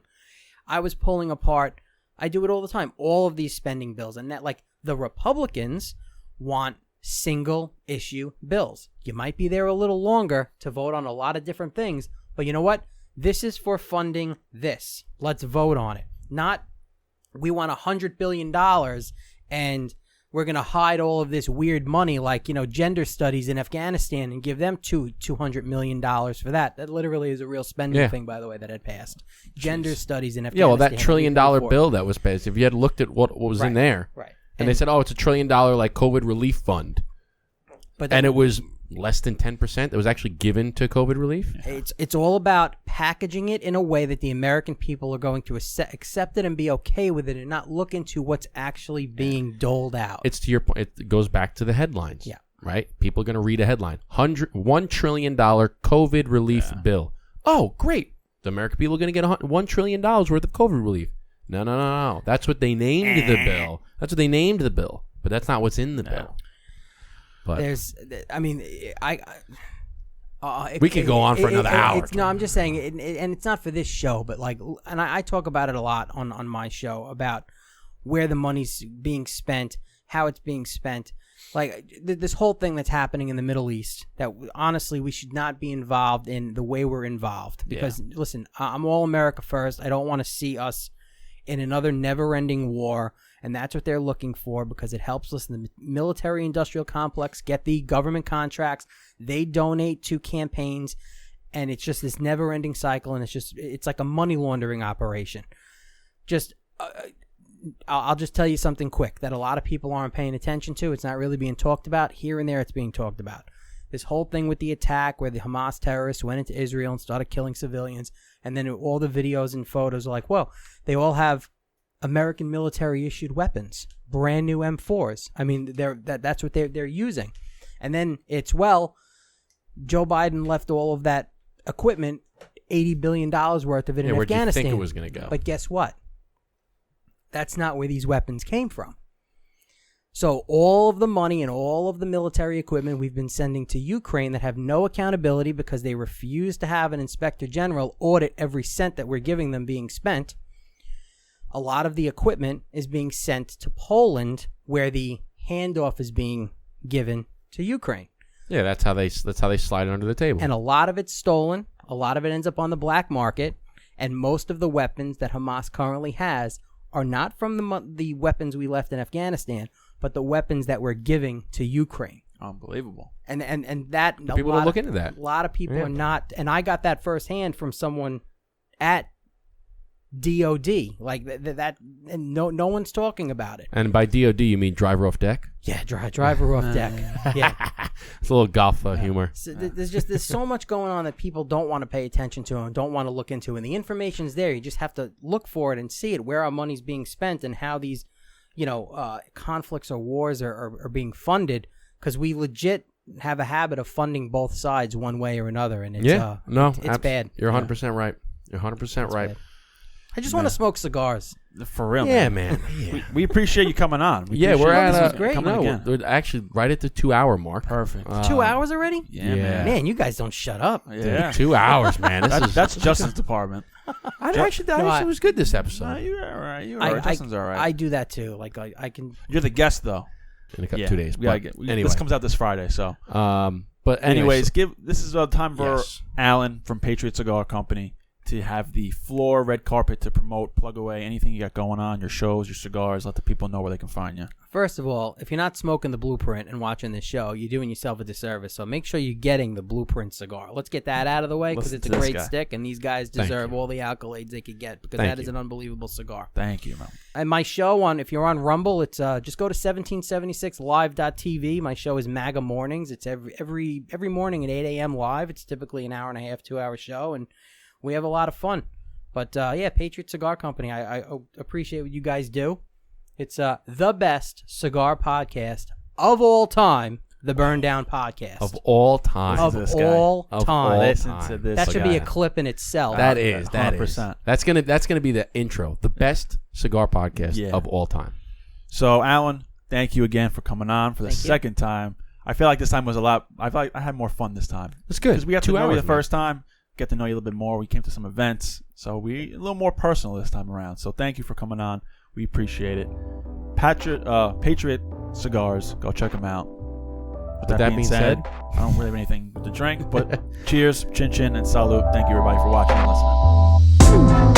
I was pulling apart, I do it all the time, all of these spending bills, and that, like, the Republicans want single issue bills. You might be there a little longer to vote on a lot of different things, but you know what? This is for funding this. Let's vote on it. Not we want $100 billion and we're going to hide all of this weird money like, gender studies in Afghanistan and give them $200 million for that. That literally is a real spending thing, by the way, that had passed. Gender studies in Afghanistan. Yeah, well, that $1 trillion bill that was passed, if you had looked at what was in there, right. And they said, it's $1 trillion like COVID relief fund. And it was less than 10% that was actually given to COVID relief. It's all about packaging it in a way that the American people are going to accept it and be okay with it and not look into what's actually being doled out. It's to your point. It goes back to the headlines. Yeah. Right? People are going to read a headline. $1 trillion COVID relief bill. Oh, great. The American people are going to get $1 trillion worth of COVID relief. No. That's what they named the bill. That's what they named the bill. But that's not what's in the bill. But we could go on for another hour. No, I'm just saying, and it's not for this show, but and I talk about it a lot on my show about where the money's being spent, how it's being spent. Like this whole thing that's happening in the Middle East, that honestly we should not be involved in the way we're involved. Because listen, I'm all America first. I don't want to see us in another never-ending war. And that's what they're looking for because it helps us in the military-industrial complex get the government contracts. They donate to campaigns, and it's just this never-ending cycle, and it's like a money laundering operation. I'll just tell you something quick that a lot of people aren't paying attention to. It's not really being talked about. Here and there it's being talked about. This whole thing with the attack where the Hamas terrorists went into Israel and started killing civilians, and then all the videos and photos are like, whoa, they all have American military-issued weapons, brand new M4s. I mean, that's what they're using. And then it's, Joe Biden left all of that equipment, $80 billion worth of it in Afghanistan. Where do you think it was going to go? But guess what? That's not where these weapons came from. So all of the money and all of the military equipment we've been sending to Ukraine that have no accountability because they refuse to have an inspector general audit every cent that we're giving them being spent, a lot of the equipment is being sent to Poland where the handoff is being given to Ukraine. Yeah, that's how they slide it under the table. And a lot of it's stolen. A lot of it ends up on the black market. And most of the weapons that Hamas currently has are not from the weapons we left in Afghanistan, but the weapons that we're giving to Ukraine. Unbelievable. And that people don't look into that. A lot of people are not. And I got that firsthand from someone at DOD, like that, and no one's talking about it. And by DOD, you mean driver off deck? Yeah, driver off deck. Yeah, it's a little golf humor. So there's so much going on that people don't want to pay attention to and don't want to look into, and the information's there. You just have to look for it and see it, where our money's being spent, and how these, conflicts or wars are being funded. Because we legit have a habit of funding both sides one way or another, and it's bad. You're 100% right. You're 100% right. Bad. I just want to smoke cigars. For real, yeah, man. Yeah. We appreciate you coming on. We're at this was great. We're actually right at the 2-hour mark. Perfect. 2 hours already? Yeah, man. Man, you guys don't shut up. Yeah. Dude, 2 hours, man. That's Justin's department. I actually thought it was good this episode. No, you're all right. You're all right. Justin's all right. I do that too. Like I can. You're the guest though. In 2 days. Anyway, this comes out this Friday. So. But anyways, this is time for Alan from Patriot Cigar Company to have the floor, red carpet to promote, plug away anything you got going on, your shows, your cigars. Let the people know where they can find you. First of all, if you're not smoking the Blueprint and watching this show, you're doing yourself a disservice. So make sure you're getting the Blueprint cigar. Let's get that out of the way because it's a great stick, and these guys deserve all the accolades they could get because that is an unbelievable cigar. Thank you, man. And my show if you're on Rumble, it's just go to 1776live.tv. My show is MAGA Mornings. It's every morning at 8 a.m. live. It's typically an hour and a half, 2-hour show, and we have a lot of fun. But, Patriot Cigar Company, I appreciate what you guys do. It's the best cigar podcast of all time, the Burn Down Podcast. Of all time. Of all time. Listen to this that should be a clip in itself. That is. 100%. That's gonna be the intro. The best cigar podcast of all time. So, Alan, thank you again for coming on for the second time. I feel like this time was I feel like I had more fun this time. It's good. Because we got to know you the first time. Get to know you a little bit more. We came to some events, so we a little more personal this time around. So thank you for coming on. We appreciate it. Patriot Cigars, go check them out. With that being said, I don't really have anything to drink, but cheers, chin chin, and salute. Thank you, everybody, for watching and listening.